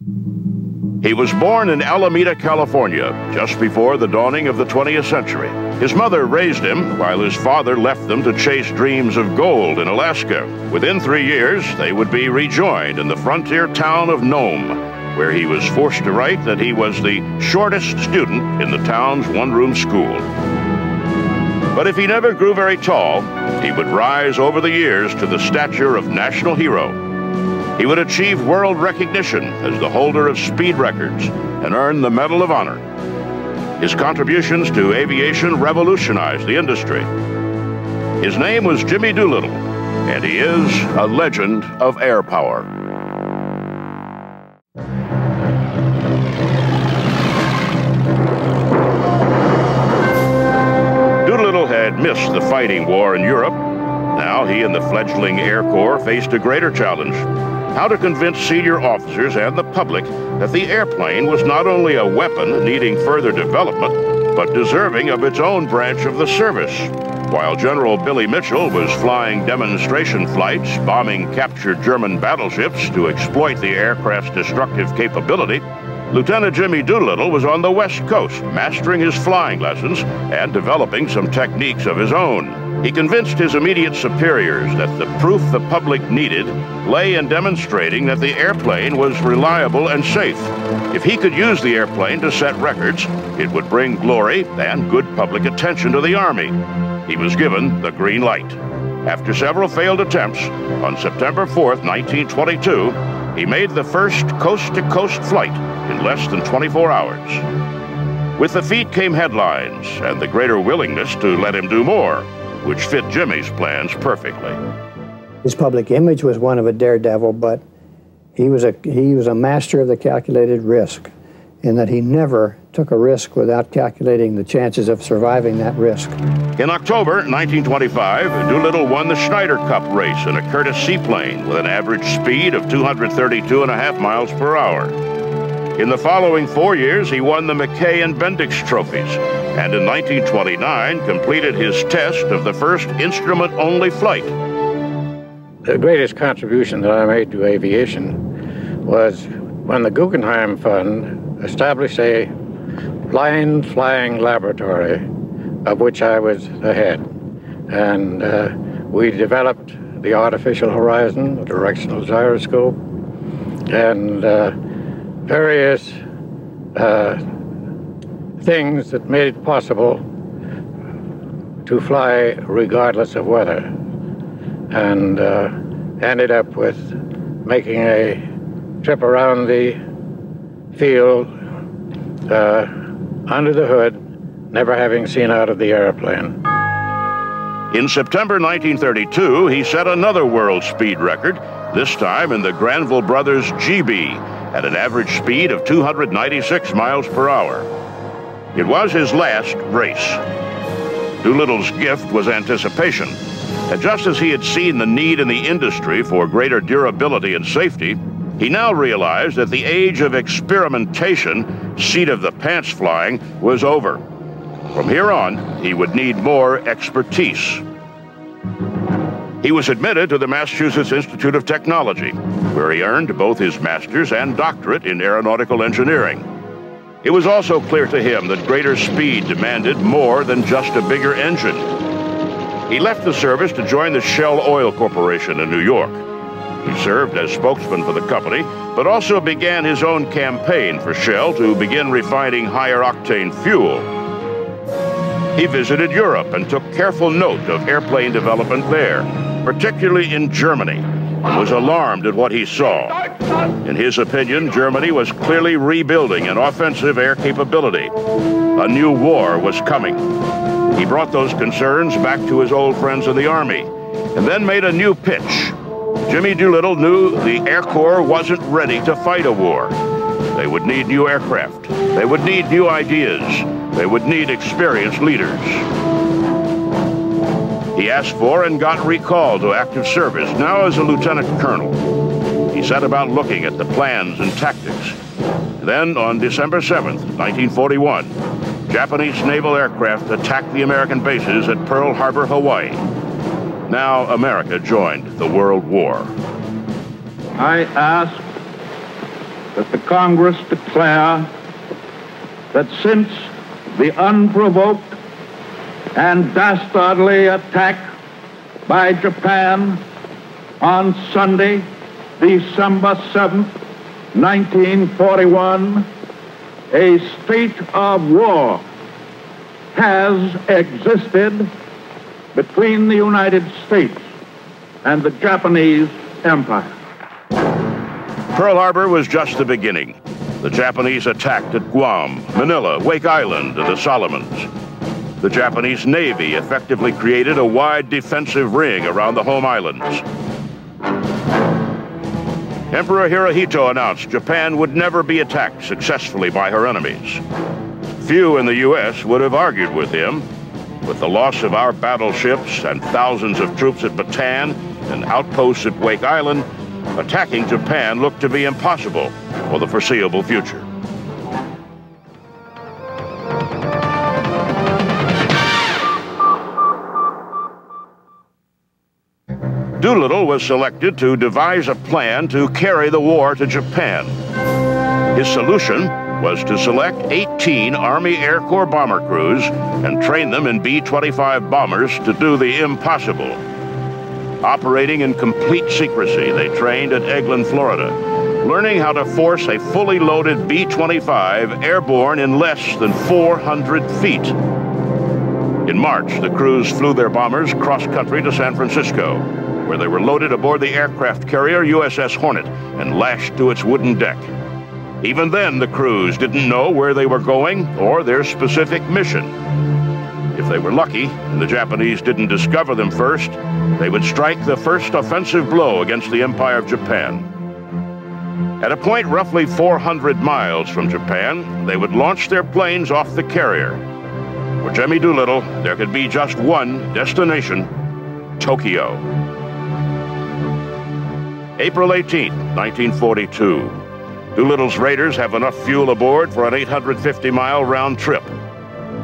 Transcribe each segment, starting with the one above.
He was born in Alameda, California, just before the dawning of the 20th century. His mother raised him, while his father left them to chase dreams of gold in Alaska. Within 3 years, they would be rejoined in the frontier town of Nome, where he was forced to write that he was the shortest student in the town's one-room school. But if he never grew very tall, he would rise over the years to the stature of national hero. He would achieve world recognition as the holder of speed records and earn the Medal of Honor. His contributions to aviation revolutionized the industry. His name was Jimmy Doolittle, and he is a legend of air power. Doolittle had missed the fighting war in Europe. Now he and the fledgling Air Corps faced a greater challenge: how to convince senior officers and the public that the airplane was not only a weapon needing further development, but deserving of its own branch of the service. While General Billy Mitchell was flying demonstration flights, bombing captured German battleships to exploit the aircraft's destructive capability, Lieutenant Jimmy Doolittle was on the West Coast, mastering his flying lessons and developing some techniques of his own. He convinced his immediate superiors that the proof the public needed lay in demonstrating that the airplane was reliable and safe. If he could use the airplane to set records, it would bring glory and good public attention to the Army. He was given the green light. After several failed attempts, on September 4th, 1922, he made the first coast-to-coast flight in less than 24 hours. With the feat came headlines and the greater willingness to let him do more, which fit Jimmy's plans perfectly. His public image was one of a daredevil, but he was a master of the calculated risk, in that he never took a risk without calculating the chances of surviving that risk. In October 1925, Doolittle won the Schneider Cup race in a Curtiss seaplane with an average speed of 232.5 miles per hour. In the following 4 years, he won the McKay and Bendix trophies, and in 1929 completed his test of the first instrument-only flight. The greatest contribution that I made to aviation was when the Guggenheim Fund established a blind flying laboratory, of which I was the head. And we developed the artificial horizon, the directional gyroscope, and various things that made it possible to fly regardless of weather, and ended up with making a trip around the field under the hood, never having seen out of the airplane. In September 1932, he set another world speed record, this time in the Granville Brothers GB, at an average speed of 296 miles per hour. It was his last race. Doolittle's gift was anticipation, and just as he had seen the need in the industry for greater durability and safety, he now realized that the age of experimentation, seat-of-the-pants flying, was over. From here on, he would need more expertise. He was admitted to the Massachusetts Institute of Technology, where he earned both his master's and doctorate in aeronautical engineering. It was also clear to him that greater speed demanded more than just a bigger engine. He left the service to join the Shell Oil Corporation in New York. He served as spokesman for the company, but also began his own campaign for Shell to begin refining higher-octane fuel. He visited Europe and took careful note of airplane development there, particularly in Germany, and was alarmed at what he saw. In his opinion, Germany was clearly rebuilding an offensive air capability. A new war was coming. He brought those concerns back to his old friends in the Army, and then made a new pitch. Jimmy Doolittle knew the Air Corps wasn't ready to fight a war. They would need new aircraft. They would need new ideas. They would need experienced leaders. He asked for and got recalled to active service, now as a lieutenant colonel. He set about looking at the plans and tactics. Then, on December 7th, 1941, Japanese naval aircraft attacked the American bases at Pearl Harbor, Hawaii. Now America joined the World War. I ask that the Congress declare that since the unprovoked and dastardly attack by Japan on Sunday, December 7th, 1941, a state of war has existed between the United States and the Japanese Empire. Pearl Harbor was just the beginning. The Japanese attacked at Guam, Manila, Wake Island, and the Solomons. The Japanese Navy effectively created a wide defensive ring around the home islands. Emperor Hirohito announced Japan would never be attacked successfully by her enemies. Few in the U.S. would have argued with him. With the loss of our battleships and thousands of troops at Bataan and outposts at Wake Island, attacking Japan looked to be impossible for the foreseeable future. Doolittle was selected to devise a plan to carry the war to Japan. His solution was to select 18 Army Air Corps bomber crews and train them in B-25 bombers to do the impossible. Operating in complete secrecy, they trained at Eglin, Florida, learning how to force a fully loaded B-25 airborne in less than 400 feet. In March, the crews flew their bombers cross-country to San Francisco, where they were loaded aboard the aircraft carrier USS Hornet and lashed to its wooden deck. Even then, the crews didn't know where they were going or their specific mission. If they were lucky, and the Japanese didn't discover them first, they would strike the first offensive blow against the Empire of Japan. At a point roughly 400 miles from Japan, they would launch their planes off the carrier. For Jimmy Doolittle, there could be just one destination: Tokyo. April 18, 1942. Doolittle's raiders have enough fuel aboard for an 850-mile round trip.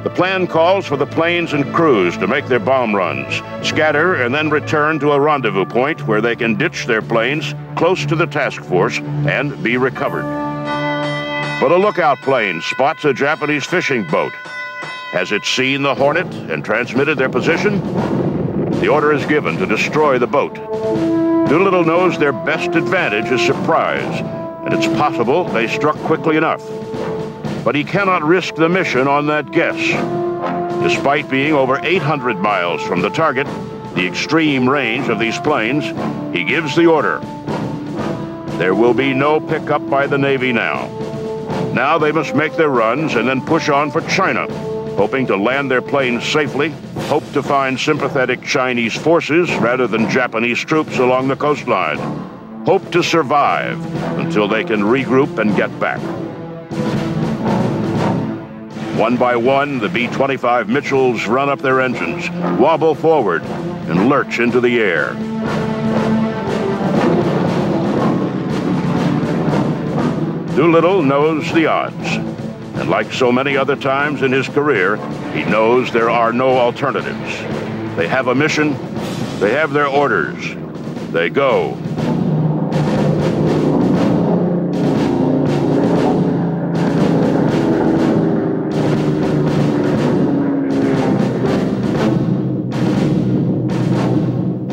The plan calls for the planes and crews to make their bomb runs, scatter, and then return to a rendezvous point where they can ditch their planes close to the task force and be recovered. But a lookout plane spots a Japanese fishing boat. Has it seen the Hornet and transmitted their position? The order is given to destroy the boat. Doolittle knows their best advantage is surprise, and it's possible they struck quickly enough. But he cannot risk the mission on that guess. Despite being over 800 miles from the target, the extreme range of these planes, he gives the order. There will be no pickup by the Navy now. Now they must make their runs and then push on for China, hoping to land their planes safely, hope to find sympathetic Chinese forces rather than Japanese troops along the coastline, hope to survive until they can regroup and get back. One by one, the B-25 Mitchells run up their engines, wobble forward, and lurch into the air. Doolittle knows the odds, and like so many other times in his career, he knows there are no alternatives. They have a mission, they have their orders, they go.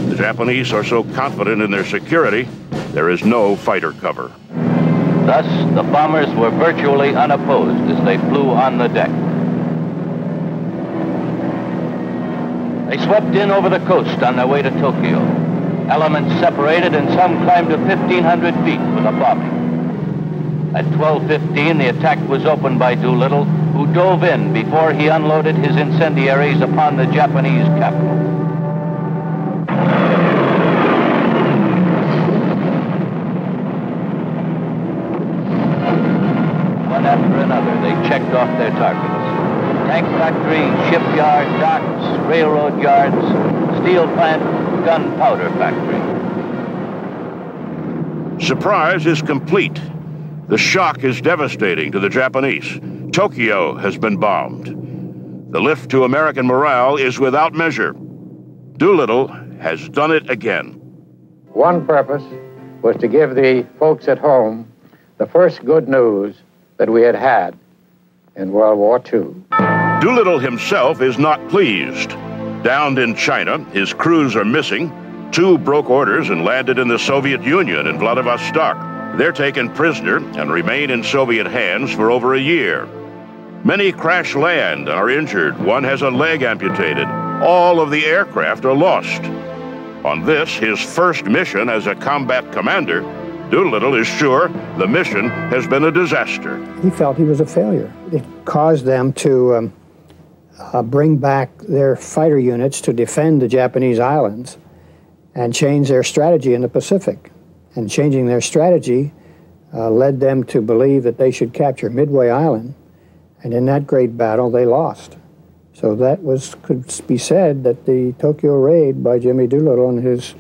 The Japanese are so confident in their security, there is no fighter cover. Thus, the bombers were virtually unopposed as they flew on the deck. They swept in over the coast on their way to Tokyo. Elements separated and some climbed to 1,500 feet for the bombing. At 12:15, the attack was opened by Doolittle, who dove in before he unloaded his incendiaries upon the Japanese capital. One after another, they checked off their targets. Tank factory, shipyard, docks, railroad yards, steel plant, gunpowder factory. Surprise is complete. The shock is devastating to the Japanese. Tokyo has been bombed. The lift to American morale is without measure. Doolittle has done it again. One purpose was to give the folks at home the first good news that we had had in World War II. Doolittle himself is not pleased. Downed in China, his crews are missing. 2 broke orders and landed in the Soviet Union in Vladivostok. They're taken prisoner and remain in Soviet hands for over a year. Many crash land and are injured. One has a leg amputated. All of the aircraft are lost. On this, his first mission as a combat commander, Doolittle is sure the mission has been a disaster. He felt he was a failure. It caused them to bring back their fighter units to defend the Japanese islands and change their strategy in the Pacific. And changing their strategy led them to believe that they should capture Midway Island. And in that great battle, they lost. So that could be said that the Tokyo raid by Jimmy Doolittle and his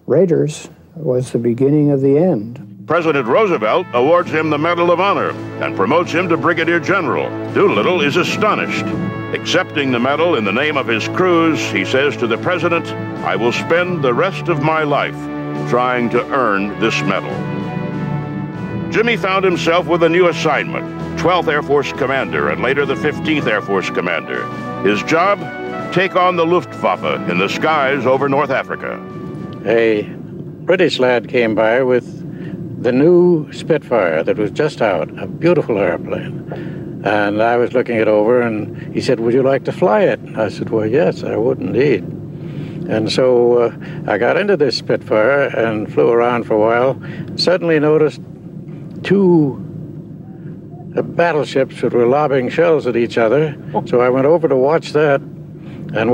raiders was the beginning of the end. President Roosevelt awards him the Medal of Honor and promotes him to Brigadier General. Doolittle is astonished. Accepting the medal in the name of his crews, he says to the president, "I will spend the rest of my life trying to earn this medal." Jimmy found himself with a new assignment, 12th Air Force Commander and later the 15th Air Force Commander. His job? Take on the Luftwaffe in the skies over North Africa. A British lad came by with the new Spitfire that was just out, a beautiful airplane. And I was looking it over, and he said, "Would you like to fly it?" I said, "Well, yes, I would indeed." And so I got into this Spitfire and flew around for a while. Suddenly noticed 2 battleships that were lobbing shells at each other. So I went over to watch that. And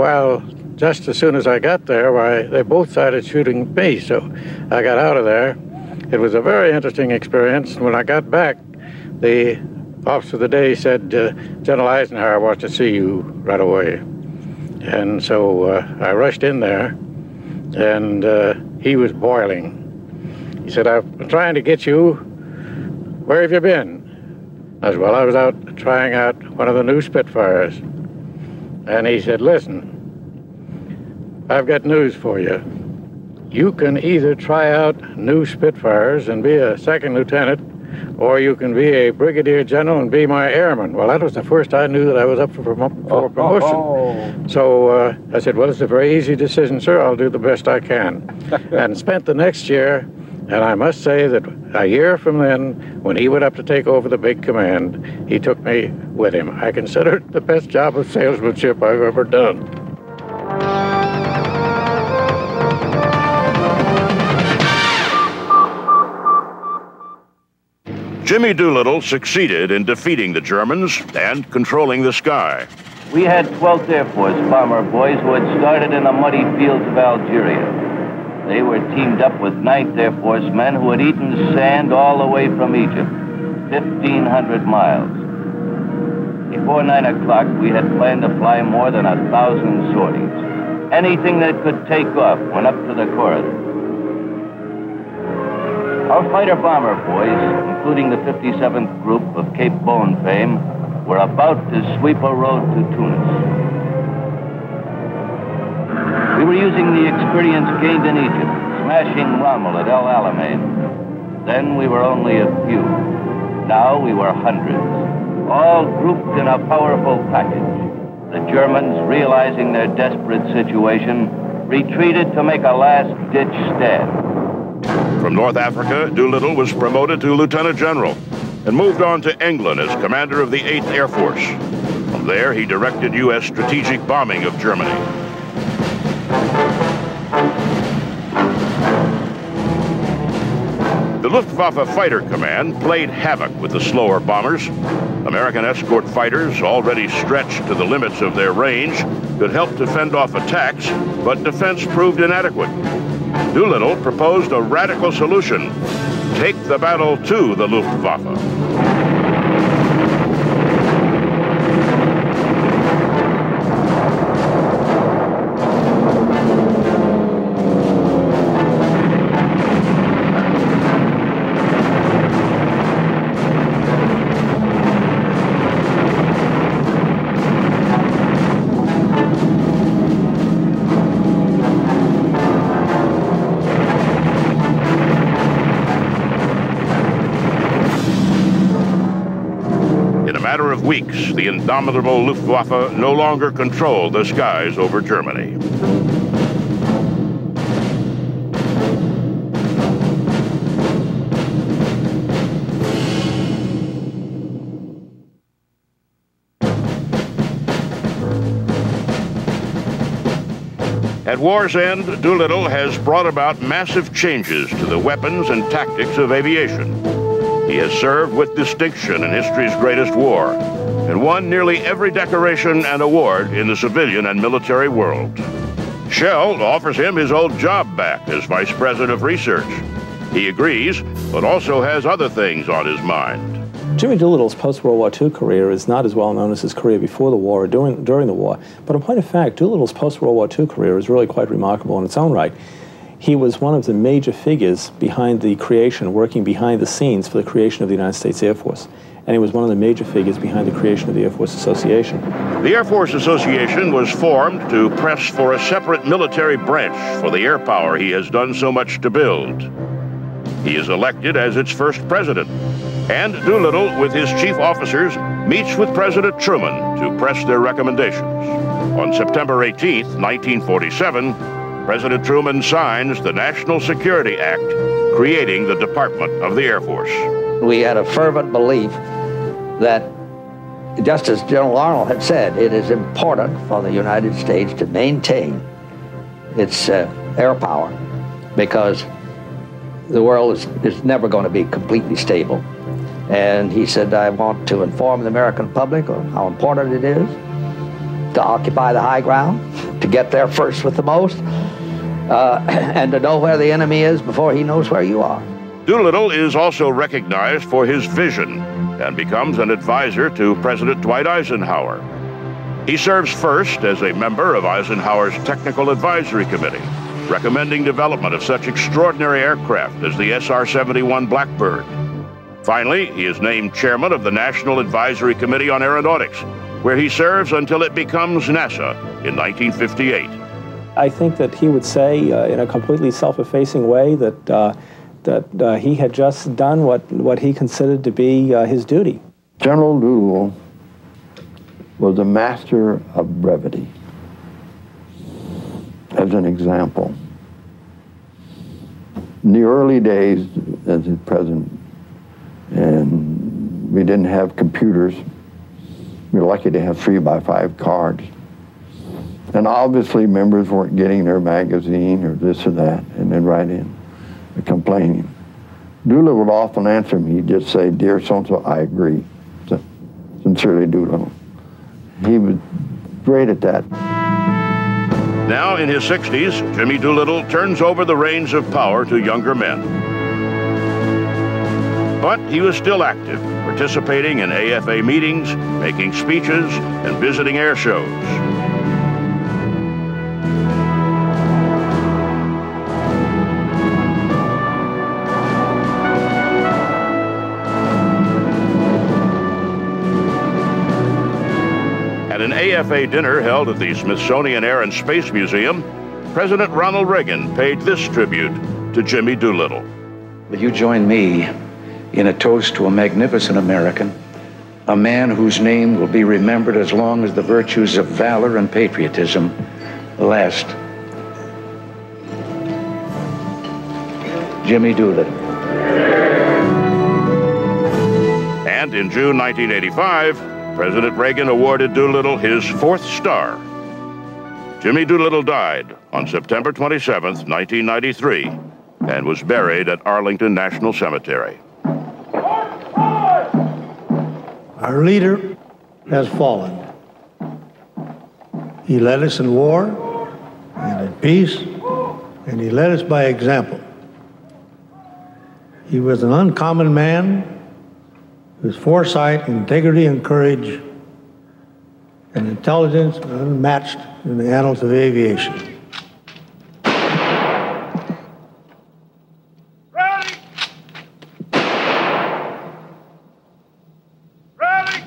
just as soon as I got there, they both started shooting at me. So I got out of there. It was a very interesting experience. When I got back, the officer of the day said, "General Eisenhower wants to see you right away." And so I rushed in there, and he was boiling. He said, "I've been trying to get you. Where have you been?" I said, "Well, I was out trying out one of the new Spitfires." And he said, "Listen, I've got news for you. You can either try out new Spitfires and be a second lieutenant, or you can be a brigadier general and be my airman." Well, that was the first I knew that I was up for promotion. So I said, "Well, it's a very easy decision, sir. I'll do the best I can." And spent the next year, and I must say that a year from then, when he went up to take over the big command, he took me with him. I consider it the best job of salesmanship I've ever done. Jimmy Doolittle succeeded in defeating the Germans and controlling the sky. We had 12th Air Force bomber boys who had started in the muddy fields of Algeria. They were teamed up with 9th Air Force men who had eaten sand all the way from Egypt, 1,500 miles. Before 9 o'clock, we had planned to fly more than 1,000 sorties. Anything that could take off went up to the corridor. Our fighter-bomber boys, including the 57th Group of Cape Bone fame, were about to sweep a road to Tunis. We were using the experience gained in Egypt, smashing Rommel at El Alamein. Then we were only a few. Now we were hundreds, all grouped in a powerful package. The Germans, realizing their desperate situation, retreated to make a last-ditch stand. From North Africa, Doolittle was promoted to Lieutenant General and moved on to England as commander of the 8th Air Force. From there, he directed U.S. strategic bombing of Germany. The Luftwaffe Fighter Command played havoc with the slower bombers. American escort fighters, already stretched to the limits of their range, could help to fend off attacks, but defense proved inadequate. Doolittle proposed a radical solution: take the battle to the Luftwaffe. matter of weeks, the indomitable Luftwaffe no longer controlled the skies over Germany. At war's end, Doolittle has brought about massive changes to the weapons and tactics of aviation. He has served with distinction in history's greatest war and won nearly every decoration and award in the civilian and military world. Shell offers him his old job back as Vice President of Research. He agrees, but also has other things on his mind. Jimmy Doolittle's post-World War II career is not as well known as his career before the war or during the war, but in point of fact, Doolittle's post-World War II career is really quite remarkable in its own right. He was one of the major figures behind the creation, working behind the scenes for the creation of the United States Air Force. And he was one of the major figures behind the creation of the Air Force Association. The Air Force Association was formed to press for a separate military branch for the air power he has done so much to build. He is elected as its first president, and Doolittle, with his chief officers, meets with President Truman to press their recommendations. On September 18, 1947, President Truman signs the National Security Act, creating the Department of the Air Force. We had a fervent belief that, just as General Arnold had said, it is important for the United States to maintain its air power, because the world is never going to be completely stable. And he said, I want to inform the American public on how important it is to occupy the high ground, to get there first with the most, and to know where the enemy is before he knows where you are. Doolittle is also recognized for his vision and becomes an advisor to President Dwight Eisenhower. He serves first as a member of Eisenhower's Technical Advisory Committee, recommending development of such extraordinary aircraft as the SR-71 Blackbird. Finally, he is named chairman of the National Advisory Committee on Aeronautics, where he serves until it becomes NASA in 1958. I think that he would say, in a completely self-effacing way, that he had just done what he considered to be his duty. General Doolittle was a master of brevity. As an example, in the early days as his president, and we didn't have computers, we were lucky to have 3x5 cards. And obviously members weren't getting their magazine or this or that, and they'd write in complaining. Doolittle would often answer me. He'd just say, "Dear so-and-so, I agree." Sincerely, Doolittle. He was great at that. Now in his 60s, Jimmy Doolittle turns over the reins of power to younger men. But he was still active, participating in AFA meetings, making speeches, and visiting air shows. At an AFA dinner held at the Smithsonian Air and Space Museum, President Ronald Reagan paid this tribute to Jimmy Doolittle. Will you join me in a toast to a magnificent American, a man whose name will be remembered as long as the virtues of valor and patriotism last? Jimmy Doolittle. And in June 1985, President Reagan awarded Doolittle his 4th star. Jimmy Doolittle died on September 27, 1993, and was buried at Arlington National Cemetery. Our leader has fallen. He led us in war and in peace, and he led us by example. He was an uncommon man whose foresight, integrity, and courage and intelligence are unmatched in the annals of aviation. Ready! Ready!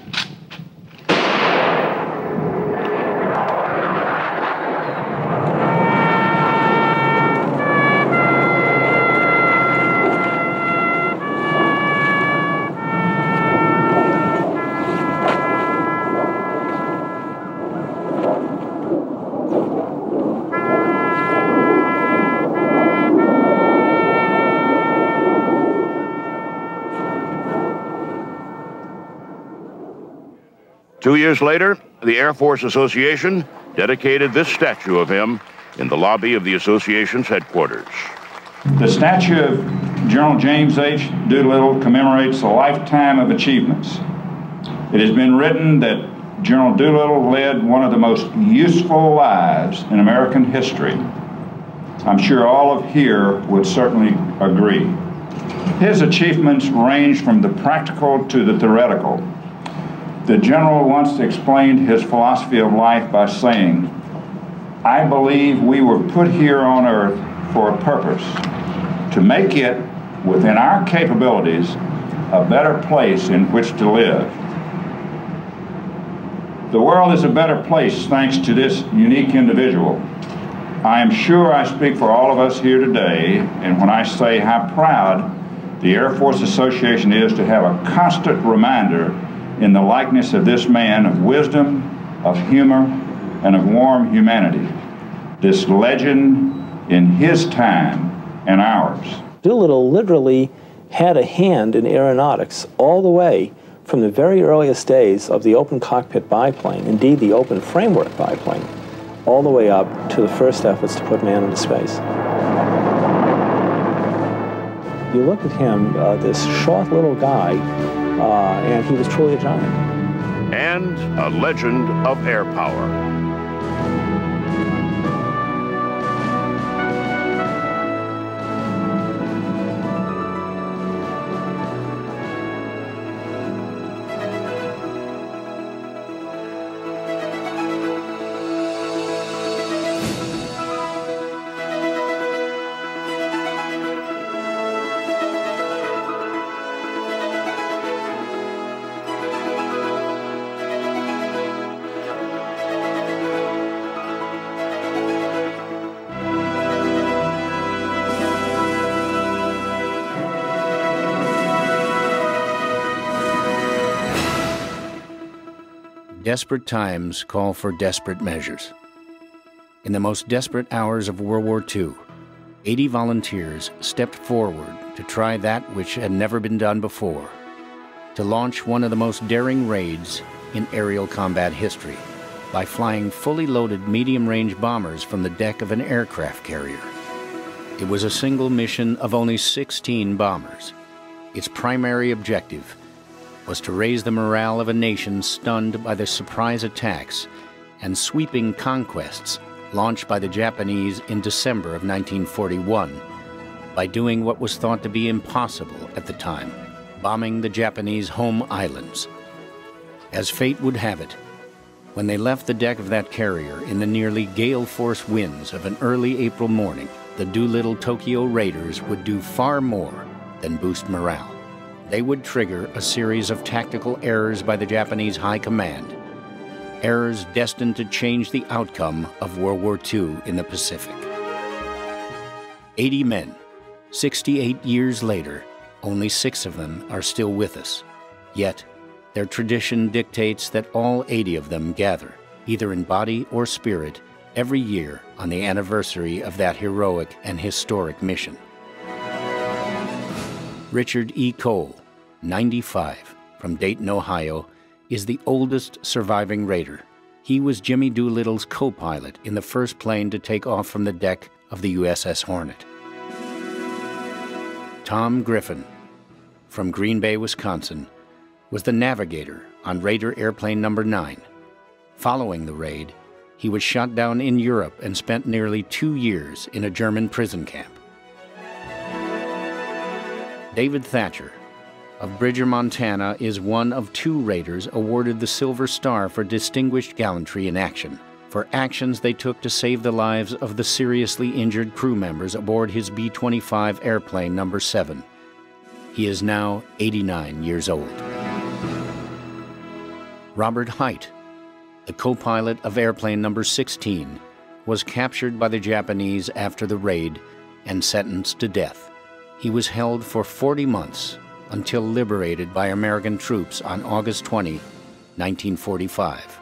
2 years later, the Air Force Association dedicated this statue of him in the lobby of the association's headquarters. The statue of General James H. Doolittle commemorates a lifetime of achievements. It has been written that General Doolittle led one of the most useful lives in American history. I'm sure all of here would certainly agree. His achievements range from the practical to the theoretical. The general once explained his philosophy of life by saying, "I believe we were put here on earth for a purpose, to make it, within our capabilities, a better place in which to live." The world is a better place thanks to this unique individual. I am sure I speak for all of us here today, and when I say how proud the Air Force Association is to have a constant reminder in the likeness of this man of wisdom, of humor, and of warm humanity. This legend in his time and ours. Doolittle literally had a hand in aeronautics all the way from the very earliest days of the open cockpit biplane, indeed the open framework biplane, all the way up to the first efforts to put man into space. You look at him, this short little guy, and he was truly a giant. And a legend of air power. Desperate times call for desperate measures. In the most desperate hours of World War II, 80 volunteers stepped forward to try that which had never been done before, to launch one of the most daring raids in aerial combat history by flying fully loaded medium-range bombers from the deck of an aircraft carrier. It was a single mission of only 16 bombers. Its primary objective was to raise the morale of a nation stunned by the surprise attacks and sweeping conquests launched by the Japanese in December of 1941 by doing what was thought to be impossible at the time, bombing the Japanese home islands. As fate would have it, when they left the deck of that carrier in the nearly gale-force winds of an early April morning, the Doolittle Tokyo Raiders would do far more than boost morale. They would trigger a series of tactical errors by the Japanese High Command, errors destined to change the outcome of World War II in the Pacific. 80 men, 68 years later, only 6 of them are still with us. Yet, their tradition dictates that all 80 of them gather, either in body or spirit, every year on the anniversary of that heroic and historic mission. Richard E. Cole, 95, from Dayton, Ohio, is the oldest surviving Raider. He was Jimmy Doolittle's co-pilot in the first plane to take off from the deck of the USS Hornet. Tom Griffin, from Green Bay, Wisconsin, was the navigator on Raider Airplane No. 9. Following the raid, he was shot down in Europe and spent nearly 2 years in a German prison camp. David Thatcher of Bridger, Montana, is one of 2 Raiders awarded the Silver Star for distinguished gallantry in action, for actions they took to save the lives of the seriously injured crew members aboard his B-25 airplane No. 7. He is now 89 years old. Robert Hite, the co-pilot of airplane No. 16, was captured by the Japanese after the raid and sentenced to death. He was held for 40 months until liberated by American troops on August 20, 1945.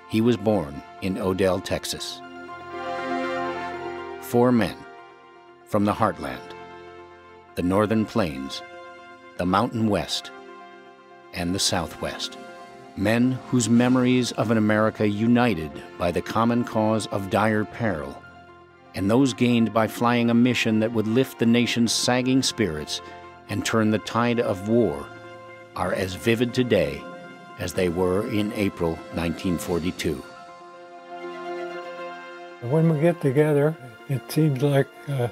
He was born in Odell, Texas. 4 men from the heartland, the northern plains, the mountain west, and the southwest. Men whose memories of an America united by the common cause of dire peril, and those gained by flying a mission that would lift the nation's sagging spirits and turn the tide of war, are as vivid today as they were in April 1942. When we get together, it seems like the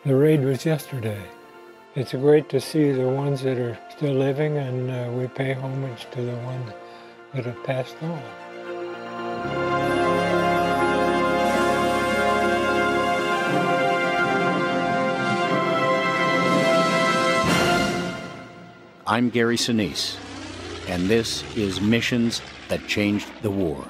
raid was yesterday. It's great to see the ones that are still living, and we pay homage to the ones that have passed on. I'm Gary Sinise, and this is Missions That Changed the War.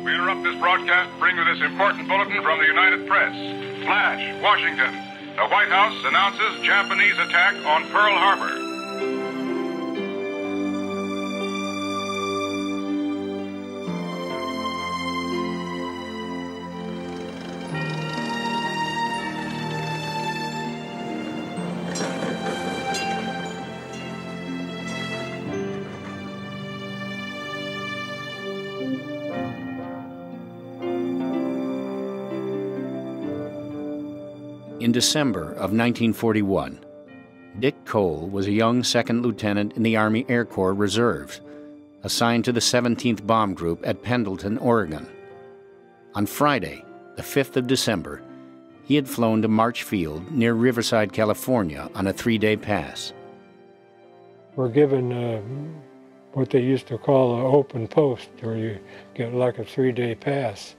We interrupt this broadcast to bring you this important bulletin from the United Press. Flash, Washington. The White House announces Japanese attack on Pearl Harbor. In December of 1941, Dick Cole was a young second lieutenant in the Army Air Corps Reserves, assigned to the 17th Bomb Group at Pendleton, Oregon. On Friday, the 5th of December, he had flown to March Field near Riverside, California on a 3-day pass. We're given what they used to call an open post, where you get like a 3-day pass.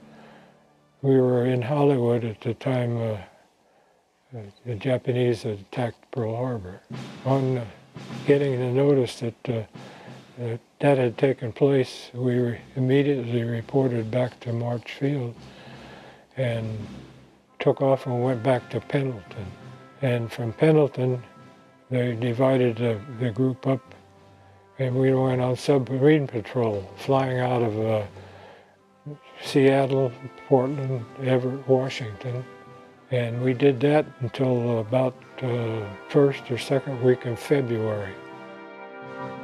We were in Hollywood at the time the Japanese had attacked Pearl Harbor. On getting the notice that that had taken place, we immediately reported back to March Field and took off and went back to Pendleton. And from Pendleton, they divided the group up, and we went on submarine patrol, flying out of Seattle, Portland, Everett, Washington. And we did that until about first or second week in February.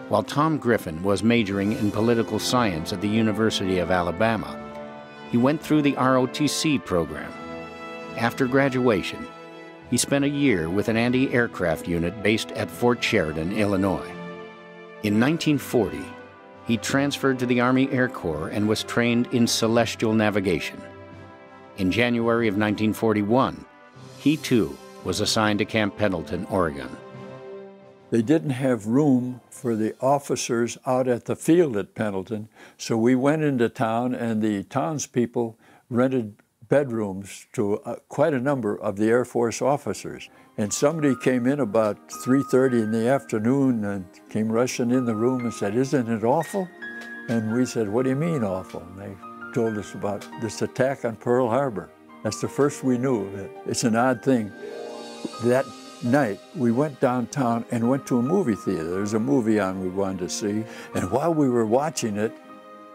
While Tom Griffin was majoring in political science at the University of Alabama, he went through the ROTC program. After graduation, he spent a year with an anti-aircraft unit based at Fort Sheridan, Illinois. In 1940, he transferred to the Army Air Corps and was trained in celestial navigation. In January of 1941, he too was assigned to Camp Pendleton, Oregon. They didn't have room for the officers out at the field at Pendleton, so we went into town and the townspeople rented bedrooms to quite a number of the Air Force officers. And somebody came in about 3:30 in the afternoon and came rushing in the room and said, "Isn't it awful?" And we said, "What do you mean awful?" And they told us about this attack on Pearl Harbor. That's the first we knew of it. It's an odd thing. That night, we went downtown and went to a movie theater. There was a movie on we wanted to see. And while we were watching it,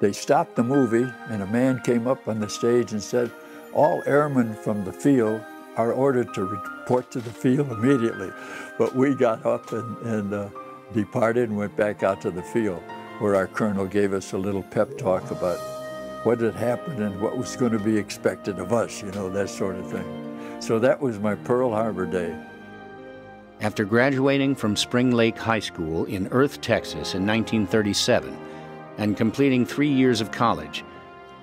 they stopped the movie and a man came up on the stage and said, "All airmen from the field are ordered to report to the field immediately." But we got up and departed and went back out to the field, where our colonel gave us a little pep talk about what had happened and what was going to be expected of us, you know, that sort of thing. So that was my Pearl Harbor day. After graduating from Spring Lake High School in Earth, Texas in 1937 and completing 3 years of college,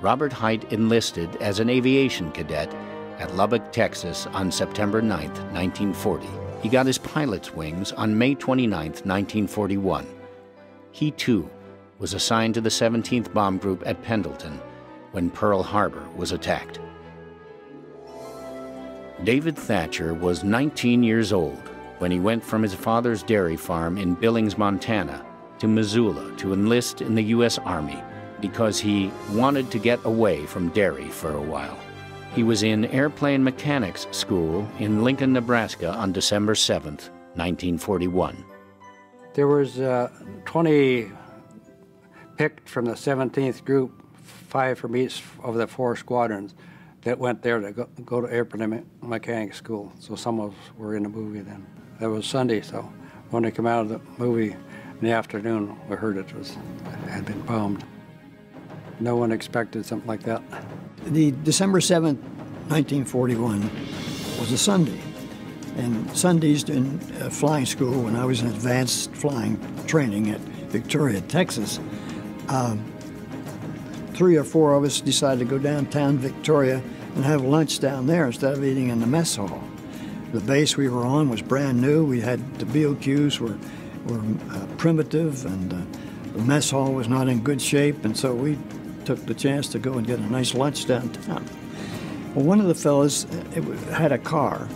Robert Hite enlisted as an aviation cadet at Lubbock, Texas on September 9, 1940. He got his pilot's wings on May 29, 1941. He, too, was assigned to the 17th Bomb Group at Pendleton when Pearl Harbor was attacked. David Thatcher was 19 years old when he went from his father's dairy farm in Billings, Montana, to Missoula to enlist in the U.S. Army because he wanted to get away from dairy for a while. He was in airplane mechanics school in Lincoln, Nebraska on December 7th, 1941. There was 20 picked from the 17th group, 5 from each of the 4 squadrons that went there to go to airplane mechanics school. So some of us were in the movie then. That was Sunday, so when they came out of the movie in the afternoon, we heard it had been bombed. No one expected something like that. The December 7th, 1941 was a Sunday. And Sundays in flying school, when I was in advanced flying training at Victoria, Texas, 3 or 4 of us decided to go downtown Victoria and have lunch down there instead of eating in the mess hall. The base we were on was brand new. We had the BOQs were primitive, and the mess hall was not in good shape, and so we took the chance to go and get a nice lunch downtown. Well, one of the fellas had a car,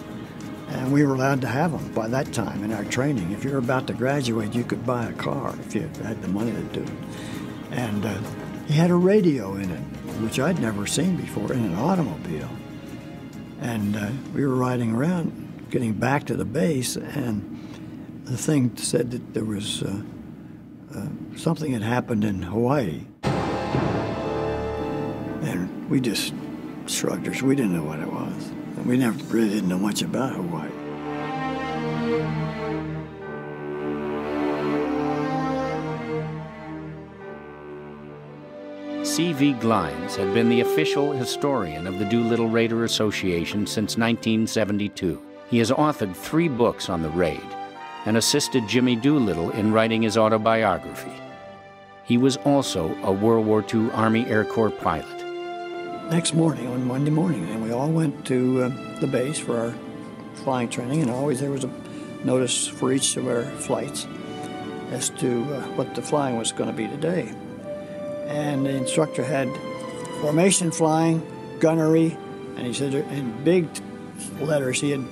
and we were allowed to have them by that time in our training. If you were about to graduate, you could buy a car if you had the money to do it. And he had a radio in it, which I'd never seen before in an automobile. And we were riding around, getting back to the base, and the thing said that there was something had happened in Hawaii. And we just shrugged our shoulders. We didn't know what it was. And we never really didn't know much about Hawaii. C.V. Glines had been the official historian of the Doolittle Raider Association since 1972. He has authored 3 books on the raid and assisted Jimmy Doolittle in writing his autobiography. He was also a World War II Army Air Corps pilot. Next morning, on Monday morning, and we all went to the base for our flying training, and always there was a notice for each of our flights as to what the flying was going to be today. And the instructor had formation flying, gunnery, and he said in big letters he had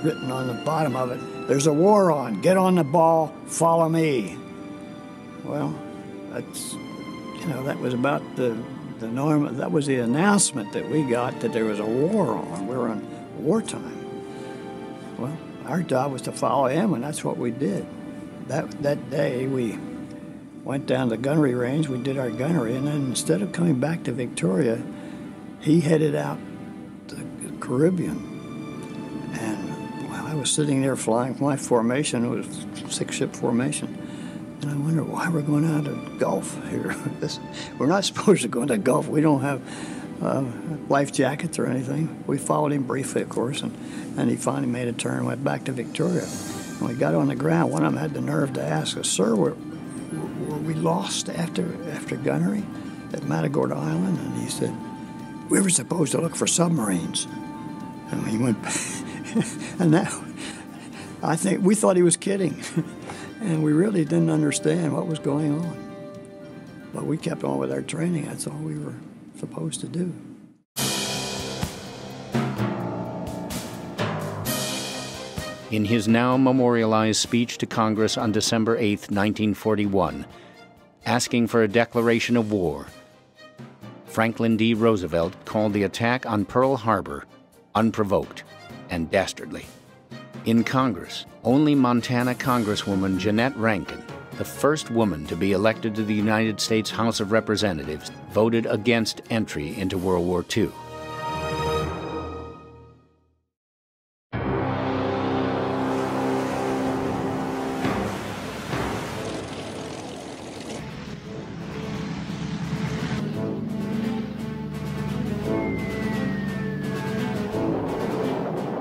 written on the bottom of it, "There's a war on, get on the ball, follow me." Well, that's, that was about the norm. That was the announcement that we got that there was a war on. We were on wartime. Well, our job was to follow him, and that's what we did. That day we went down to the gunnery range, we did our gunnery, and then instead of coming back to Victoria, he headed out to the Caribbean. And I was sitting there flying my formation. It was 6-ship formation. And I wondered why we're going out of the Gulf here. We're not supposed to go into the Gulf. We don't have life jackets or anything. We followed him briefly, of course, and he finally made a turn and went back to Victoria. When we got on the ground, one of them had the nerve to ask us, "Sir, were we lost after gunnery at Matagorda Island?" And he said, "We were supposed to look for submarines." And he went, and now I think we thought he was kidding. And we really didn't understand what was going on. But we kept on with our training. That's all we were supposed to do. In his now memorialized speech to Congress on December 8, 1941, asking for a declaration of war, Franklin D. Roosevelt called the attack on Pearl Harbor unprovoked, and dastardly. In Congress, only Montana Congresswoman Jeanette Rankin, the first woman to be elected to the United States House of Representatives, voted against entry into World War II.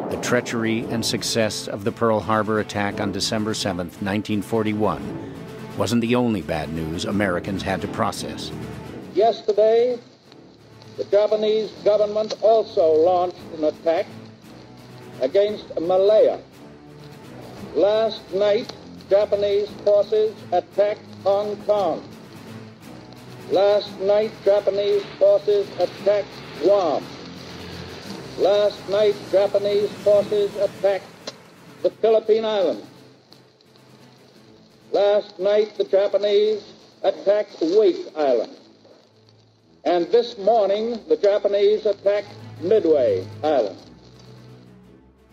The treachery and success of the Pearl Harbor attack on December 7, 1941, wasn't the only bad news Americans had to process. Yesterday, the Japanese government also launched an attack against Malaya. Last night, Japanese forces attacked Hong Kong. Last night, Japanese forces attacked Guam. Last night, Japanese forces attacked the Philippine Islands. Last night, the Japanese attacked Wake Island. And this morning, the Japanese attacked Midway Island.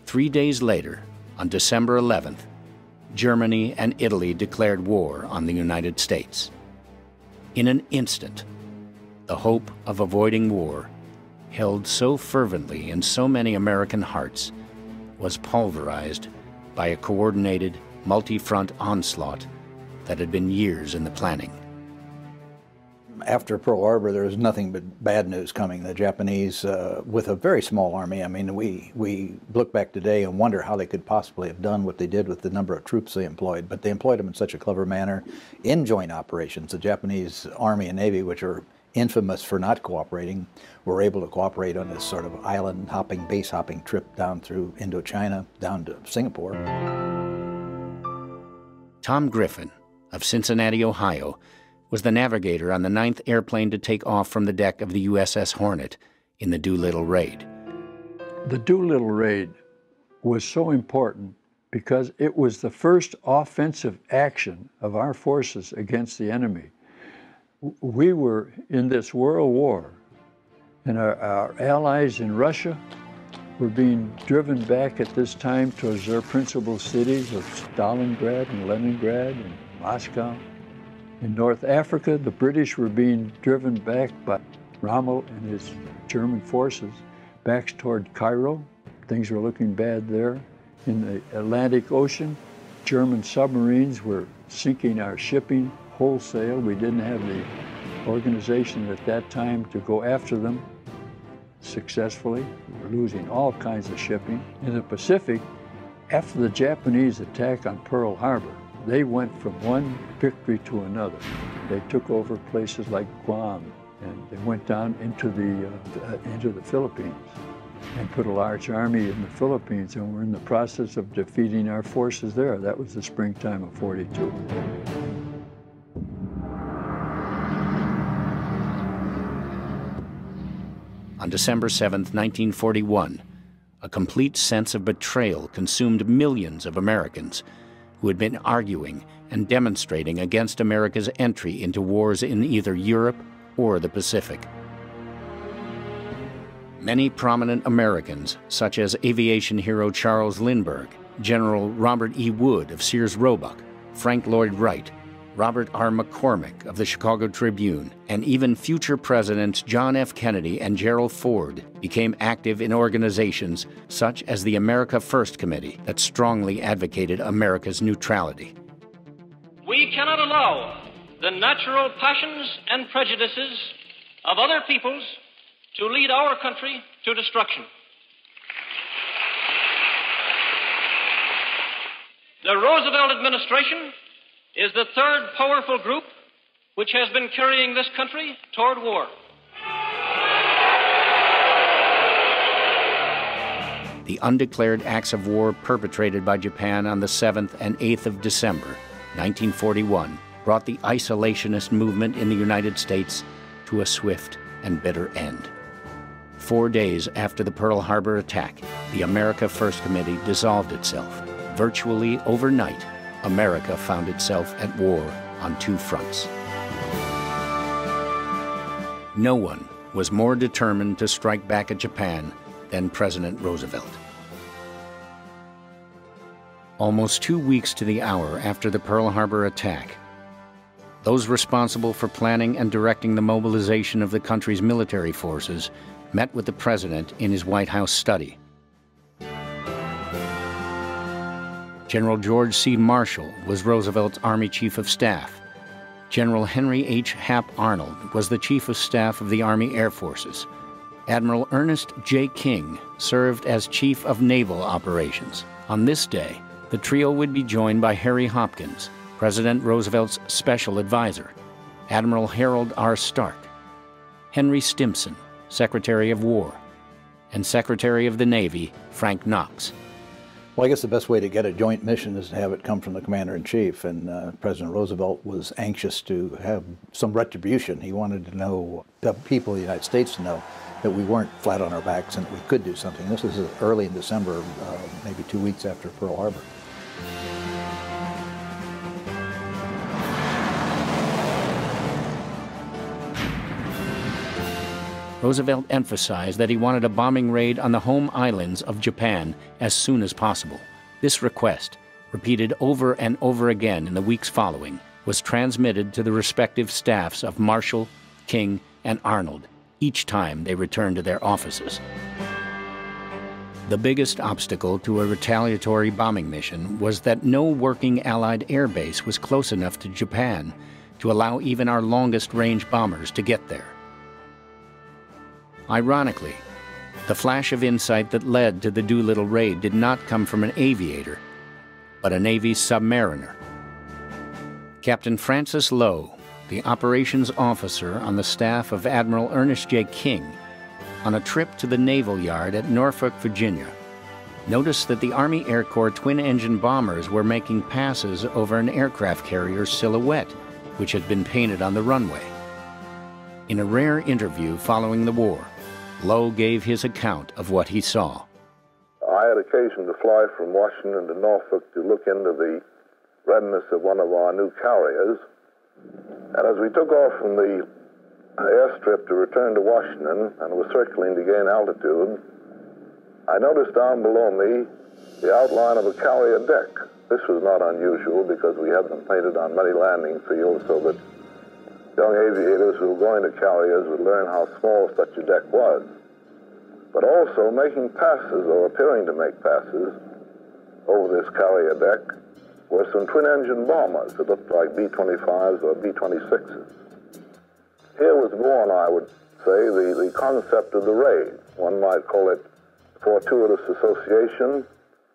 3 days later, on December 11th, Germany and Italy declared war on the United States. In an instant, the hope of avoiding war, held so fervently in so many American hearts, was pulverized by a coordinated, multi-front onslaught that had been years in the planning. After Pearl Harbor, there was nothing but bad news coming. The Japanese, with a very small army, I mean, we look back today and wonder how they could possibly have done what they did with the number of troops they employed, but they employed them in such a clever manner in joint operations. The Japanese Army and Navy, which are infamous for not cooperating, were able to cooperate on this sort of island hopping, base hopping trip down through Indochina, down to Singapore. Tom Griffin of Cincinnati, Ohio, was the navigator on the 9th airplane to take off from the deck of the USS Hornet in the Doolittle raid. The Doolittle raid was so important because it was the first offensive action of our forces against the enemy. We were in this world war, and our allies in Russia were being driven back at this time towards their principal cities of Stalingrad and Leningrad and Moscow. In North Africa, the British were being driven back by Rommel and his German forces back toward Cairo. Things were looking bad there. In the Atlantic Ocean, German submarines were sinking our shipping wholesale. We didn't have the organization at that time to go after them successfully. We were losing all kinds of shipping. In the Pacific, after the Japanese attack on Pearl Harbor, they went from one victory to another. They took over places like Guam, and they went down into the Philippines and put a large army in the Philippines, and were in the process of defeating our forces there. That was the springtime of '42. On December 7, 1941, a complete sense of betrayal consumed millions of Americans who had been arguing and demonstrating against America's entry into wars in either Europe or the Pacific. Many prominent Americans, such as aviation hero Charles Lindbergh, General Robert E. Wood of Sears Roebuck, Frank Lloyd Wright, Robert R. McCormick of the Chicago Tribune, and even future Presidents John F. Kennedy and Gerald Ford became active in organizations such as the America First Committee that strongly advocated America's neutrality. We cannot allow the natural passions and prejudices of other peoples to lead our country to destruction. The Roosevelt administration is the third powerful group which has been carrying this country toward war. The undeclared acts of war perpetrated by Japan on the 7th and 8th of December, 1941, brought the isolationist movement in the United States to a swift and bitter end. 4 days after the Pearl Harbor attack, the America First Committee dissolved itself. Virtually overnight, America found itself at war on two fronts. No one was more determined to strike back at Japan then President Roosevelt. Almost 2 weeks to the hour after the Pearl Harbor attack, those responsible for planning and directing the mobilization of the country's military forces met with the President in his White House study. General George C. Marshall was Roosevelt's Army Chief of Staff. General Henry H. Hap Arnold was the Chief of Staff of the Army Air Forces. Admiral Ernest J. King served as Chief of Naval Operations. On this day, the trio would be joined by Harry Hopkins, President Roosevelt's special advisor, Admiral Harold R. Stark, Henry Stimson, Secretary of War, and Secretary of the Navy, Frank Knox. Well, I guess the best way to get a joint mission is to have it come from the Commander-in-Chief, and President Roosevelt was anxious to have some retribution. He wanted to know, the people of the United States to know, that we weren't flat on our backs and that we could do something. This was early in December, maybe 2 weeks after Pearl Harbor. Roosevelt emphasized that he wanted a bombing raid on the home islands of Japan as soon as possible. This request, repeated over and over again in the weeks following, was transmitted to the respective staffs of Marshall, King, and Arnold each time they returned to their offices. The biggest obstacle to a retaliatory bombing mission was that no working Allied air base was close enough to Japan to allow even our longest-range bombers to get there. Ironically, the flash of insight that led to the Doolittle raid did not come from an aviator, but a Navy submariner. Captain Francis Lowe, the operations officer on the staff of Admiral Ernest J. King, on a trip to the Naval Yard at Norfolk, Virginia, noticed that the Army Air Corps twin-engine bombers were making passes over an aircraft carrier's silhouette, which had been painted on the runway. In a rare interview following the war, Lowe gave his account of what he saw. I had occasion to fly from Washington to Norfolk to look into the readiness of one of our new carriers. And as we took off from the airstrip to return to Washington and was circling to gain altitude, I noticed down below me the outline of a carrier deck. This was not unusual because we had them painted on many landing fields so that young aviators who were going to carriers would learn how small such a deck was. But also making passes, or appearing to make passes, over this carrier deck were some twin-engine bombers that looked like B-25s or B-26s. Here was born, I would say, the concept of the raid. One might call it fortuitous association,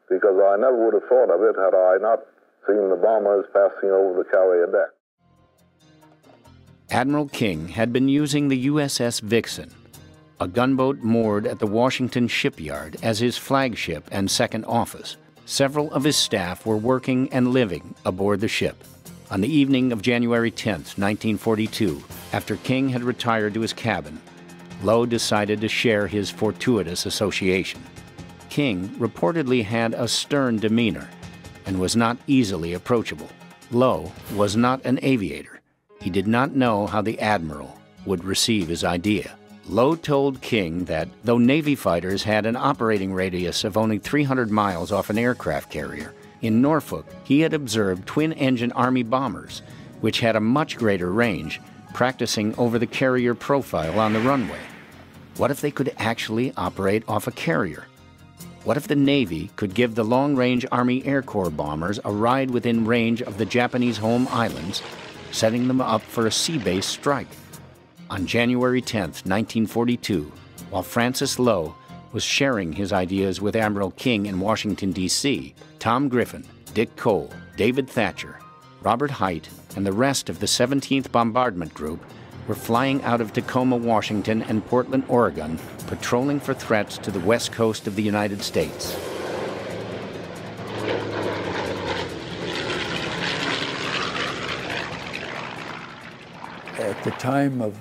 because I never would have thought of it had I not seen the bombers passing over the carrier deck. Admiral King had been using the USS Vixen, a gunboat moored at the Washington shipyard, as his flagship and second office. Several of his staff were working and living aboard the ship. On the evening of January 10th, 1942, after King had retired to his cabin, Lowe decided to share his fortuitous association. King reportedly had a stern demeanor and was not easily approachable. Lowe was not an aviator. He did not know how the Admiral would receive his idea. Lowe told King that though Navy fighters had an operating radius of only 300 miles off an aircraft carrier, in Norfolk he had observed twin-engine Army bombers, which had a much greater range, practicing over the carrier profile on the runway. What if they could actually operate off a carrier? What if the Navy could give the long-range Army Air Corps bombers a ride within range of the Japanese home islands, setting them up for a sea-based strike? On January 10, 1942, while Francis Lowe was sharing his ideas with Admiral King in Washington, D.C., Tom Griffin, Dick Cole, David Thatcher, Robert Hite, and the rest of the 17th Bombardment Group were flying out of Tacoma, Washington, and Portland, Oregon, patrolling for threats to the west coast of the United States. At the time of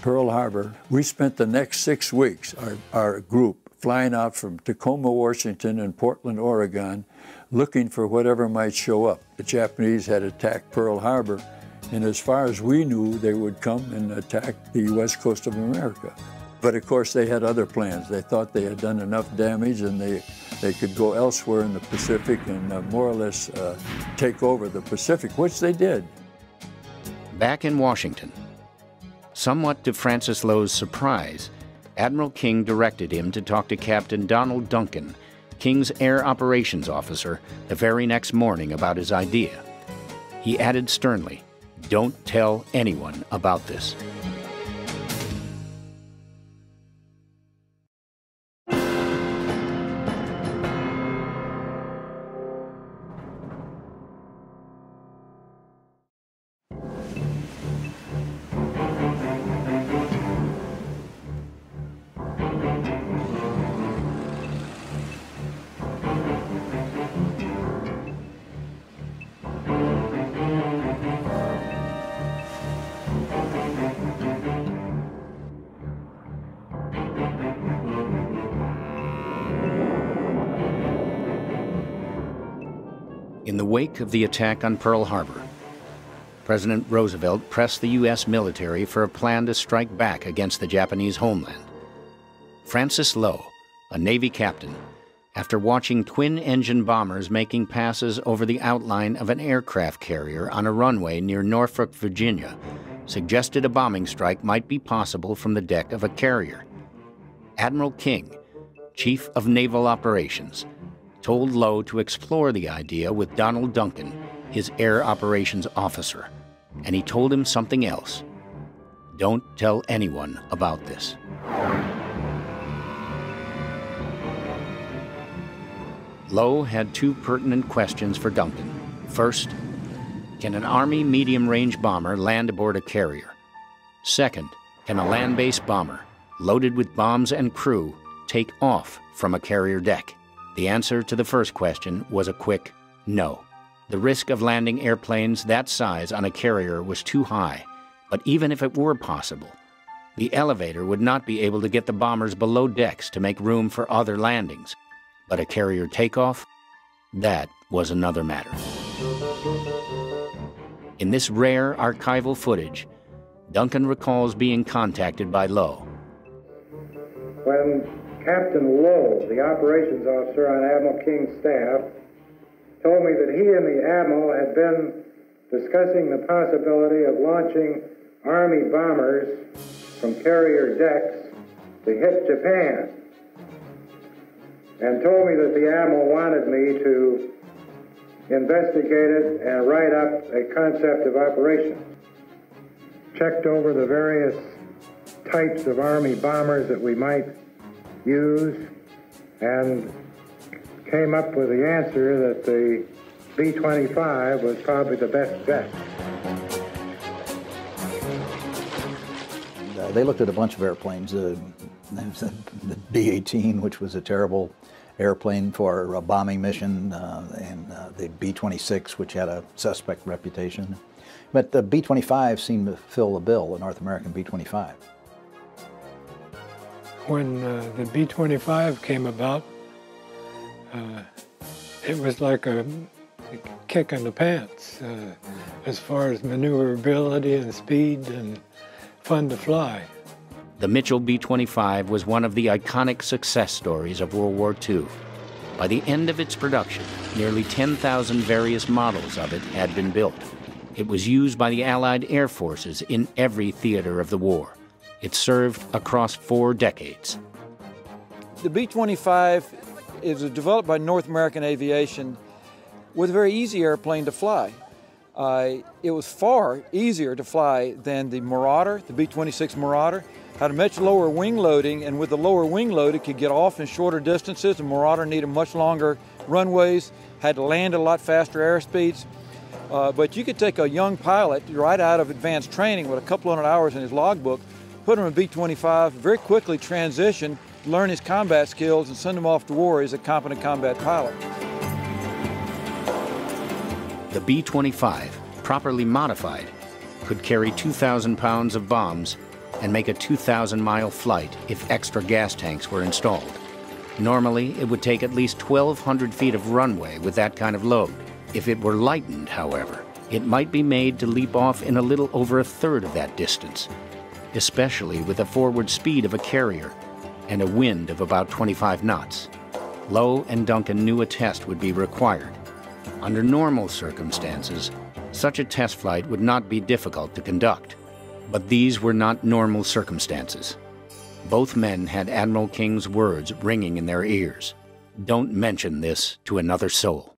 Pearl Harbor, we spent the next 6 weeks, our group, flying out from Tacoma, Washington, and Portland, Oregon, looking for whatever might show up. The Japanese had attacked Pearl Harbor, and as far as we knew, they would come and attack the west coast of America. But of course, they had other plans. They thought they had done enough damage and they could go elsewhere in the Pacific and more or less take over the Pacific, which they did. Back in Washington, somewhat to Francis Lowe's surprise, Admiral King directed him to talk to Captain Donald Duncan, King's Air Operations Officer, the very next morning about his idea. He added sternly, "Don't tell anyone about this." In the wake of the attack on Pearl Harbor, President Roosevelt pressed the U.S. military for a plan to strike back against the Japanese homeland. Francis Lowe, a Navy captain, after watching twin-engine bombers making passes over the outline of an aircraft carrier on a runway near Norfolk, Virginia, suggested a bombing strike might be possible from the deck of a carrier. Admiral King, Chief of Naval Operations, told Lowe to explore the idea with Donald Duncan, his air operations officer, and he told him something else. Don't tell anyone about this. Lowe had two pertinent questions for Duncan. First, can an Army medium-range bomber land aboard a carrier? Second, can a land-based bomber, loaded with bombs and crew, take off from a carrier deck? The answer to the first question was a quick no. The risk of landing airplanes that size on a carrier was too high, but even if it were possible, the elevator would not be able to get the bombers below decks to make room for other landings. But a carrier takeoff? That was another matter. In this rare archival footage, Duncan recalls being contacted by Lowe. When Captain Lowe, the operations officer on Admiral King's staff, told me that he and the Admiral had been discussing the possibility of launching Army bombers from carrier decks to hit Japan, and told me that the Admiral wanted me to investigate it and write up a concept of operations. Checked over the various types of Army bombers that we might use and came up with the answer that the B-25 was probably the best bet. They looked at a bunch of airplanes. The B-18, which was a terrible airplane for a bombing mission, and the B-26, which had a suspect reputation. But the B-25 seemed to fill the bill, the North American B-25. When the B-25 came about, it was like a kick in the pants as far as maneuverability and speed and fun to fly. The Mitchell B-25 was one of the iconic success stories of World War II. By the end of its production, nearly 10,000 various models of it had been built. It was used by the Allied air forces in every theater of the war. It served across 4 decades. The B-25 is developed by North American Aviation with a very easy airplane to fly. It was far easier to fly than the Marauder, the B-26 Marauder. Had a much lower wing loading, and with the lower wing load, it could get off in shorter distances. The Marauder needed much longer runways, had to land at a lot faster airspeeds. But you could take a young pilot right out of advanced training with a couple hundred hours in his logbook, put him in a B-25, very quickly transition, learn his combat skills, and send him off to war as a competent combat pilot. The B-25, properly modified, could carry 2,000 pounds of bombs and make a 2,000-mile flight if extra gas tanks were installed. Normally, it would take at least 1,200 feet of runway with that kind of load. If it were lightened, however, it might be made to leap off in a little over a third of that distance. especially with a forward speed of a carrier and a wind of about 25 knots. Lowe and Duncan knew a test would be required. Under normal circumstances, such a test flight would not be difficult to conduct. But these were not normal circumstances. Both men had Admiral King's words ringing in their ears. Don't mention this to another soul.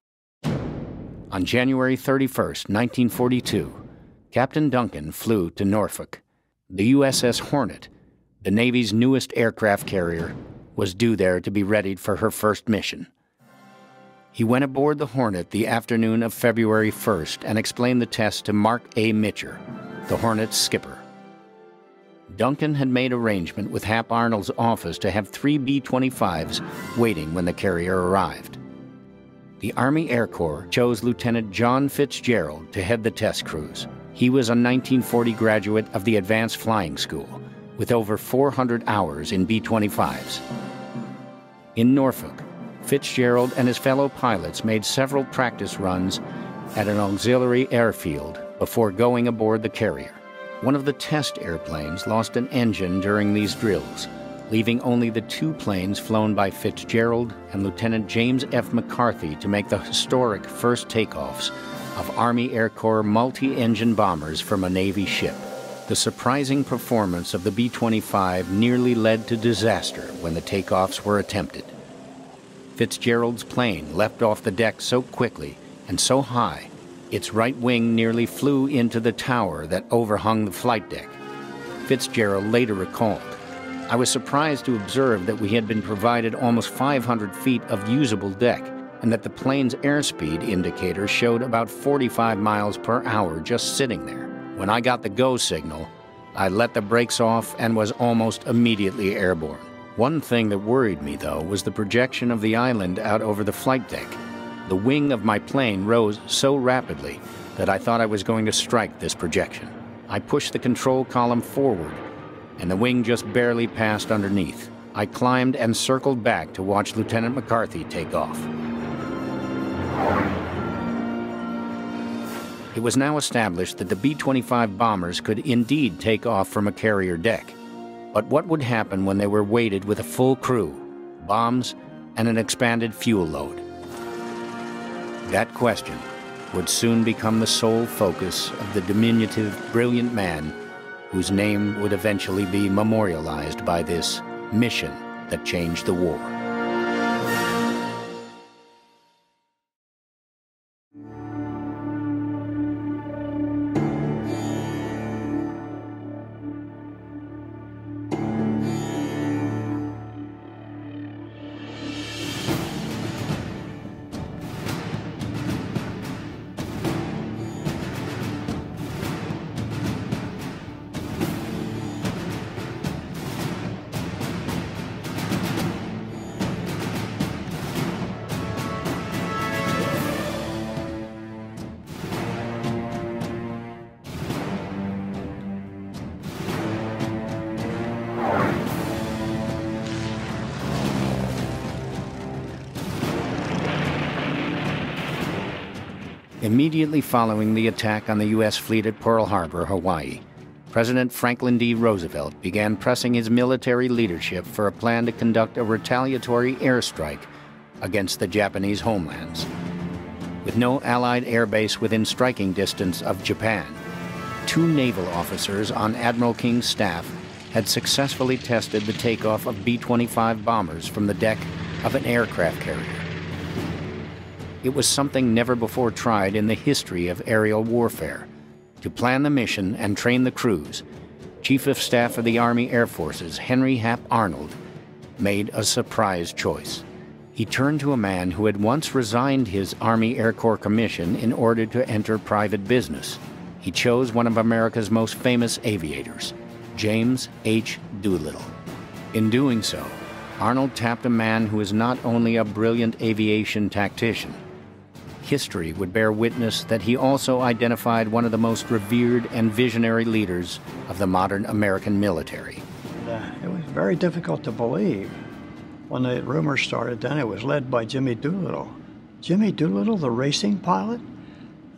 On January 31st, 1942, Captain Duncan flew to Norfolk. The USS Hornet, the Navy's newest aircraft carrier, was due there to be readied for her first mission. He went aboard the Hornet the afternoon of February 1st and explained the test to Mark A. Mitchell, the Hornet's skipper. Duncan had made arrangement with Hap Arnold's office to have 3 B-25s waiting when the carrier arrived. The Army Air Corps chose Lieutenant John Fitzgerald to head the test cruise. He was a 1940 graduate of the Advanced Flying School, with over 400 hours in B-25s. In Norfolk, Fitzgerald and his fellow pilots made several practice runs at an auxiliary airfield before going aboard the carrier. One of the test airplanes lost an engine during these drills, leaving only the 2 planes flown by Fitzgerald and Lieutenant James F. McCarthy to make the historic first takeoffs of Army Air Corps multi-engine bombers from a Navy ship. The surprising performance of the B-25 nearly led to disaster when the takeoffs were attempted. Fitzgerald's plane leapt off the deck so quickly and so high, its right wing nearly flew into the tower that overhung the flight deck. Fitzgerald later recalled, "I was surprised to observe that we had been provided almost 500 feet of usable deck and that the plane's airspeed indicator showed about 45 miles per hour just sitting there. When I got the go signal, I let the brakes off and was almost immediately airborne. One thing that worried me, though, was the projection of the island out over the flight deck. The wing of my plane rose so rapidly that I thought I was going to strike this projection. I pushed the control column forward, and the wing just barely passed underneath. I climbed and circled back to watch Lieutenant McCarthy take off." It was now established that the B-25 bombers could indeed take off from a carrier deck. But what would happen when they were weighted with a full crew, bombs, and an expanded fuel load? That question would soon become the sole focus of the diminutive, brilliant man whose name would eventually be memorialized by this mission that changed the war. Immediately following the attack on the U.S. fleet at Pearl Harbor, Hawaii, President Franklin D. Roosevelt began pressing his military leadership for a plan to conduct a retaliatory airstrike against the Japanese homelands. With no Allied air base within striking distance of Japan, 2 naval officers on Admiral King's staff had successfully tested the takeoff of B-25 bombers from the deck of an aircraft carrier. It was something never before tried in the history of aerial warfare. To plan the mission and train the crews, Chief of Staff of the Army Air Forces, Henry Hap Arnold, made a surprise choice. He turned to a man who had once resigned his Army Air Corps commission in order to enter private business. He chose one of America's most famous aviators, James H. Doolittle. In doing so, Arnold tapped a man who is not only a brilliant aviation tactician. History would bear witness that he also identified one of the most revered and visionary leaders of the modern American military. It was very difficult to believe. When the rumors started, then it was led by Jimmy Doolittle. Jimmy Doolittle, the racing pilot?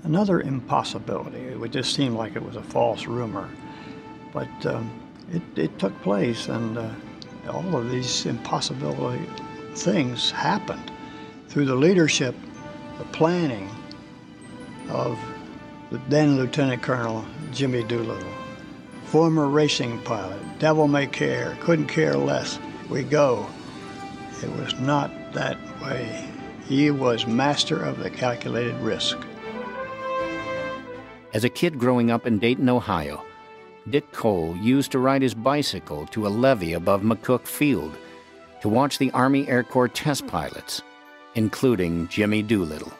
Another impossibility. It would just seem like it was a false rumor. But it took place, and all of these impossible things happened through the leadership, the planning of the then Lieutenant Colonel Jimmy Doolittle, former racing pilot, devil may care, couldn't care less, we go. It was not that way. He was master of the calculated risk. As a kid growing up in Dayton, Ohio, Dick Cole used to ride his bicycle to a levee above McCook Field to watch the Army Air Corps test pilots, including Jimmy Doolittle.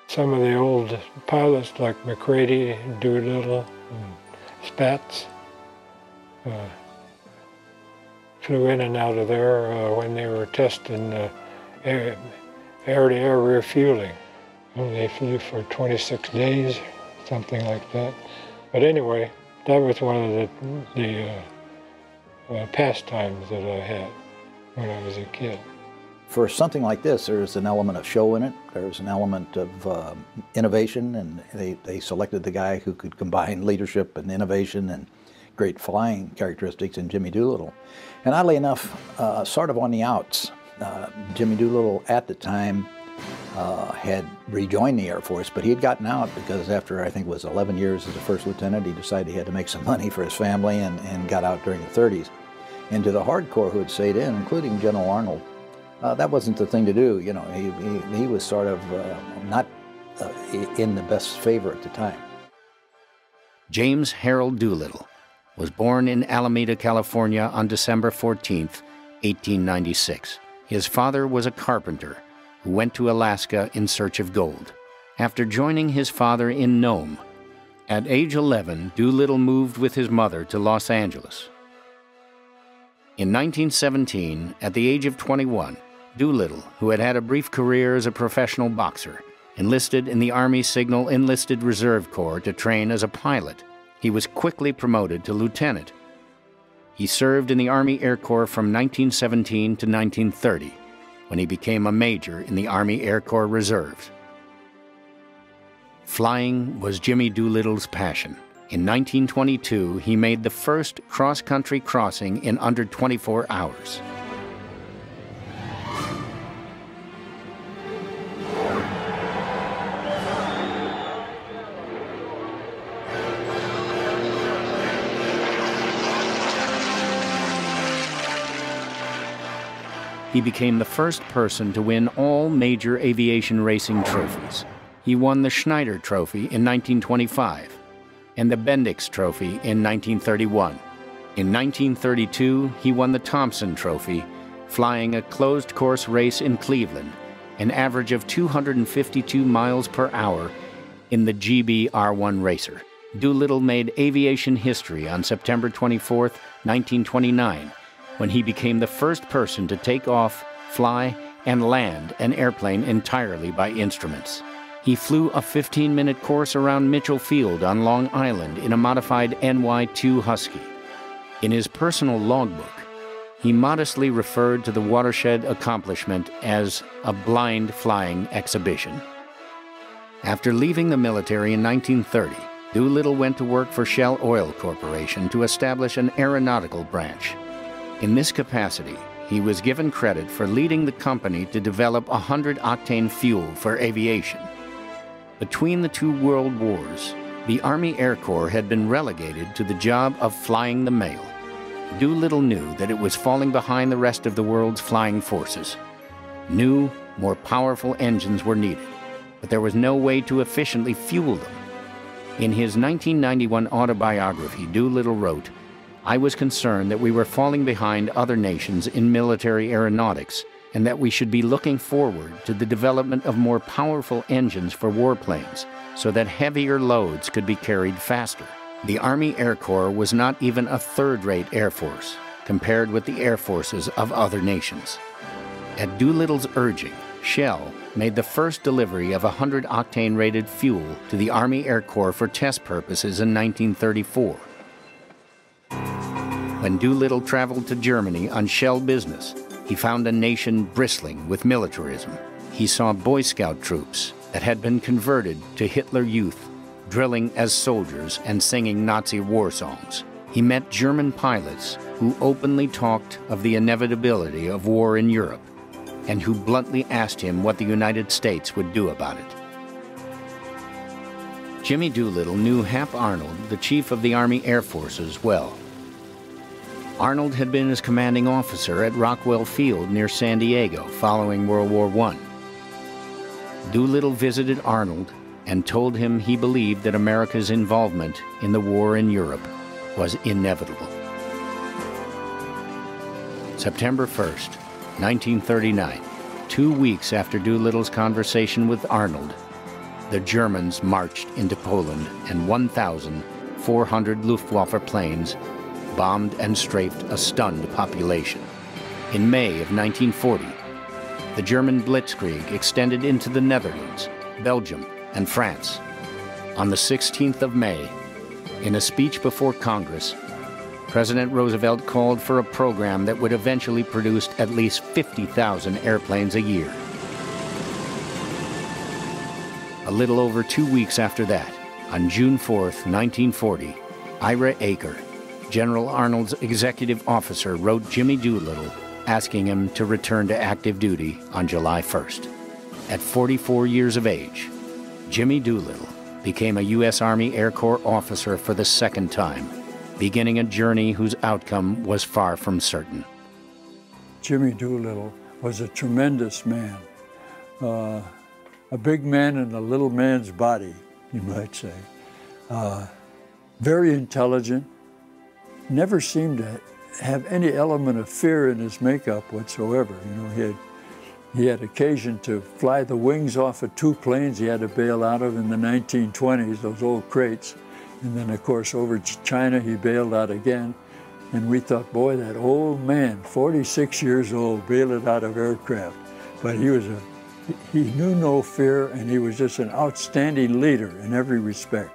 Some of the old pilots like McCready, Doolittle, and Spatz flew in and out of there when they were testing air-to-air refueling. And they flew for 26 days, something like that. But anyway, that was one of the pastimes that I had when I was a kid. For something like this, there's an element of show in it. There's an element of innovation, and they selected the guy who could combine leadership and innovation and great flying characteristics in Jimmy Doolittle. And oddly enough, sort of on the outs, Jimmy Doolittle at the time had rejoined the Air Force, but he had gotten out because after, I think it was 11 years as a first lieutenant, he decided he had to make some money for his family and got out during the 30s. And to the hardcore who had stayed in, including General Arnold, that wasn't the thing to do. You know, he was sort of not in the best favor at the time. James Harold Doolittle was born in Alameda, California on December 14th, 1896. His father was a carpenter who went to Alaska in search of gold. After joining his father in Nome, at age 11, Doolittle moved with his mother to Los Angeles. In 1917, at the age of 21, Doolittle, who had had a brief career as a professional boxer, enlisted in the Army Signal Enlisted Reserve Corps to train as a pilot. He was quickly promoted to lieutenant. He served in the Army Air Corps from 1917 to 1930, when he became a major in the Army Air Corps Reserves. Flying was Jimmy Doolittle's passion. In 1922, he made the first cross-country crossing in under 24 hours. He became the first person to win all major aviation racing trophies. He won the Schneider Trophy in 1925 and the Bendix Trophy in 1931. In 1932, he won the Thompson Trophy, flying a closed-course race in Cleveland, an average of 252 miles per hour in the GB R1 Racer. Doolittle made aviation history on September 24, 1929, when he became the first person to take off, fly, and land an airplane entirely by instruments. He flew a 15-minute course around Mitchell Field on Long Island in a modified NY-2 Husky. In his personal logbook, he modestly referred to the watershed accomplishment as a blind flying exhibition. After leaving the military in 1930, Doolittle went to work for Shell Oil Corporation to establish an aeronautical branch. In this capacity, he was given credit for leading the company to develop 100-octane fuel for aviation. Between the two world wars, the Army Air Corps had been relegated to the job of flying the mail. Doolittle knew that it was falling behind the rest of the world's flying forces. New, more powerful engines were needed, but there was no way to efficiently fuel them. In his 1991 autobiography, Doolittle wrote, "I was concerned that we were falling behind other nations in military aeronautics, and that we should be looking forward to the development of more powerful engines for warplanes, so that heavier loads could be carried faster." The Army Air Corps was not even a third-rate air force, compared with the air forces of other nations. At Doolittle's urging, Shell made the first delivery of 100-octane rated fuel to the Army Air Corps for test purposes in 1934. When Doolittle traveled to Germany on Shell business, he found a nation bristling with militarism. He saw Boy Scout troops that had been converted to Hitler Youth, drilling as soldiers and singing Nazi war songs. He met German pilots who openly talked of the inevitability of war in Europe and who bluntly asked him what the United States would do about it. Jimmy Doolittle knew Hap Arnold, the chief of the Army Air Forces, well. Arnold had been his commanding officer at Rockwell Field near San Diego following World War I. Doolittle visited Arnold and told him he believed that America's involvement in the war in Europe was inevitable. September 1st, 1939, 2 weeks after Doolittle's conversation with Arnold, the Germans marched into Poland and 1,400 Luftwaffe planes bombed and strafed a stunned population. In May of 1940, the German blitzkrieg extended into the Netherlands, Belgium, and France. On the 16th of May, in a speech before Congress, President Roosevelt called for a program that would eventually produce at least 50,000 airplanes a year. A little over 2 weeks after that, on June 4th, 1940, Ira Eaker, General Arnold's executive officer, wrote Jimmy Doolittle asking him to return to active duty on July 1st. At 44 years of age, Jimmy Doolittle became a U.S. Army Air Corps officer for the second time, beginning a journey whose outcome was far from certain. Jimmy Doolittle was a tremendous man. A big man in a little man's body, you might say. Very intelligent, never seemed to have any element of fear in his makeup whatsoever. You know, he had occasion to fly the wings off of 2 planes he had to bail out of in the 1920s, those old crates. And then, of course, over China, he bailed out again. And we thought, boy, that old man, 46 years old, bailed out of aircraft. But he knew no fear, and he was just an outstanding leader in every respect.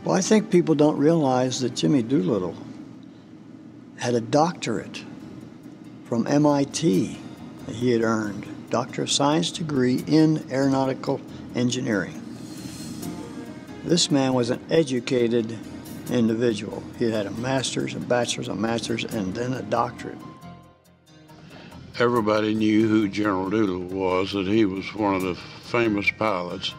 Well, I think people don't realize that Jimmy Doolittle had a doctorate from MIT that he had earned, Doctor of Science degree in aeronautical engineering. This man was an educated individual. He had a master's, a bachelor's, a master's, and then a doctorate. Everybody knew who General Doolittle was, that he was one of the famous pilots,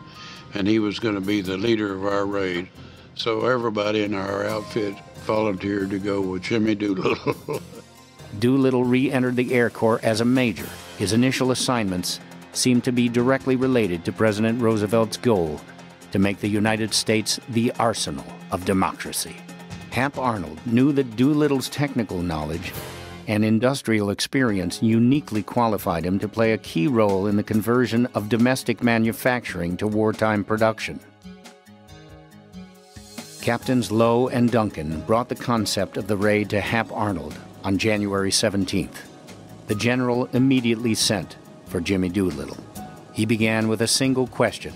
and he was going to be the leader of our raid. So everybody in our outfit volunteered to go with Jimmy Doolittle. Doolittle re-entered the Air Corps as a major. His initial assignments seemed to be directly related to President Roosevelt's goal to make the United States the arsenal of democracy. Hap Arnold knew that Doolittle's technical knowledge and industrial experience uniquely qualified him to play a key role in the conversion of domestic manufacturing to wartime production. Captains Lowe and Duncan brought the concept of the raid to Hap Arnold on January 17th. The general immediately sent for Jimmy Doolittle. He began with a single question: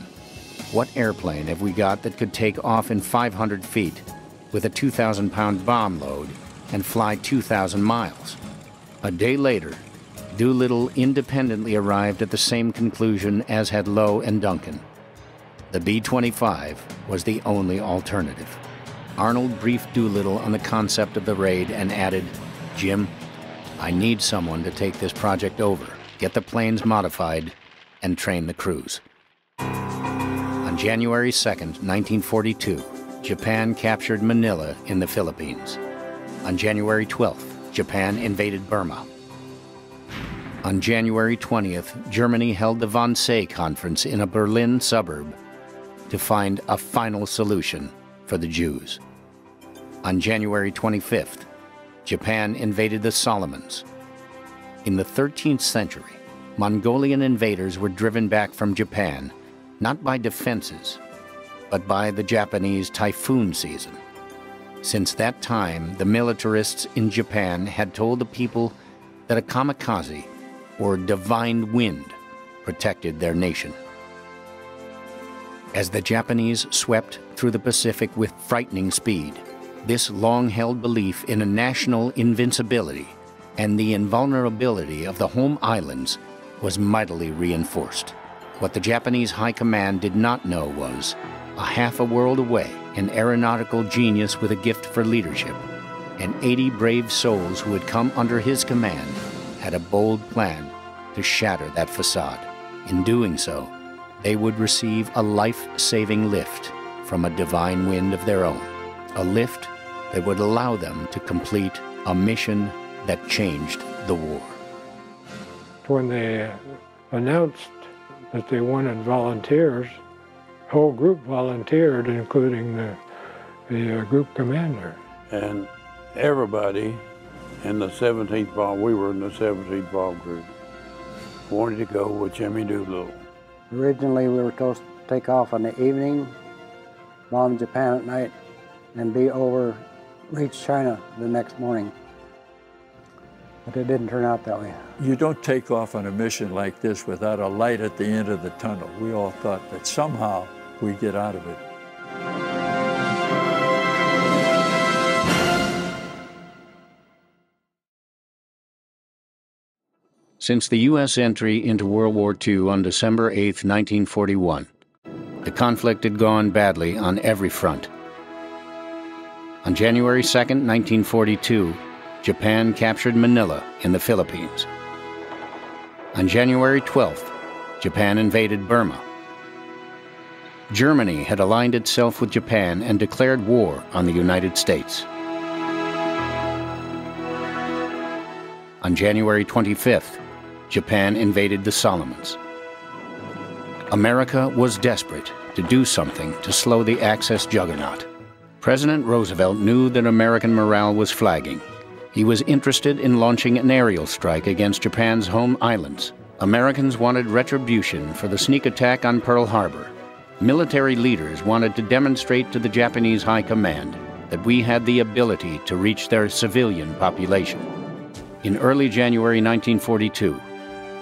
what airplane have we got that could take off in 500 feet with a 2,000-pound bomb load and fly 2,000 miles? A day later, Doolittle independently arrived at the same conclusion as had Lowe and Duncan. The B-25 was the only alternative. Arnold briefed Doolittle on the concept of the raid and added, "Jim, I need someone to take this project over, get the planes modified, and train the crews." On January 2nd, 1942, Japan captured Manila in the Philippines. On January 12th, Japan invaded Burma. On January 20th, Germany held the Wannsee Conference in a Berlin suburb to find a final solution for the Jews. On January 25th, Japan invaded the Solomons. In the 13th century, Mongolian invaders were driven back from Japan, not by defenses, but by the Japanese typhoon season. Since that time, the militarists in Japan had told the people that a kamikaze, or divine wind, protected their nation. As the Japanese swept through the Pacific with frightening speed, this long-held belief in a national invincibility and the invulnerability of the home islands was mightily reinforced. What the Japanese High Command did not know was, a half a world away, an aeronautical genius with a gift for leadership, and 80 brave souls who had come under his command, had a bold plan to shatter that facade. In doing so, they would receive a life-saving lift from a divine wind of their own, a lift that would allow them to complete a mission that changed the war. When they announced that they wanted volunteers, the whole group volunteered, including the group commander. And everybody in the 17th bomb, we were in the 17th bomb group, wanted to go with Jimmy Doolittle. Originally, we were supposed to take off in the evening, bomb Japan at night, and be over, reach China the next morning. But it didn't turn out that way. You don't take off on a mission like this without a light at the end of the tunnel. We all thought that somehow we'd get out of it. Since the U.S. entry into World War II on December 8, 1941, the conflict had gone badly on every front. On January 2, 1942, Japan captured Manila in the Philippines. On January 12th, Japan invaded Burma. Germany had aligned itself with Japan and declared war on the United States. On January 25th, Japan invaded the Solomons. America was desperate to do something to slow the Axis juggernaut. President Roosevelt knew that American morale was flagging. He was interested in launching an aerial strike against Japan's home islands. Americans wanted retribution for the sneak attack on Pearl Harbor. Military leaders wanted to demonstrate to the Japanese High Command that we had the ability to reach their civilian population. In early January 1942,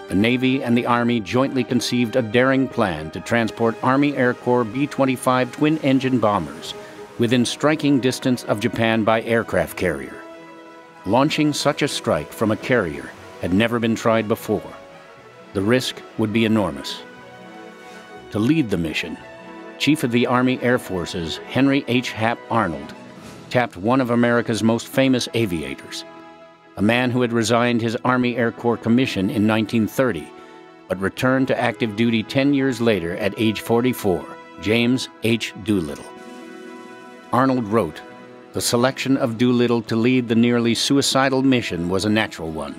the Navy and the Army jointly conceived a daring plan to transport Army Air Corps B-25 twin-engine bombers within striking distance of Japan by aircraft carrier. Launching such a strike from a carrier had never been tried before. The risk would be enormous. To lead the mission, Chief of the Army Air Forces Henry H. Hap Arnold tapped one of America's most famous aviators, a man who had resigned his Army Air Corps commission in 1930, but returned to active duty 10 years later at age 44, James H. Doolittle. Arnold wrote, "The selection of Doolittle to lead the nearly suicidal mission was a natural one.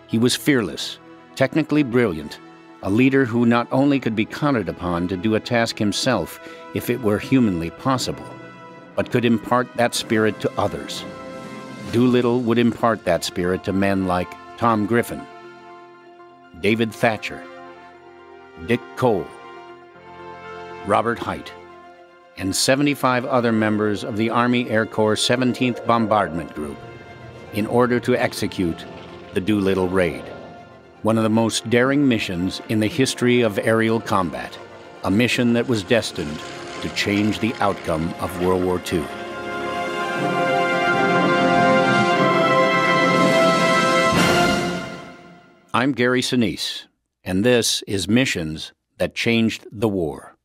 He was fearless, technically brilliant, a leader who not only could be counted upon to do a task himself if it were humanly possible, but could impart that spirit to others. Doolittle would impart that spirit to men like Tom Griffin, David Thatcher, Dick Cole, Robert Hite, and 75 other members of the Army Air Corps 17th Bombardment Group in order to execute the Doolittle Raid, one of the most daring missions in the history of aerial combat, a mission that was destined to change the outcome of World War II. I'm Gary Sinise, and this is Missions That Changed the War.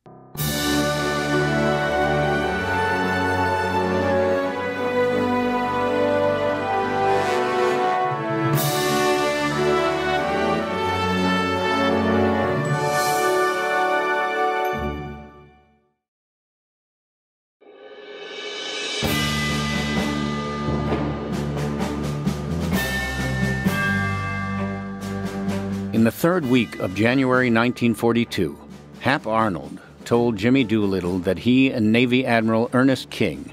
In the third week of January 1942, Hap Arnold told Jimmy Doolittle that he and Navy Admiral Ernest King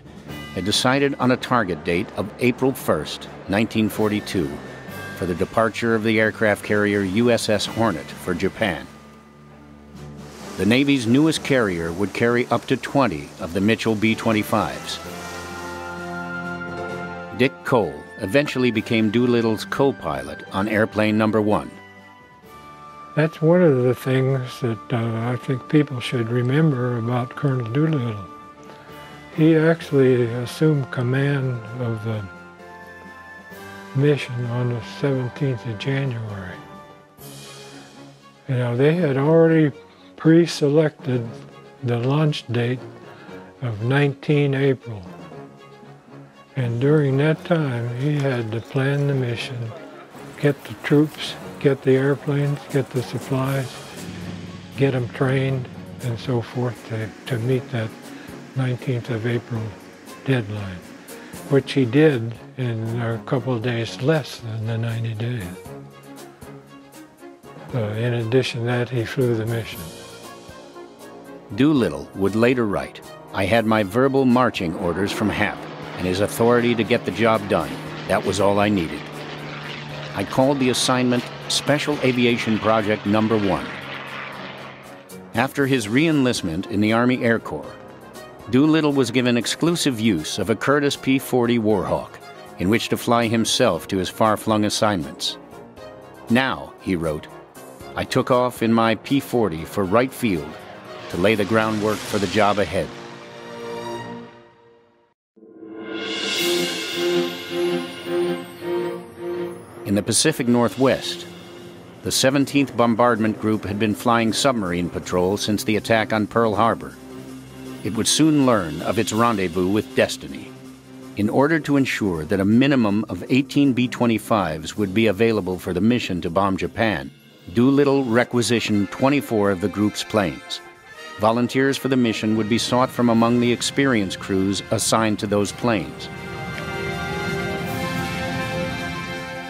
had decided on a target date of April 1st, 1942, for the departure of the aircraft carrier USS Hornet for Japan. The Navy's newest carrier would carry up to 20 of the Mitchell B-25s. Dick Cole eventually became Doolittle's co-pilot on airplane number 1. That's one of the things that I think people should remember about Colonel Doolittle. He actually assumed command of the mission on the 17th of January. You know, they had already pre-selected the launch date of 19 April. And during that time, he had to plan the mission, get the troops, get the airplanes, get the supplies, get them trained, and so forth to meet that 19th of April deadline, which he did in a couple of days less than the 90 days. In addition to that, he flew the mission. Doolittle would later write, "I had my verbal marching orders from Hap and his authority to get the job done. That was all I needed. I called the assignment Special Aviation Project Number 1. After his re-enlistment in the Army Air Corps, Doolittle was given exclusive use of a Curtiss P-40 Warhawk, in which to fly himself to his far-flung assignments. Now, he wrote, I took off in my P-40 for Wright Field to lay the groundwork for the job ahead. In the Pacific Northwest, the 17th Bombardment Group had been flying submarine patrol since the attack on Pearl Harbor. It would soon learn of its rendezvous with destiny. In order to ensure that a minimum of 18 B-25s would be available for the mission to bomb Japan, Doolittle requisitioned 24 of the group's planes. Volunteers for the mission would be sought from among the experienced crews assigned to those planes.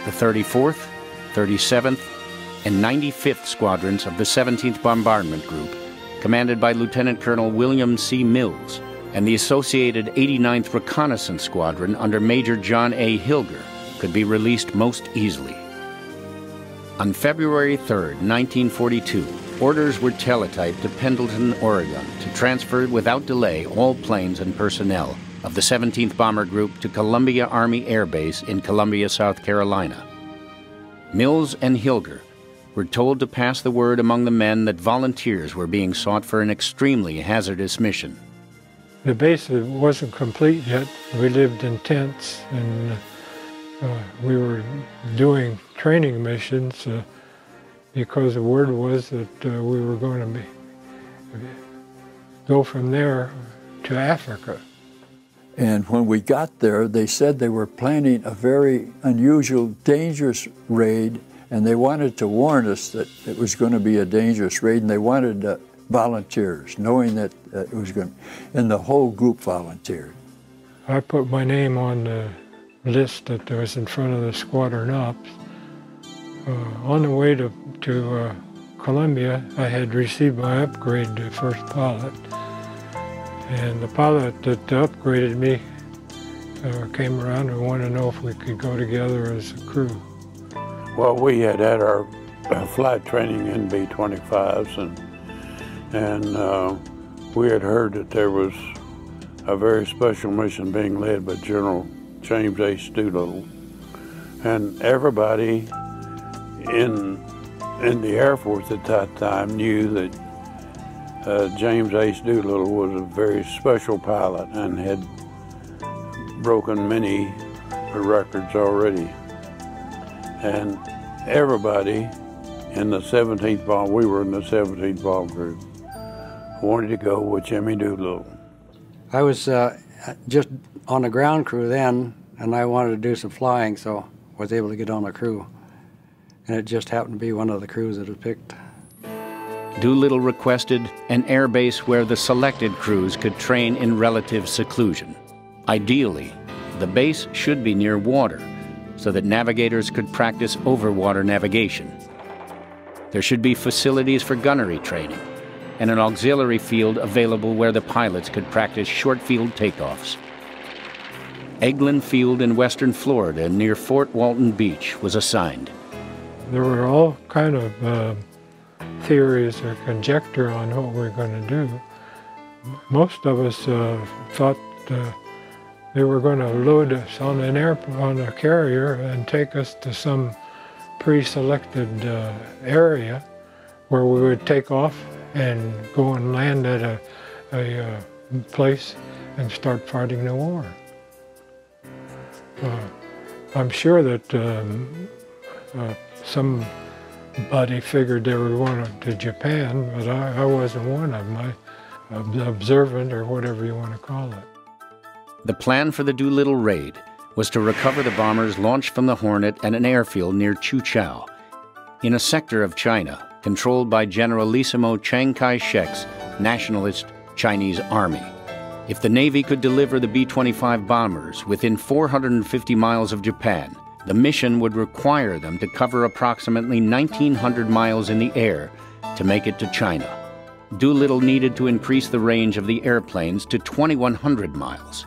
The 34th, 37th, and 95th Squadrons of the 17th Bombardment Group, commanded by Lieutenant Colonel William C. Mills, and the associated 89th Reconnaissance Squadron under Major John A. Hilger, could be released most easily. On February 3, 1942, orders were teletyped to Pendleton, Oregon, to transfer without delay all planes and personnel of the 17th Bomber Group to Columbia Army Air Base in Columbia, South Carolina. Mills and Hilger were told to pass the word among the men that volunteers were being sought for an extremely hazardous mission. The base wasn't complete yet. We lived in tents, and we were doing training missions because the word was that we were going to go from there to Africa. And when we got there, they said they were planning a very unusual, dangerous raid, and they wanted to warn us that it was going to be a dangerous raid, and they wanted volunteers, knowing that it was going to, and the whole group volunteered. I put my name on the list that was in front of the squadron ops. On the way to Columbia, I had received my upgrade to first pilot. And the pilot that upgraded me came around and wanted to know if we could go together as a crew. Well, we had our flight training in B-25s, and we had heard that there was a very special mission being led by General James H. Doolittle. And everybody in the Air Force at that time knew that James H. Doolittle was a very special pilot and had broken many records already. And everybody in the 17th Bomb, we were in the 17th Bomb Group, wanted to go with Jimmy Doolittle. I was just on the ground crew then, and I wanted to do some flying, so I was able to get on the crew. And it just happened to be one of the crews that was picked. Doolittle requested an air base where the selected crews could train in relative seclusion. Ideally, the base should be near water, so that navigators could practice overwater navigation. There should be facilities for gunnery training, and an auxiliary field available where the pilots could practice short-field takeoffs. Eglin Field in western Florida near Fort Walton Beach was assigned. There were all kind of theories or conjecture on what we were going to do. Most of us thought they were going to load us on a carrier and take us to some pre-selected area where we would take off and go and land at a place and start fighting the war. I'm sure that some but he figured they were going to Japan, but I wasn't one of them. Observant, or whatever you want to call it. The plan for the Doolittle raid was to recover the bombers launched from the Hornet at an airfield near Chuchao, in a sector of China controlled by Generalissimo Chiang Kai-shek's nationalist Chinese army. If the Navy could deliver the B-25 bombers within 450 miles of Japan, the mission would require them to cover approximately 1,900 miles in the air to make it to China. Doolittle needed to increase the range of the airplanes to 2,100 miles.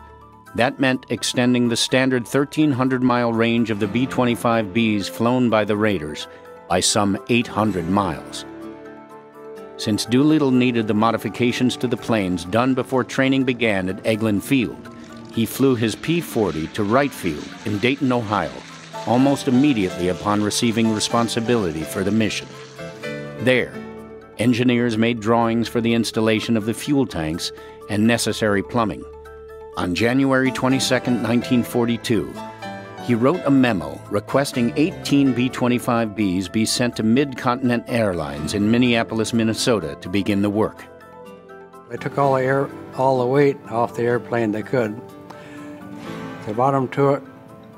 That meant extending the standard 1,300-mile range of the B-25Bs flown by the raiders by some 800 miles. Since Doolittle needed the modifications to the planes done before training began at Eglin Field, he flew his P-40 to Wright Field in Dayton, Ohio, almost immediately upon receiving responsibility for the mission. There, engineers made drawings for the installation of the fuel tanks and necessary plumbing. On January 22, 1942, he wrote a memo requesting 18 B-25Bs be sent to Mid-Continent Airlines in Minneapolis, Minnesota to begin the work. They took all the weight off the airplane they could. The bottom turret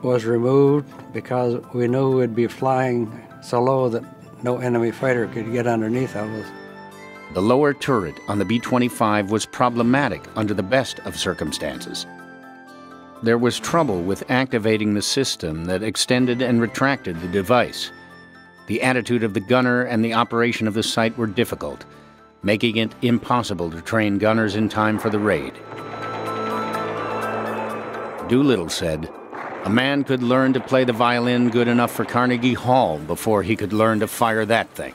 was removed because we knew we'd be flying so low that no enemy fighter could get underneath of us. The lower turret on the B-25 was problematic under the best of circumstances. There was trouble with activating the system that extended and retracted the device. The attitude of the gunner and the operation of the sight were difficult, making it impossible to train gunners in time for the raid. Doolittle said, "A man could learn to play the violin good enough for Carnegie Hall before he could learn to fire that thing."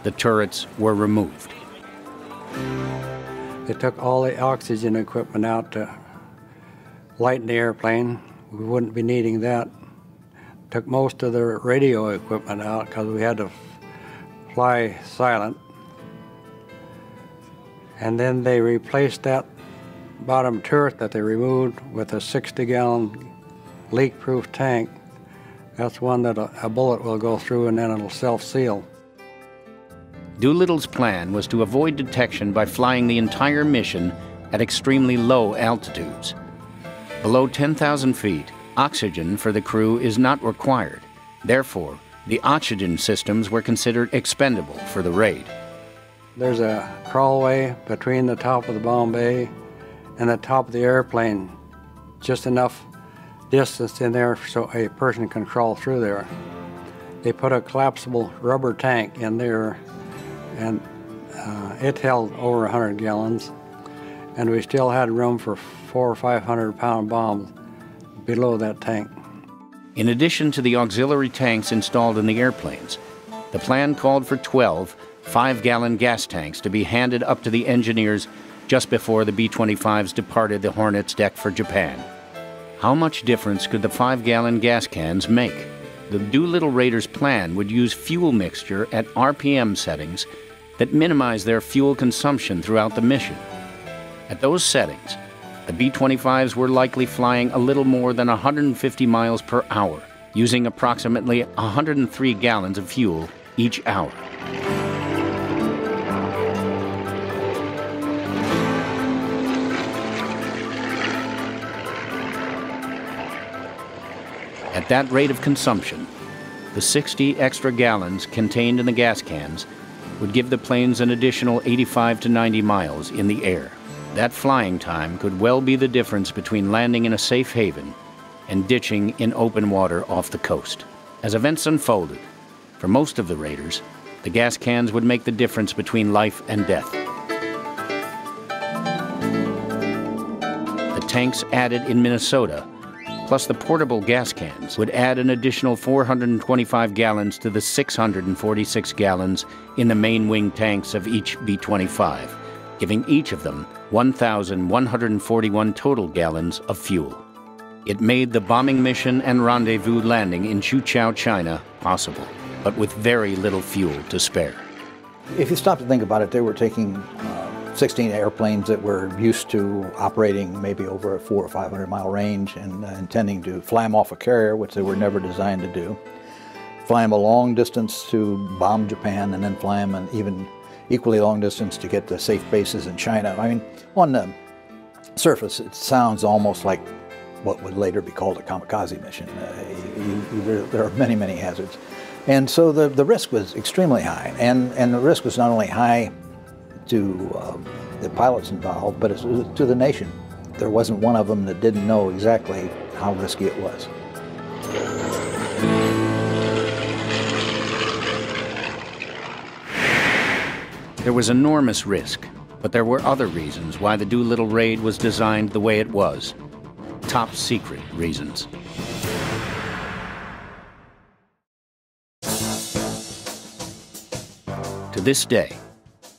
The turrets were removed. They took all the oxygen equipment out to lighten the airplane. We wouldn't be needing that. Took most of the radio equipment out because we had to fly silent. And then they replaced that bottom turret that they removed with a 60-gallon leak-proof tank. That's one that a bullet will go through and then it'll self-seal. Doolittle's plan was to avoid detection by flying the entire mission at extremely low altitudes. Below 10,000 feet, oxygen for the crew is not required. Therefore, the oxygen systems were considered expendable for the raid. There's a crawlway between the top of the bomb bay and the top of the airplane, just enough distance in there so a person can crawl through there. They put a collapsible rubber tank in there, and it held over 100 gallons, and we still had room for 400 or 500-pound bombs below that tank. In addition to the auxiliary tanks installed in the airplanes, the plan called for 12 5-gallon gas tanks to be handed up to the engineers just before the B-25s departed the Hornet's deck for Japan. How much difference could the 5-gallon gas cans make? The Doolittle Raiders' plan would use fuel mixture at RPM settings that minimize their fuel consumption throughout the mission. At those settings, the B-25s were likely flying a little more than 150 miles per hour, using approximately 103 gallons of fuel each hour. At that rate of consumption, the 60 extra gallons contained in the gas cans would give the planes an additional 85 to 90 miles in the air. That flying time could well be the difference between landing in a safe haven and ditching in open water off the coast. As events unfolded, for most of the raiders, the gas cans would make the difference between life and death. The tanks added in Minnesota, plus the portable gas cans, would add an additional 425 gallons to the 646 gallons in the main wing tanks of each B-25, giving each of them 1,141 total gallons of fuel. It made the bombing mission and rendezvous landing in Chuchao, China possible, but with very little fuel to spare. If you stop to think about it, they were taking 16 airplanes that were used to operating maybe over a 400 or 500 mile range and intending to fly them off a carrier, which they were never designed to do. fly them a long distance to bomb Japan, and then fly them an even equally long distance to get to safe bases in China. I mean, on the surface, it sounds almost like what would later be called a kamikaze mission. There are many, many hazards. And so the risk was extremely high. And the risk was not only high to the pilots involved, but to the nation. There wasn't one of them that didn't know exactly how risky it was. There was enormous risk, but there were other reasons why the Doolittle raid was designed the way it was. Top secret reasons. To this day,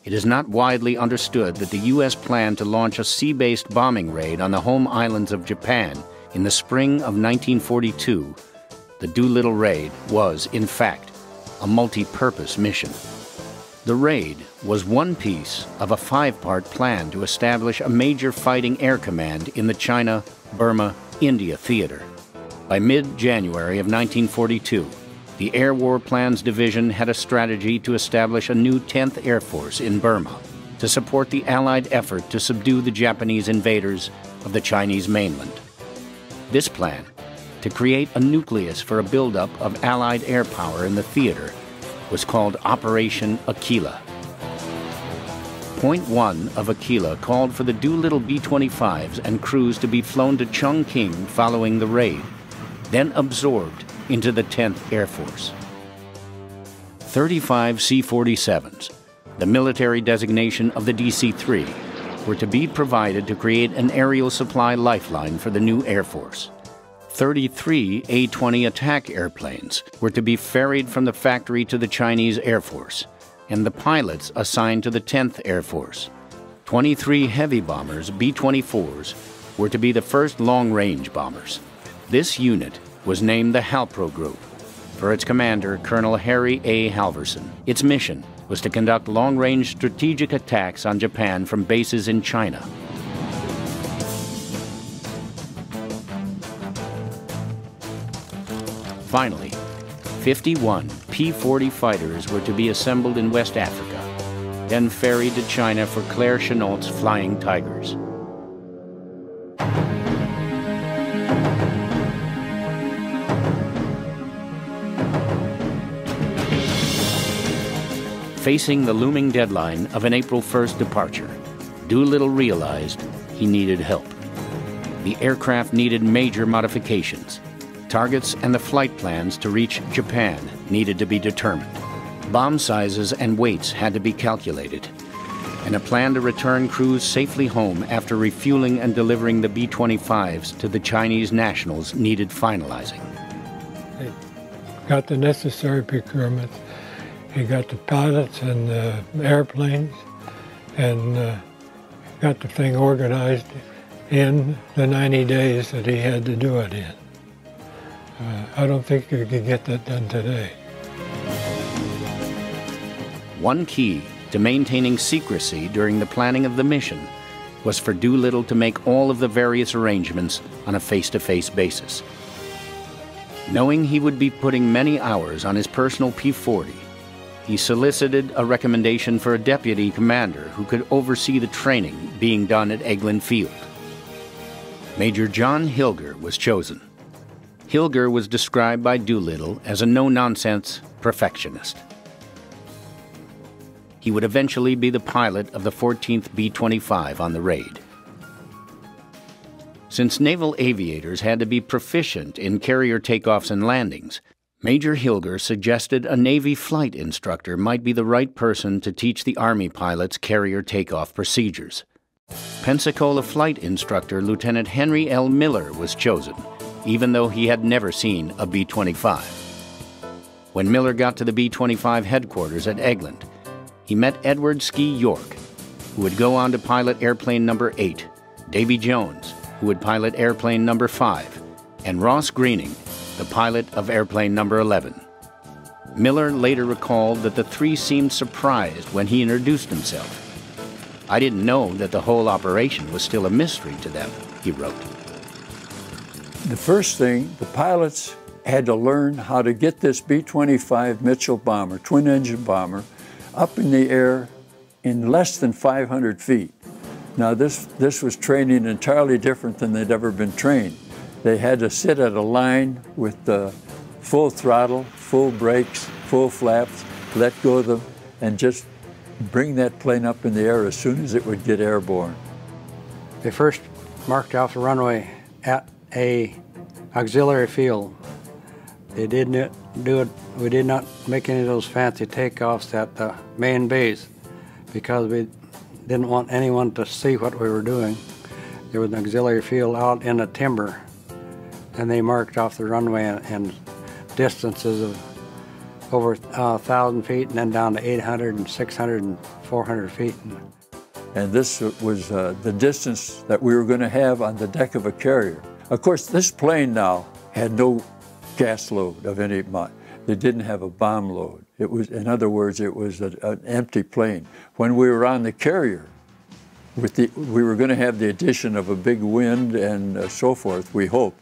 it is not widely understood that the U.S. planned to launch a sea-based bombing raid on the home islands of Japan in the spring of 1942. The Doolittle raid was, in fact, a multi-purpose mission. The raid was one piece of a five-part plan to establish a major fighting air command in the China, Burma, India theater. By mid-January of 1942, the Air War Plans Division had a strategy to establish a new 10th Air Force in Burma to support the Allied effort to subdue the Japanese invaders of the Chinese mainland. This plan, to create a nucleus for a buildup of Allied air power in the theater, was called Operation Aquila. Point 1 of Aquila called for the Doolittle B-25s and crews to be flown to Chongqing following the raid, then absorbed into the 10th Air Force. 35 C-47s, the military designation of the DC-3, were to be provided to create an aerial supply lifeline for the new Air Force. 33 A-20 attack airplanes were to be ferried from the factory to the Chinese Air Force, and the pilots assigned to the 10th Air Force. 23 heavy bombers, B-24s, were to be the first long-range bombers. This unit was named the Halpro Group, for its commander, Colonel Harry A. Halverson. Its mission was to conduct long-range strategic attacks on Japan from bases in China. Finally, 51 P-40 fighters were to be assembled in West Africa, then ferried to China for Claire Chennault's Flying Tigers. Facing the looming deadline of an April 1st departure, Doolittle realized he needed help. The aircraft needed major modifications. Targets and the flight plans to reach Japan needed to be determined. Bomb sizes and weights had to be calculated, and a plan to return crews safely home after refueling and delivering the B-25s to the Chinese nationals needed finalizing. They got the necessary procurement. He got the pilots and the airplanes, and got the thing organized in the 90 days that he had to do it in. I don't think you could get that done today. One key to maintaining secrecy during the planning of the mission was for Doolittle to make all of the various arrangements on a face-to-face basis. Knowing he would be putting many hours on his personal P-40, he solicited a recommendation for a deputy commander who could oversee the training being done at Eglin Field. Major John Hilger was chosen. Hilger was described by Doolittle as a no-nonsense perfectionist. He would eventually be the pilot of the 14th B-25 on the raid. Since naval aviators had to be proficient in carrier takeoffs and landings, Major Hilger suggested a Navy flight instructor might be the right person to teach the Army pilots carrier takeoff procedures. Pensacola flight instructor Lieutenant Henry L. Miller was chosen, even though he had never seen a B-25. When Miller got to the B-25 headquarters at Eglin, he met Edward Ski York, who would go on to pilot airplane number 8, Davy Jones, who would pilot airplane number 5, and Ross Greening, the pilot of airplane number 11. Miller later recalled that the three seemed surprised when he introduced himself. "I didn't know that the whole operation was still a mystery to them," he wrote. The first thing, the pilots had to learn how to get this B-25 Mitchell bomber, twin-engine bomber, up in the air in less than 500 feet. Now this was training entirely different than they'd ever been trained. They had to sit at a line with the full throttle, full brakes, full flaps, let go of them, and just bring that plane up in the air as soon as it would get airborne. They first marked off the runway at a auxiliary field. They didn't do it. We did not make any of those fancy takeoffs at the main base because we didn't want anyone to see what we were doing. There was an auxiliary field out in the timber, and they marked off the runway and distances of over 1,000 feet and then down to 800 and 600 and 400 feet. And this was the distance that we were going to have on the deck of a carrier. Of course, this plane now had no gas load of any kind. They didn't have a bomb load. It was, in other words, it was an empty plane. When we were on the carrier, we were going to have the addition of a big wind and so forth, we hoped.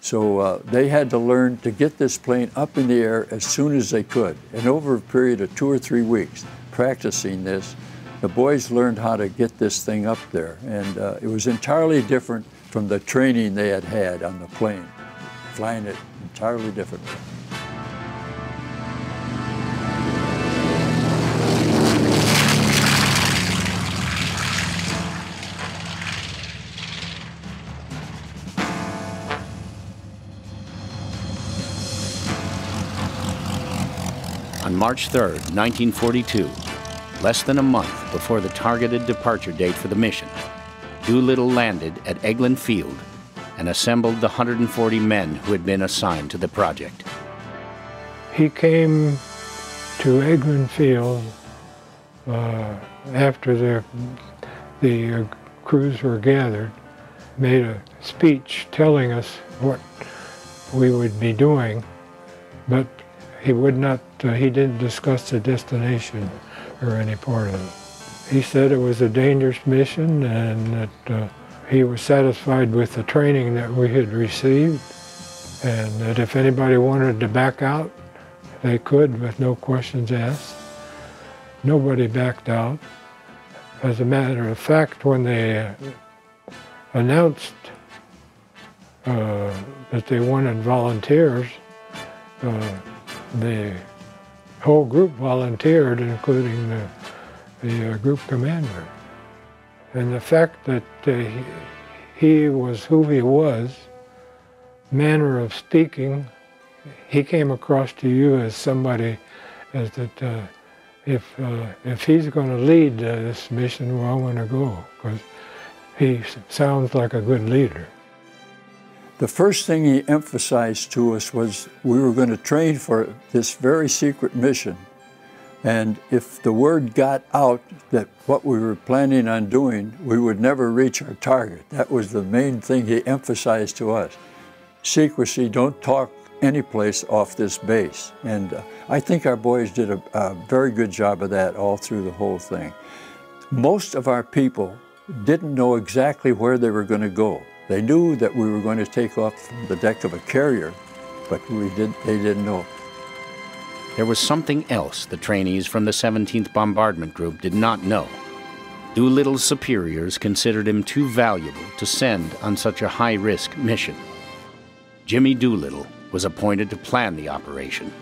So they had to learn to get this plane up in the air as soon as they could. And over a period of 2 or 3 weeks, practicing this, the boys learned how to get this thing up there. And it was entirely different from the training they had had on the plane, flying it entirely differently. On March 3rd, 1942, less than a month before the targeted departure date for the mission, Doolittle landed at Eglin Field and assembled the 140 men who had been assigned to the project. He came to Eglin Field after the crews were gathered, made a speech telling us what we would be doing, but he would not, he didn't discuss the destination or any part of it. He said it was a dangerous mission and that he was satisfied with the training that we had received and that if anybody wanted to back out, they could with no questions asked. Nobody backed out. As a matter of fact, when they announced that they wanted volunteers, the whole group volunteered, including the group commander. And the fact that he was who he was, manner of speaking, he came across to you as somebody as that if he's going to lead this mission, well, I want to go, because he sounds like a good leader. The first thing he emphasized to us was we were going to train for this very secret mission. And if the word got out that what we were planning on doing, we would never reach our target. That was the main thing he emphasized to us. Secrecy, don't talk any place off this base. And I think our boys did a very good job of that all through the whole thing. Most of our people didn't know exactly where they were going to go. They knew that we were going to take off from the deck of a carrier, but they didn't know. There was something else the trainees from the 17th Bombardment Group did not know. Doolittle's superiors considered him too valuable to send on such a high-risk mission. Jimmy Doolittle was appointed to plan the operation.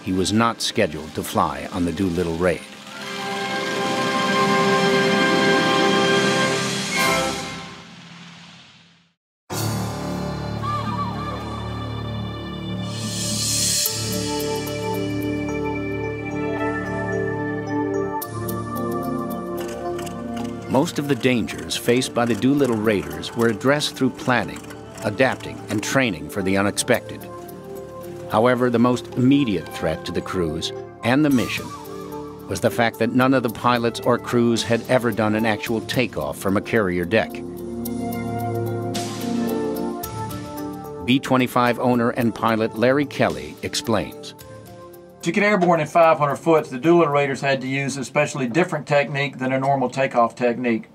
He was not scheduled to fly on the Doolittle raid. Most of the dangers faced by the Doolittle raiders were addressed through planning, adapting, and training for the unexpected. However, the most immediate threat to the crews and the mission was the fact that none of the pilots or crews had ever done an actual takeoff from a carrier deck. B-25 owner and pilot Larry Kelly explains. To get airborne at 500 foot, the Doolittle raiders had to use a especially different technique than a normal takeoff technique.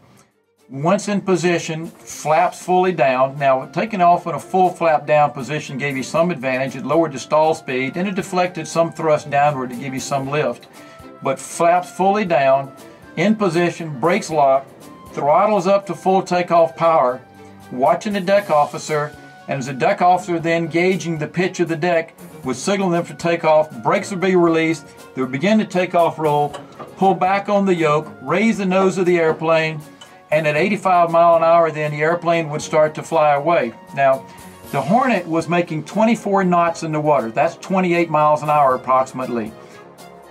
Once in position, flaps fully down. Now, taking off in a full flap down position gave you some advantage. It lowered the stall speed, and it deflected some thrust downward to give you some lift. But flaps fully down, in position, brakes locked, throttles up to full takeoff power, watching the deck officer, and as the deck officer then gauging the pitch of the deck, would signal them for takeoff, brakes would be released, they would begin the takeoff roll, pull back on the yoke, raise the nose of the airplane, and at 85 mile an hour then the airplane would start to fly away. Now, the Hornet was making 24 knots in the water. That's 28 miles an hour approximately.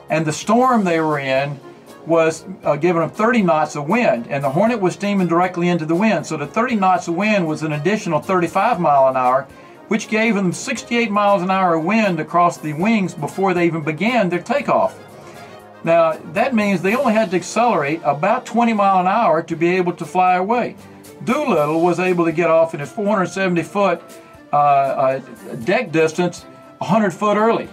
And the storm they were in was giving them 30 knots of wind, and the Hornet was steaming directly into the wind. So the 30 knots of wind was an additional 35 mile an hour, which gave them 68 miles an hour of wind across the wings before they even began their takeoff. Now, that means they only had to accelerate about 20 mile an hour to be able to fly away. Doolittle was able to get off in a 470-foot deck distance 100 foot early,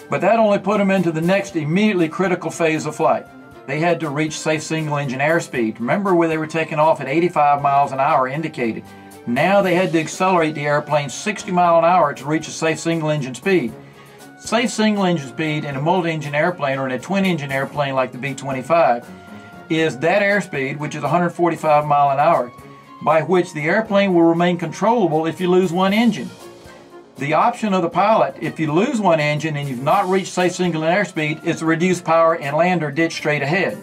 but that only put them into the next immediately critical phase of flight. They had to reach safe single-engine airspeed. Remember where they were taking off at 85 miles an hour indicated. Now they had to accelerate the airplane 60 miles an hour to reach a safe single-engine speed. Safe single-engine speed in a multi-engine airplane or in a twin-engine airplane like the B-25 is that airspeed, which is 145 miles an hour, by which the airplane will remain controllable if you lose one engine. The option of the pilot, if you lose one engine and you've not reached safe single-engine airspeed, is to reduce power and land or ditch straight ahead.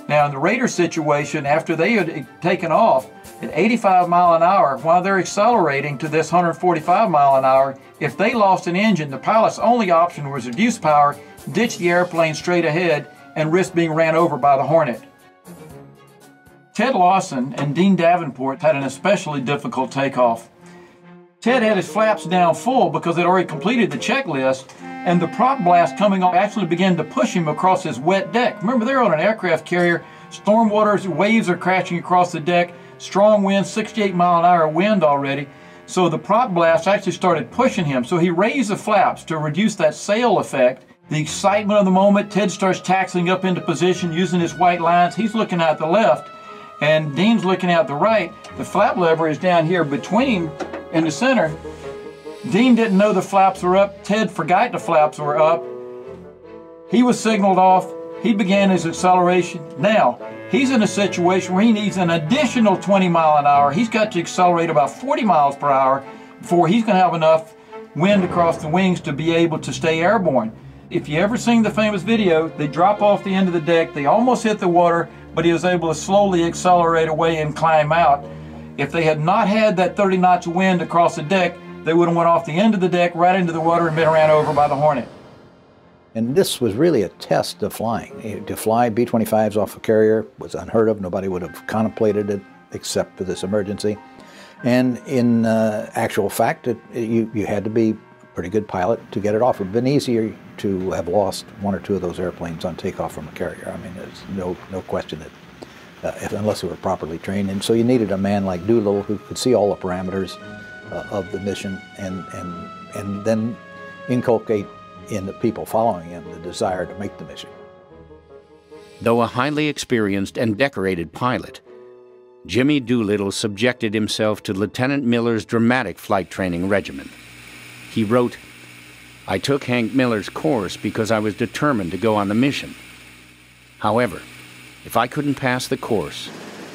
Now in the Raider situation, after they had taken off at 85 miles an hour, while they're accelerating to this 145 miles an hour, if they lost an engine, the pilot's only option was reduce power, ditch the airplane straight ahead, and risk being ran over by the Hornet. Ted Lawson and Dean Davenport had an especially difficult takeoff. Ted had his flaps down full because they'd already completed the checklist, and the prop blast coming off actually began to push him across his wet deck. Remember, they're on an aircraft carrier, storm waters, waves are crashing across the deck, strong wind, 68 mile an hour wind already. So the prop blast actually started pushing him. So he raised the flaps to reduce that sail effect. The excitement of the moment, Ted starts taxiing up into position using his white lines. He's looking out the left, and Dean's looking out the right. The flap lever is down here between in the center. Dean didn't know the flaps were up. Ted forgot the flaps were up. He was signaled off. He began his acceleration. Now, he's in a situation where he needs an additional 20 miles an hour. He's got to accelerate about 40 miles per hour before he's going to have enough wind across the wings to be able to stay airborne. If you ever seen the famous video, they drop off the end of the deck, they almost hit the water, but he was able to slowly accelerate away and climb out. If they had not had that 30 knots of wind across the deck, they would have went off the end of the deck right into the water and been ran over by the Hornet. And this was really a test of flying. To fly B-25s off a carrier was unheard of. Nobody would have contemplated it except for this emergency. And in actual fact, you had to be a pretty good pilot to get it off. It would have been easier to have lost one or two of those airplanes on takeoff from a carrier. I mean, there's no question that unless they were properly trained. And so you needed a man like Doolittle who could see all the parameters of the mission and then inculcate in the people following him the desire to make the mission. Though a highly experienced and decorated pilot, Jimmy Doolittle subjected himself to Lieutenant Miller's dramatic flight training regimen. He wrote, "I took Hank Miller's course because I was determined to go on the mission. However, if I couldn't pass the course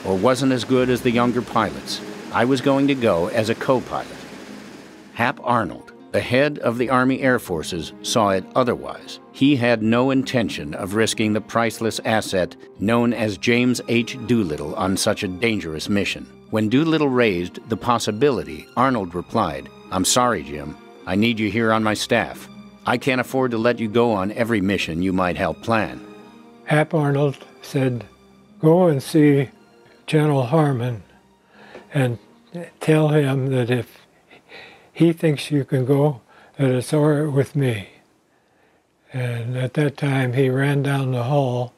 or wasn't as good as the younger pilots, I was going to go as a co-pilot." Hap Arnold, the head of the Army Air Forces, saw it otherwise. He had no intention of risking the priceless asset known as James H. Doolittle on such a dangerous mission. When Doolittle raised the possibility, Arnold replied, "I'm sorry, Jim. I need you here on my staff. I can't afford to let you go on every mission you might help plan." Hap Arnold said, "Go and see General Harmon and tell him that if he thinks you can go, that it's all right with me." And at that time, he ran down the hall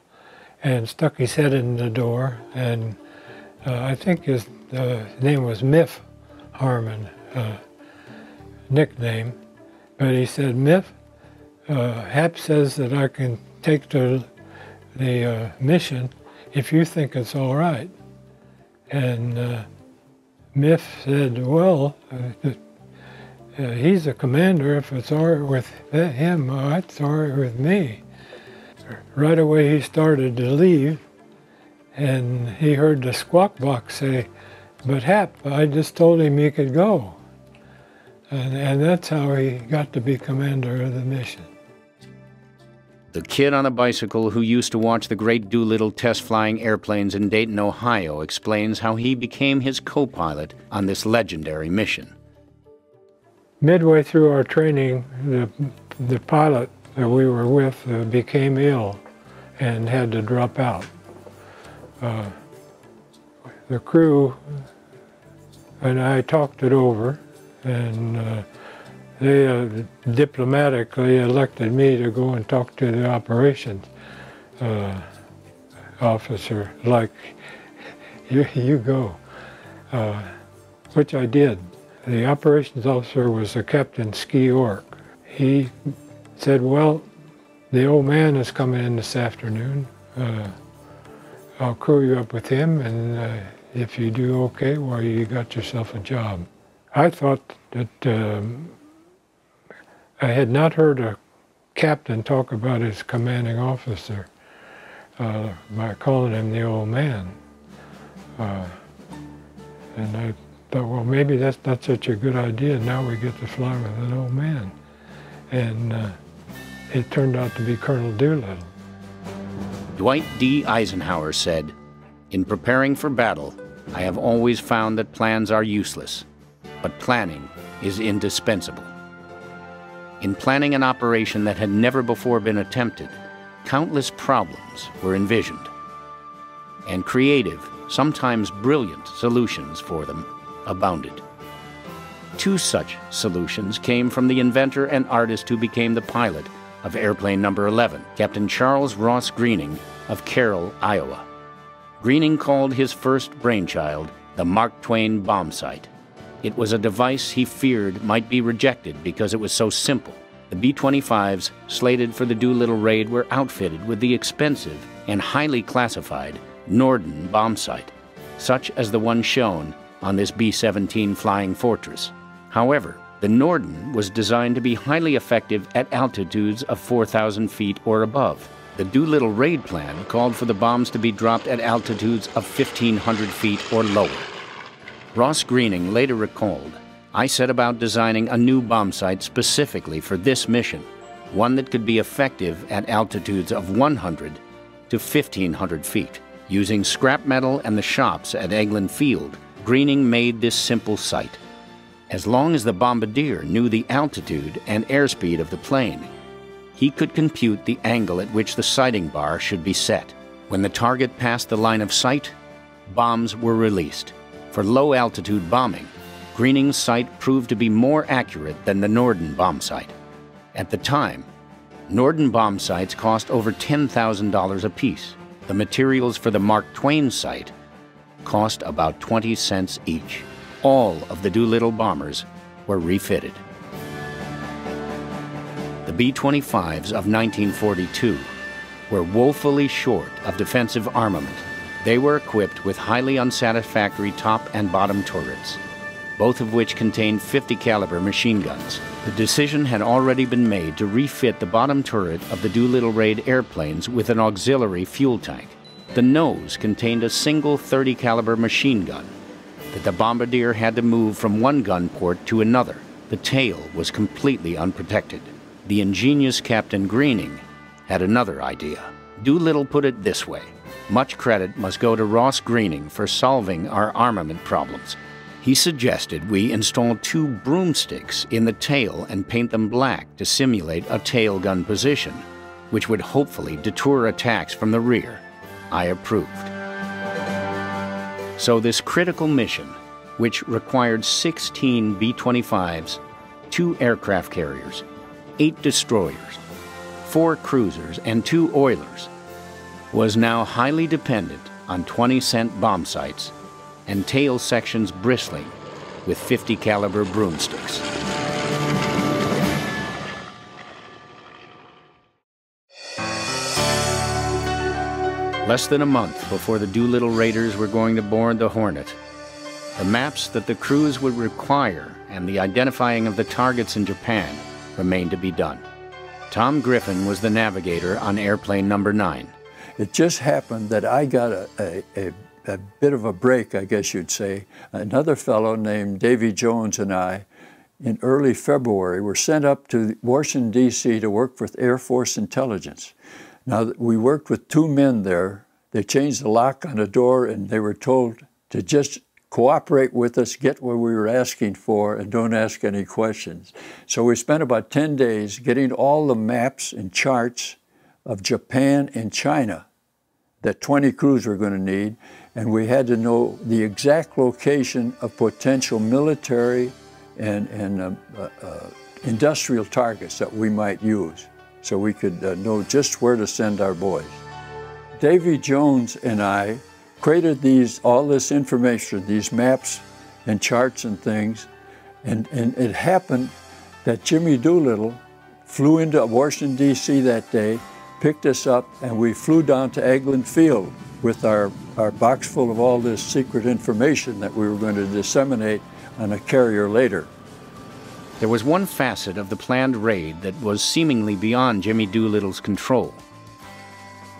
and stuck his head in the door, and I think his name was Miff Harmon, nickname. But he said, "Miff, Hap says that I can take the mission if you think it's all right." And Miff said, well, he's the commander. If it's all right with him, it's all right with me. Right away he started to leave, and he heard the squawk box say, but Hap, I just told him he could go. And that's how he got to be commander of the mission. The kid on a bicycle who used to watch the great Doolittle test flying airplanes in Dayton, Ohio, explains how he became his co-pilot on this legendary mission. Midway through our training, the pilot that we were with became ill and had to drop out. The crew and I talked it over, and they diplomatically elected me to go and talk to the operations officer, like, you go, which I did. The operations officer was a Captain Ski Ork. He said, well, the old man is coming in this afternoon. I'll crew you up with him, and if you do okay, well, you got yourself a job. I thought that I had not heard a captain talk about his commanding officer by calling him the old man. And I thought, well, maybe that's not such a good idea. Now we get to fly with an old man. And it turned out to be Colonel Doolittle. Dwight D. Eisenhower said, "In preparing for battle, I have always found that plans are useless, but planning is indispensable." In planning an operation that had never before been attempted, countless problems were envisioned, and creative, sometimes brilliant solutions for them abounded. Two such solutions came from the inventor and artist who became the pilot of airplane number 11, Captain Charles Ross Greening of Carroll, Iowa. Greening called his first brainchild the Mark Twain bomb sight. It was a device he feared might be rejected because it was so simple. The B-25s slated for the Doolittle raid were outfitted with the expensive and highly classified Norden bomb sight, such as the one shown on this B-17 Flying Fortress. However, the Norden was designed to be highly effective at altitudes of 4,000 feet or above. The Doolittle raid plan called for the bombs to be dropped at altitudes of 1,500 feet or lower. Ross Greening later recalled, "I set about designing a new bomb sight specifically for this mission, one that could be effective at altitudes of 100 to 1,500 feet. Using scrap metal and the shops at Eglin Field, Greening made this simple sight. As long as the bombardier knew the altitude and airspeed of the plane, he could compute the angle at which the sighting bar should be set. When the target passed the line of sight, bombs were released. For low-altitude bombing, Greening's sight proved to be more accurate than the Norden bomb sight. At the time, Norden bomb sights cost over $10,000 apiece. The materials for the Mark Twain sight cost about 20 cents each. All of the Doolittle bombers were refitted. The B-25s of 1942 were woefully short of defensive armament. They were equipped with highly unsatisfactory top and bottom turrets, both of which contained 50 caliber machine guns. The decision had already been made to refit the bottom turret of the Doolittle raid airplanes with an auxiliary fuel tank. The nose contained a single 30 caliber machine gun that the bombardier had to move from one gun port to another. The tail was completely unprotected. The ingenious Captain Greening had another idea. Doolittle put it this way: much credit must go to Ross Greening for solving our armament problems. He suggested we install 2 broomsticks in the tail and paint them black to simulate a tail gun position, which would hopefully deter attacks from the rear. I approved. So this critical mission, which required 16 B-25s, 2 aircraft carriers, 8 destroyers, 4 cruisers, and 2 oilers, was now highly dependent on 20-cent bomb sights and tail sections bristling with 50 caliber broomsticks. Less than a month before the Doolittle raiders were going to board the Hornet, the maps that the crews would require and the identifying of the targets in Japan remained to be done. Tom Griffin was the navigator on airplane number 9. It just happened that I got a bit of a break, I guess you'd say. Another fellow named Davy Jones and I, in early February, were sent up to Washington, D.C. to work with Air Force Intelligence. Now, we worked with 2 men there. They changed the lock on the door, and they were told to just cooperate with us, get what we were asking for, and don't ask any questions. So we spent about 10 days getting all the maps and charts of Japan and China that 20 crews were going to need, and we had to know the exact location of potential military and industrial targets that we might use, so we could know just where to send our boys. Davy Jones and I created all this information, these maps and charts and things, and it happened that Jimmy Doolittle flew into Washington, D.C. that day, picked us up, and we flew down to Eglin Field with our box full of all this secret information that we were going to disseminate on a carrier later. There was one facet of the planned raid that was seemingly beyond Jimmy Doolittle's control: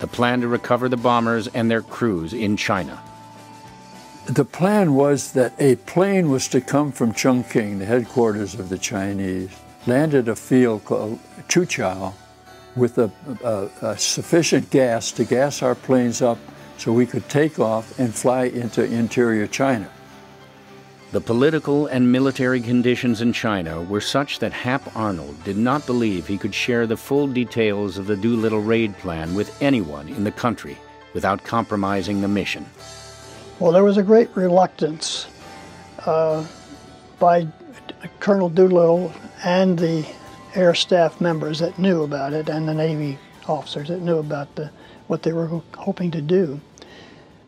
the plan to recover the bombers and their crews in China. The plan was that a plane was to come from Chongqing, the headquarters of the Chinese, land at a field called Chuchao with sufficient gas to gas our planes up so we could take off and fly into interior China. The political and military conditions in China were such that Hap Arnold did not believe he could share the full details of the Doolittle raid plan with anyone in the country without compromising the mission. Well, there was a great reluctance by Colonel Doolittle and the Air Staff members that knew about it, and the Navy officers that knew about what they were hoping to do,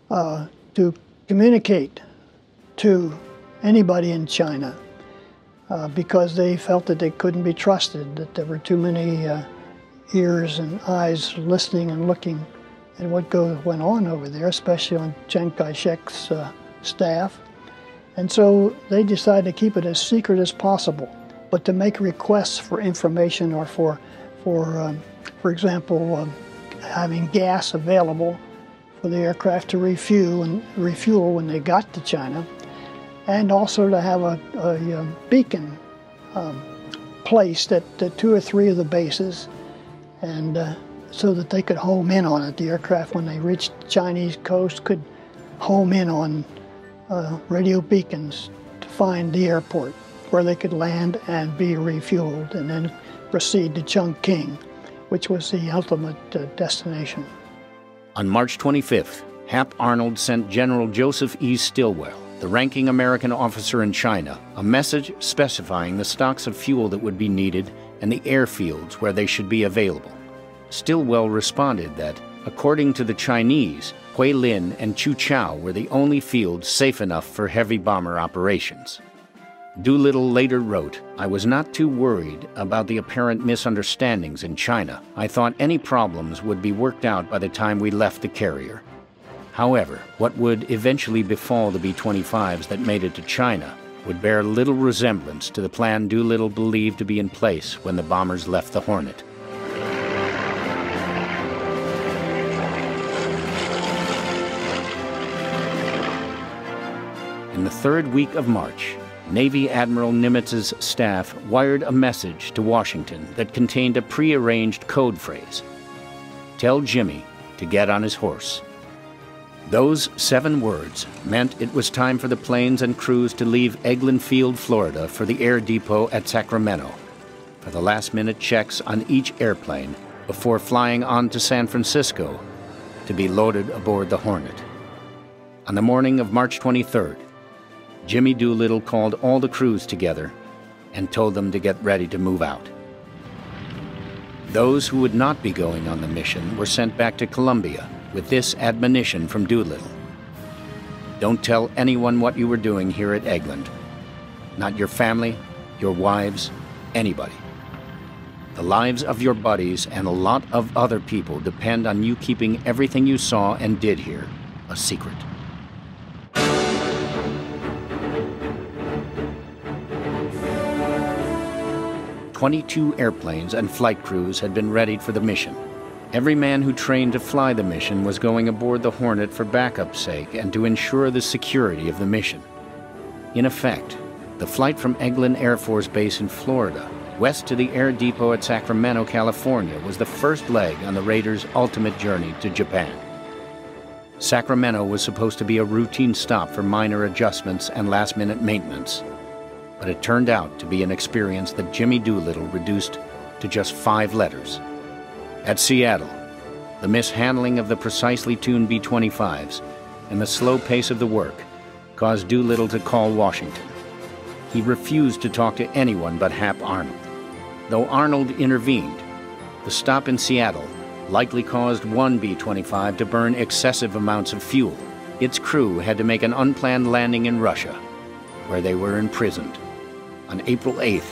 to communicate to anybody in China, because they felt that they couldn't be trusted, that there were too many ears and eyes listening and looking at what went on over there, especially on Chiang Kai-shek's staff. And so they decided to keep it as secret as possible, but to make requests for information or for example, having gas available for the aircraft to refuel when they got to China, and also to have a beacon placed at 2 or 3 of the bases, and so that they could home in on it. The aircraft, when they reached the Chinese coast, could home in on radio beacons to find the airport where they could land and be refueled, and then proceed to Chongqing, which was the ultimate destination. On March 25th, Hap Arnold sent General Joseph E. Stilwell, the ranking American officer in China, a message specifying the stocks of fuel that would be needed and the airfields where they should be available. Stilwell responded that, according to the Chinese, Huilin and Chuchao were the only fields safe enough for heavy bomber operations. Doolittle later wrote, "I was not too worried about the apparent misunderstandings in China. I thought any problems would be worked out by the time we left the carrier." However, what would eventually befall the B-25s that made it to China would bear little resemblance to the plan Doolittle believed to be in place when the bombers left the Hornet. In the 3rd week of March, Navy Admiral Nimitz's staff wired a message to Washington that contained a pre-arranged code phrase: "Tell Jimmy to get on his horse." Those 7 words meant it was time for the planes and crews to leave Eglin Field, Florida, for the air depot at Sacramento for the last-minute checks on each airplane before flying on to San Francisco to be loaded aboard the Hornet. On the morning of March 23rd, Jimmy Doolittle called all the crews together and told them to get ready to move out. Those who would not be going on the mission were sent back to Columbia with this admonition from Doolittle: "Don't tell anyone what you were doing here at Eglin. Not your family, your wives, anybody." The lives of your buddies and a lot of other people depend on you keeping everything you saw and did here a secret. 22 airplanes and flight crews had been readied for the mission. Every man who trained to fly the mission was going aboard the Hornet for backup's sake and to ensure the security of the mission. In effect, the flight from Eglin Air Force Base in Florida west to the air depot at Sacramento, California, was the first leg on the Raiders' ultimate journey to Japan. Sacramento was supposed to be a routine stop for minor adjustments and last-minute maintenance, but it turned out to be an experience that Jimmy Doolittle reduced to just 5 letters. At Seattle, the mishandling of the precisely tuned B-25s and the slow pace of the work caused Doolittle to call Washington. He refused to talk to anyone but Hap Arnold. Though Arnold intervened, the stop in Seattle likely caused one B-25 to burn excessive amounts of fuel. Its crew had to make an unplanned landing in Russia, where they were imprisoned. On April 8th,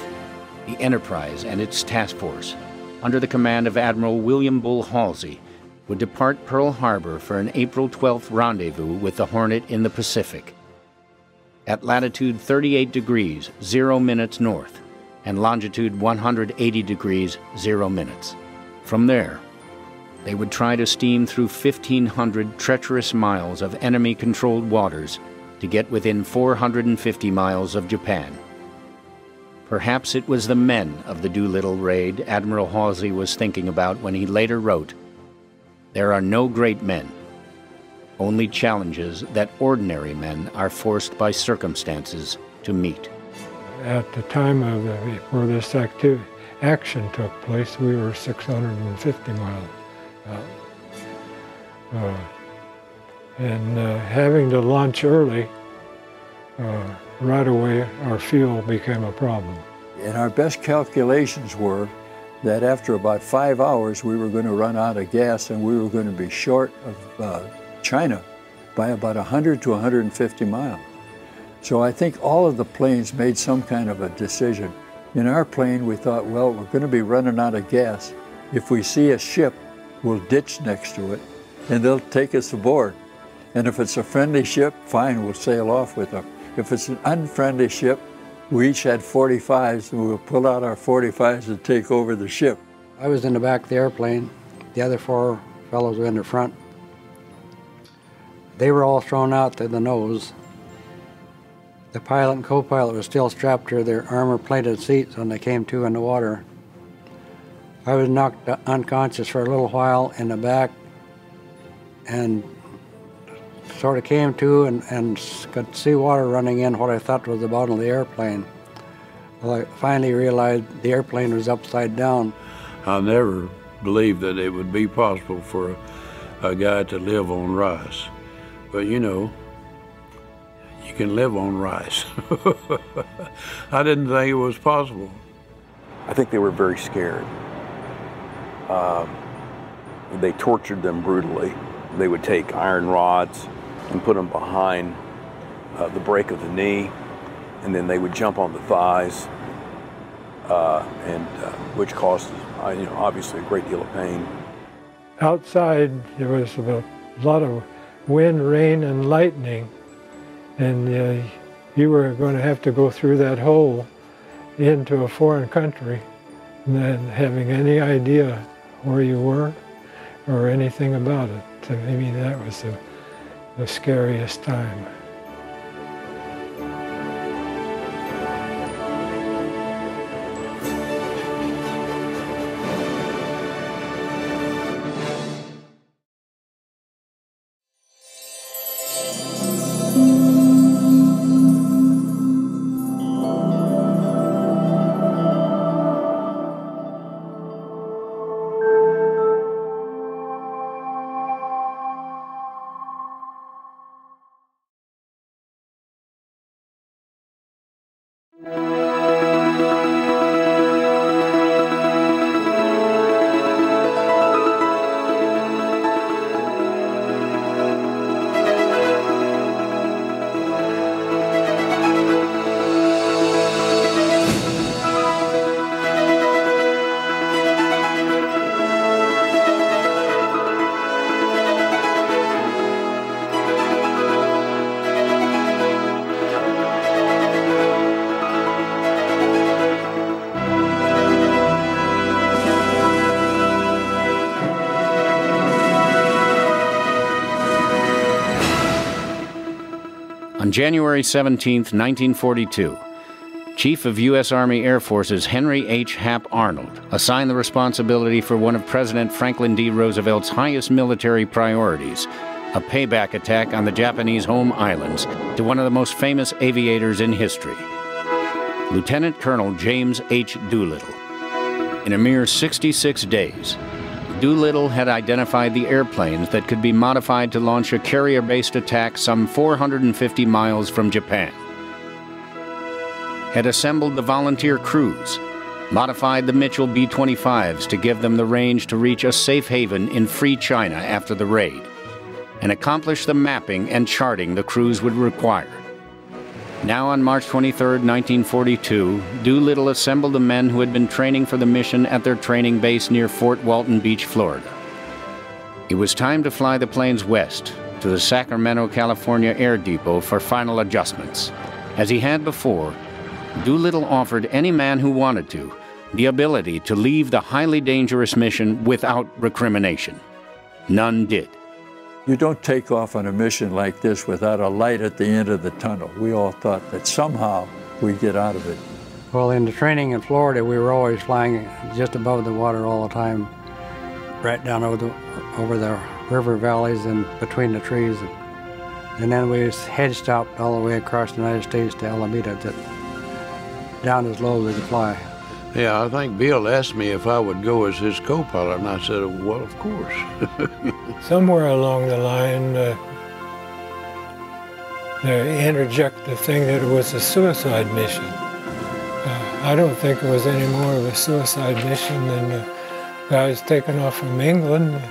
the Enterprise and its task force, under the command of Admiral William Bull Halsey, would depart Pearl Harbor for an April 12th rendezvous with the Hornet in the Pacific. At latitude 38 degrees, 0 minutes north, and longitude 180 degrees, 0 minutes. From there, they would try to steam through 1,500 treacherous miles of enemy-controlled waters to get within 450 miles of Japan. Perhaps it was the men of the Doolittle raid Admiral Halsey was thinking about when he later wrote, "There are no great men, only challenges that ordinary men are forced by circumstances to meet." At the time of where this action took place, we were 650 miles out. Having to launch early, right away our fuel became a problem. And our best calculations were that after about 5 hours we were going to run out of gas and we were going to be short of China by about 100 to 150 miles. So I think all of the planes made some kind of a decision. In our plane we thought, well, we're going to be running out of gas. If we see a ship, we'll ditch next to it and they'll take us aboard. And if it's a friendly ship, fine, we'll sail off with them. If it's an unfriendly ship, we each had 45s and we'll pull out our 45s and take over the ship. I was in the back of the airplane. The other 4 fellows were in the front. They were all thrown out to the nose. The pilot and co-pilot were still strapped to their armor-plated seats when they came to in the water. I was knocked unconscious for a little while in the back and sort of came to and could see water running in what I thought was the bottom of the airplane. Well, I finally realized the airplane was upside down. I never believed that it would be possible for a guy to live on rice. But you know, you can live on rice. I didn't think it was possible. I think they were very scared. They tortured them brutally. They would take iron rods and put them behind the break of the knee, and then they would jump on the thighs, which caused, obviously a great deal of pain. Outside, there was a lot of wind, rain, and lightning, and you were going to have to go through that hole into a foreign country, and not having any idea where you were or anything about it. To me, that was the scariest time. On January 17, 1942, Chief of U.S. Army Air Forces Henry H. Hap Arnold assigned the responsibility for one of President Franklin D. Roosevelt's highest military priorities, a payback attack on the Japanese home islands, to one of the most famous aviators in history, Lieutenant Colonel James H. Doolittle. In a mere 66 days, Doolittle had identified the airplanes that could be modified to launch a carrier-based attack some 450 miles from Japan, had assembled the volunteer crews, modified the Mitchell B-25s to give them the range to reach a safe haven in free China after the raid, and accomplished the mapping and charting the crews would require. Now on March 23, 1942, Doolittle assembled the men who had been training for the mission at their training base near Fort Walton Beach, Florida. It was time to fly the planes west to the Sacramento, California Air Depot for final adjustments. As he had before, Doolittle offered any man who wanted to the ability to leave the highly dangerous mission without recrimination. None did. You don't take off on a mission like this without a light at the end of the tunnel. We all thought that somehow we'd get out of it. Well, in the training in Florida, we were always flying just above the water all the time, right down over the river valleys and between the trees. And then we head stopped all the way across the United States to Alameda, down as low as we could fly. Yeah, I think Bill asked me if I would go as his co-pilot, and I said, well, of course. Somewhere along the line, they interject the thing that it was a suicide mission. I don't think it was any more of a suicide mission than the guys taking off from England,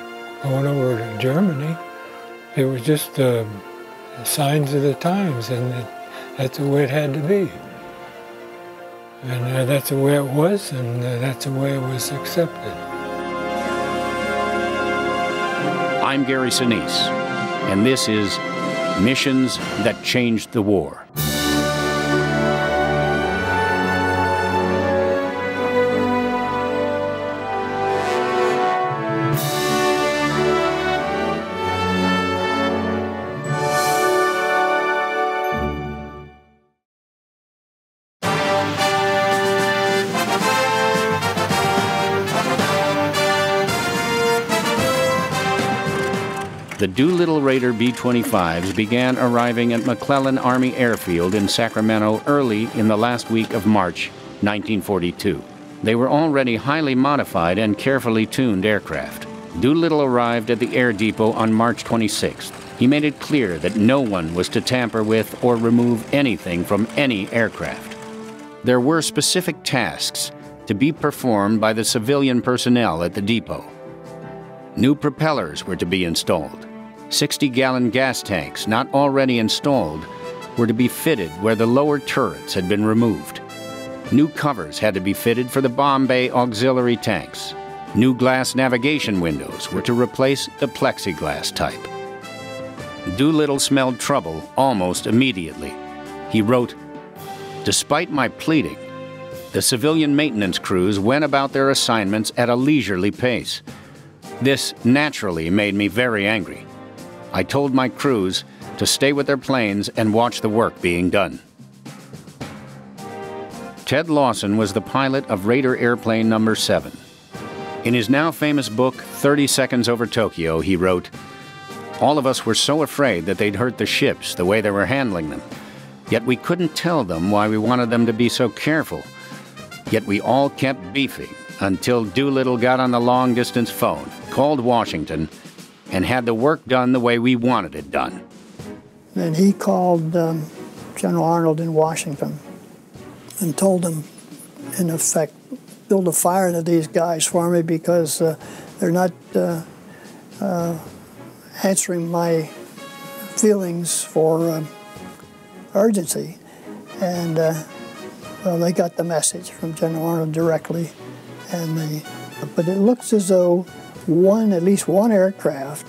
going over to Germany. It was just signs of the times, and that's the way it had to be. And that's the way it was, and that's the way it was accepted. I'm Gary Sinise, and this is Missions That Changed the War. The Doolittle Raider B-25s began arriving at McClellan Army Airfield in Sacramento early in the last week of March 1942. They were already highly modified and carefully tuned aircraft. Doolittle arrived at the air depot on March 26th. He made it clear that no one was to tamper with or remove anything from any aircraft. There were specific tasks to be performed by the civilian personnel at the depot. New propellers were to be installed. 60-gallon gas tanks, not already installed, were to be fitted where the lower turrets had been removed. New covers had to be fitted for the bomb bay auxiliary tanks. New glass navigation windows were to replace the plexiglass type. Doolittle smelled trouble almost immediately. He wrote, "Despite my pleading, the civilian maintenance crews went about their assignments at a leisurely pace. This naturally made me very angry. I told my crews to stay with their planes and watch the work being done." Ted Lawson was the pilot of Raider Airplane No. 7. In his now famous book, 30 Seconds Over Tokyo, he wrote, "All of us were so afraid that they'd hurt the ships the way they were handling them. Yet we couldn't tell them why we wanted them to be so careful. Yet we all kept beefing until Doolittle got on the long-distance phone, called Washington, and had the work done the way we wanted it done." And he called General Arnold in Washington and told him, in effect, build a fire into these guys for me because they're not answering my feelings for urgency. And well, they got the message from General Arnold directly. But it looks as though at least one aircraft,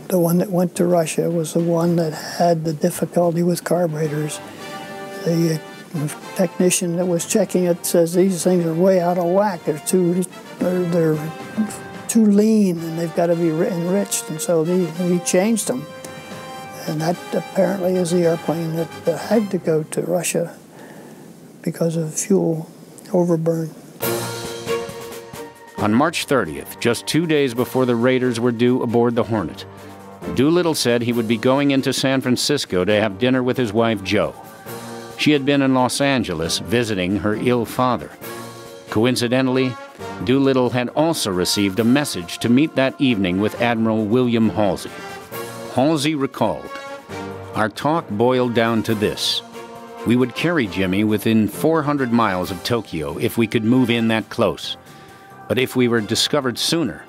the one that went to Russia, was the one that had the difficulty with carburetors. The technician that was checking it says these things are way out of whack. They're too lean and they've got to be enriched, and so he changed them. And that apparently is the airplane that had to go to Russia because of fuel overburn. On March 30th, just 2 days before the raiders were due aboard the Hornet, Doolittle said he would be going into San Francisco to have dinner with his wife, Jo. She had been in Los Angeles visiting her ill father. Coincidentally, Doolittle had also received a message to meet that evening with Admiral William Halsey. Halsey recalled, "Our talk boiled down to this. We would carry Jimmy within 400 miles of Tokyo if we could move in that close. But if we were discovered sooner,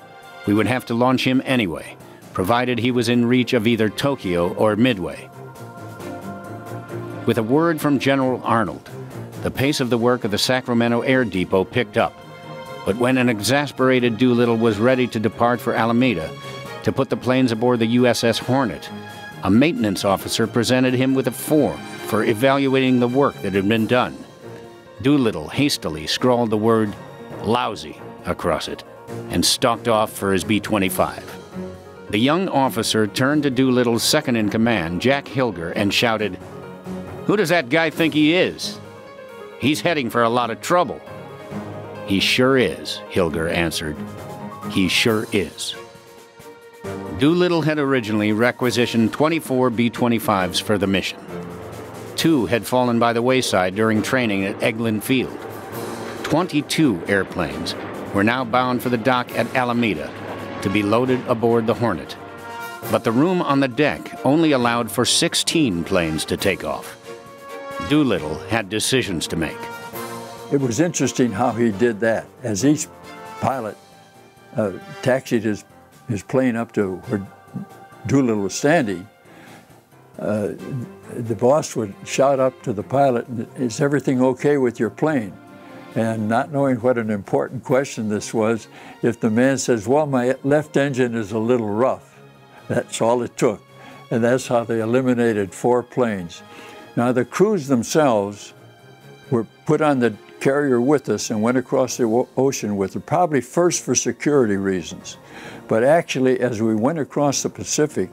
we would have to launch him anyway, provided he was in reach of either Tokyo or Midway." With a word from General Arnold, the pace of the work of the Sacramento Air Depot picked up. But when an exasperated Doolittle was ready to depart for Alameda to put the planes aboard the USS Hornet, a maintenance officer presented him with a form for evaluating the work that had been done. Doolittle hastily scrawled the word "lousy" across it and stalked off for his B-25. The young officer turned to Doolittle's second-in-command, Jack Hilger, and shouted, "Who does that guy think he is? He's heading for a lot of trouble." "He sure is," Hilger answered. "He sure is." Doolittle had originally requisitioned 24 B-25s for the mission. 2 had fallen by the wayside during training at Eglin Field. 22 airplanes were now bound for the dock at Alameda to be loaded aboard the Hornet. But the room on the deck only allowed for 16 planes to take off. Doolittle had decisions to make. It was interesting how he did that. As each pilot taxied his plane up to where Doolittle was standing, the boss would shout up to the pilot, "Is everything okay with your plane?" And not knowing what an important question this was, if the man says, "Well, my left engine is a little rough," that's all it took. And that's how they eliminated 4 planes. Now, the crews themselves were put on the carrier with us and went across the ocean with it, probably first for security reasons. But actually, as we went across the Pacific,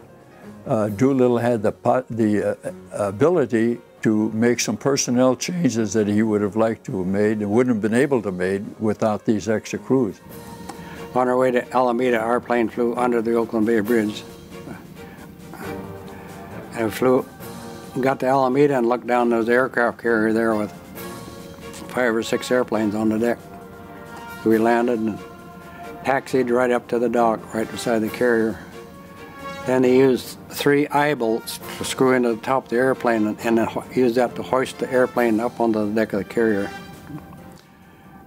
Doolittle had the ability to make some personnel changes that he would have liked to have made and wouldn't have been able to make without these extra crews. On our way to Alameda, our plane flew under the Oakland Bay Bridge. And got to Alameda and looked down. There was an aircraft carrier there with 5 or 6 airplanes on the deck. So we landed and taxied right up to the dock, right beside the carrier. Then he used 3 eye bolts to screw into the top of the airplane and then used that to hoist the airplane up onto the deck of the carrier.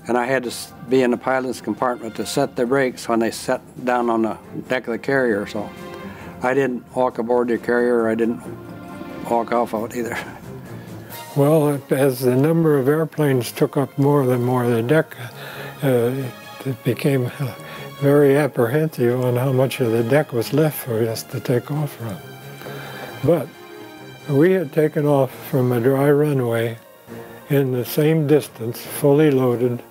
And I had to be in the pilot's compartment to set the brakes when they set down on the deck of the carrier. So I didn't walk aboard the carrier. I didn't walk off of it either. Well, as the number of airplanes took up more and more of the deck, it became very apprehensive on how much of the deck was left for us to take off from. But we had taken off from a dry runway in the same distance, fully loaded,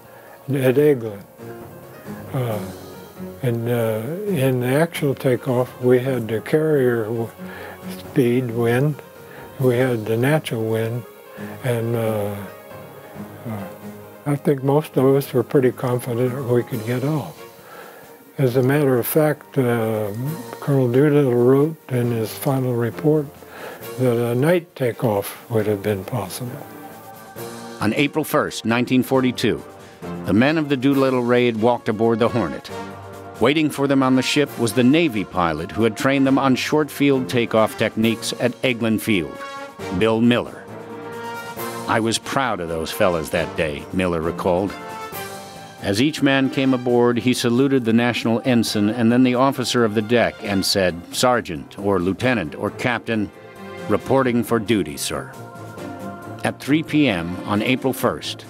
at Eglin. And in the actual takeoff, we had the carrier speed wind, we had the natural wind, and I think most of us were pretty confident we could get off. As a matter of fact, Colonel Doolittle wrote in his final report that a night takeoff would have been possible. On April 1st, 1942, the men of the Doolittle raid walked aboard the Hornet. Waiting for them on the ship was the Navy pilot who had trained them on short-field takeoff techniques at Eglin Field, Bill Miller. "I was proud of those fellas that day," Miller recalled. As each man came aboard, he saluted the national ensign and then the officer of the deck and said, "Sergeant," or "Lieutenant," or "Captain, reporting for duty, sir." At 3 p.m. on April 1st,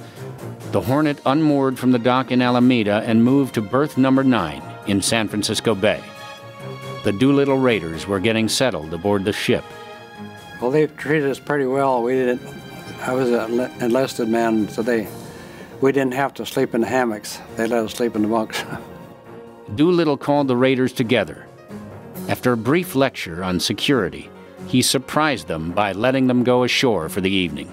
the Hornet unmoored from the dock in Alameda and moved to berth number 9 in San Francisco Bay. The Doolittle raiders were getting settled aboard the ship. Well, they treated us pretty well. I was an enlisted man, so we didn't have to sleep in the hammocks. They let us sleep in the bunks. Doolittle called the raiders together. After a brief lecture on security, he surprised them by letting them go ashore for the evening.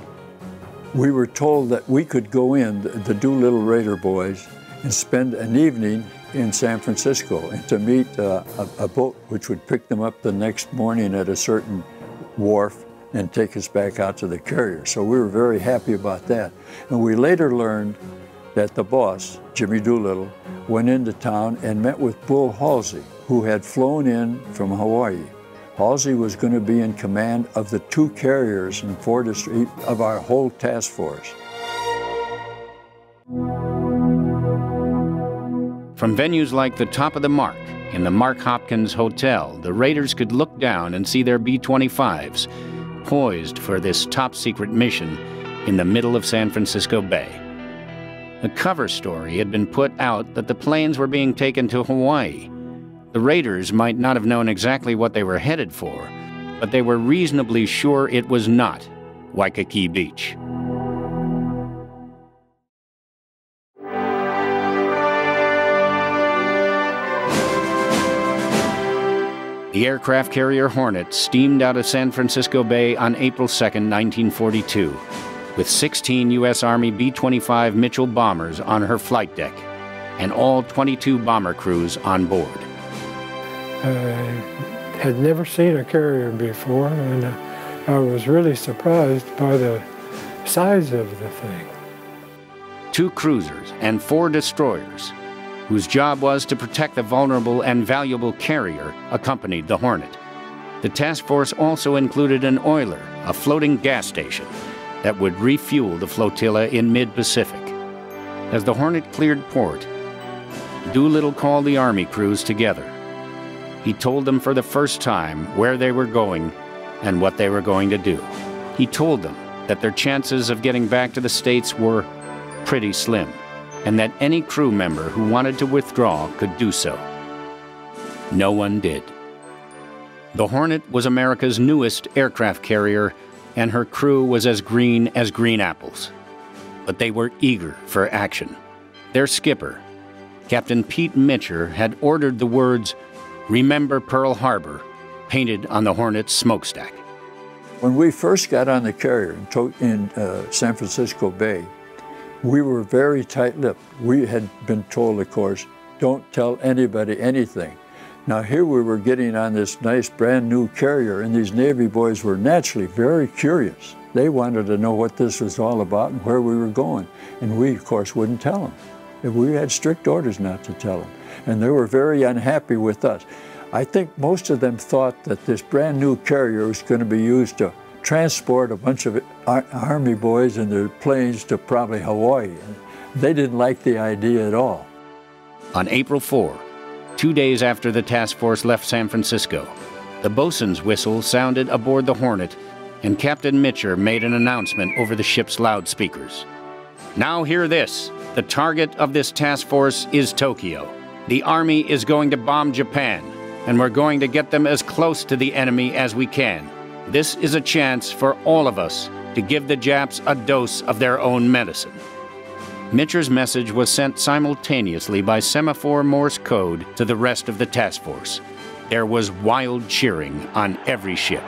We were told that we could go in, the Doolittle Raider boys, and spend an evening in San Francisco and to meet a boat which would pick them up the next morning at a certain wharf and take us back out to the carrier. So we were very happy about that. And we later learned that the boss, Jimmy Doolittle, went into town and met with Bull Halsey, who had flown in from Hawaii. Halsey was going to be in command of the 2 carriers and 4 of our whole task force. From venues like the Top of the Mark in the Mark Hopkins Hotel, the Raiders could look down and see their B-25s poised for this top-secret mission in the middle of San Francisco Bay. The cover story had been put out that the planes were being taken to Hawaii. The Raiders might not have known exactly what they were headed for, but they were reasonably sure it was not Waikiki Beach. The aircraft carrier Hornet steamed out of San Francisco Bay on April 2, 1942, with 16 U.S. Army B-25 Mitchell bombers on her flight deck, and all 22 bomber crews on board. I had never seen a carrier before, and I was really surprised by the size of the thing. 2 cruisers and 4 destroyers, whose job was to protect the vulnerable and valuable carrier, accompanied the Hornet. The task force also included an oiler, a floating gas station, that would refuel the flotilla in mid-Pacific. As the Hornet cleared port, Doolittle called the Army crews together. He told them for the first time where they were going and what they were going to do. He told them that their chances of getting back to the States were pretty slim, and that any crew member who wanted to withdraw could do so. No one did. The Hornet was America's newest aircraft carrier, and her crew was as green apples. But they were eager for action. Their skipper, Captain Pete Mitcher, had ordered the words, "Remember Pearl Harbor," painted on the Hornet's smokestack. When we first got on the carrier in San Francisco Bay, we were very tight-lipped. We had been told, of course, don't tell anybody anything. Now here we were getting on this nice brand new carrier, and these Navy boys were naturally very curious. They wanted to know what this was all about and where we were going. And we, of course, wouldn't tell them. We had strict orders not to tell them. And they were very unhappy with us. I think most of them thought that this brand new carrier was going to be used to transport a bunch of Army boys in their planes to probably Hawaii. They didn't like the idea at all. On April 4, 2 days after the task force left San Francisco, the bosun's whistle sounded aboard the Hornet, and Captain Mitcher made an announcement over the ship's loudspeakers. "Now hear this. The target of this task force is Tokyo. The Army is going to bomb Japan, and we're going to get them as close to the enemy as we can. This is a chance for all of us to give the Japs a dose of their own medicine." Mitcher's message was sent simultaneously by semaphore Morse code to the rest of the task force. There was wild cheering on every ship.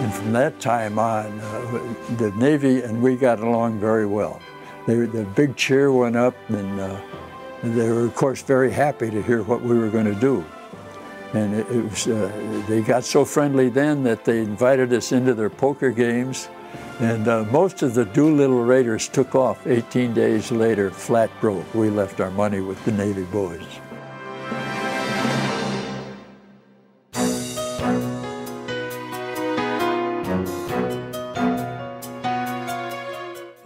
And from that time on, the Navy and we got along very well. The big cheer went up, and they were, of course, very happy to hear what we were going to do. And they got so friendly then that they invited us into their poker games. And most of the Doolittle Raiders took off 18 days later, flat broke. We left our money with the Navy boys.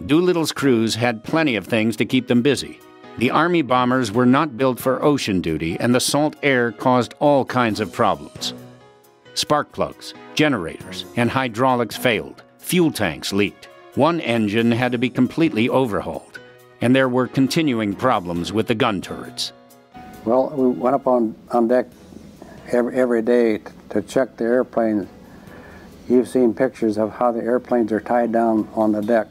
Doolittle's crews had plenty of things to keep them busy. The Army bombers were not built for ocean duty, and the salt air caused all kinds of problems. Spark plugs, generators, and hydraulics failed. Fuel tanks leaked. One engine had to be completely overhauled, and there were continuing problems with the gun turrets. Well, we went up on deck every day to check the airplanes. You've seen pictures of how the airplanes are tied down on the deck,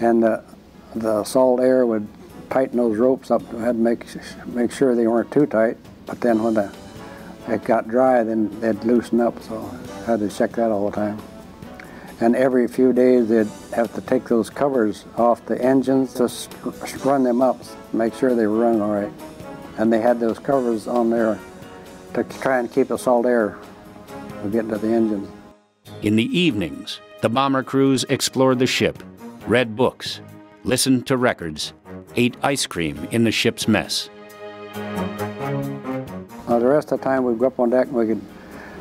and the salt air would tighten those ropes up. We had to make sure they weren't too tight. But then when the it got dry, then they'd loosen up, so I had to check that all the time. And every few days they'd have to take those covers off the engines to run them up, make sure they were running all right. And they had those covers on there to try and keep the salt air from getting to the engines. In the evenings, the bomber crews explored the ship, read books, listened to records, ate ice cream in the ship's mess. The rest of the time we'd go up on deck and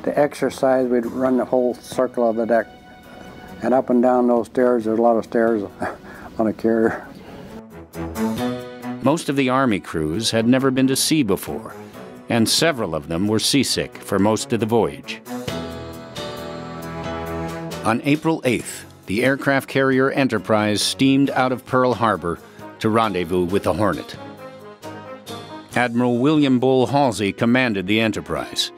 to exercise, we'd run the whole circle of the deck. And up and down those stairs, there's a lot of stairs on a carrier. Most of the Army crews had never been to sea before, and several of them were seasick for most of the voyage. On April 8th, the aircraft carrier Enterprise steamed out of Pearl Harbor to rendezvous with the Hornet. Admiral William Bull Halsey commanded the Enterprise.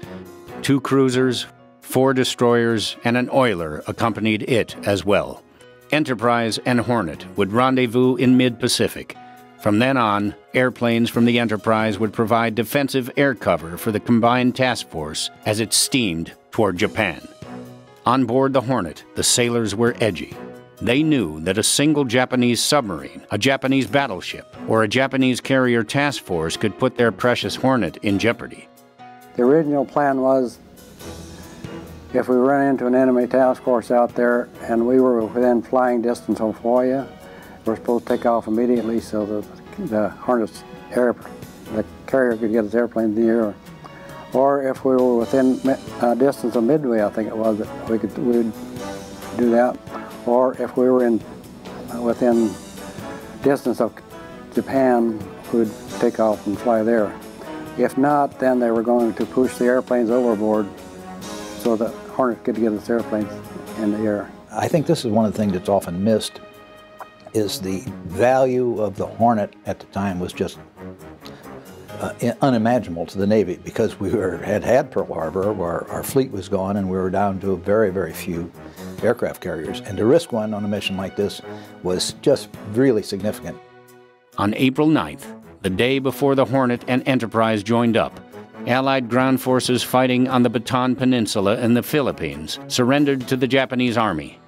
2 cruisers, 4 destroyers, and an oiler accompanied it as well. Enterprise and Hornet would rendezvous in mid-Pacific. From then on, airplanes from the Enterprise would provide defensive air cover for the combined task force as it steamed toward Japan. On board the Hornet, the sailors were edgy. They knew that a single Japanese submarine, a Japanese battleship, or a Japanese carrier task force could put their precious Hornet in jeopardy. The original plan was, if we run into an enemy task force out there and we were within flying distance of Hawaii, we're supposed to take off immediately so that the Hornet's the carrier could get its airplane in the air. Or if we were within distance of Midway, I think it was, that we'd do that. Or if we were within distance of Japan, we'd take off and fly there. If not, then they were going to push the airplanes overboard so that Hornet could get its airplanes in the air. I think this is one of the things that's often missed, is the value of the Hornet at the time was just unimaginable to the Navy, because we had Pearl Harbor, where our fleet was gone, and we were down to very, very few aircraft carriers. And to risk one on a mission like this was just really significant. On April 9th, the day before the Hornet and Enterprise joined up, Allied ground forces fighting on the Bataan Peninsula in the Philippines surrendered to the Japanese Army.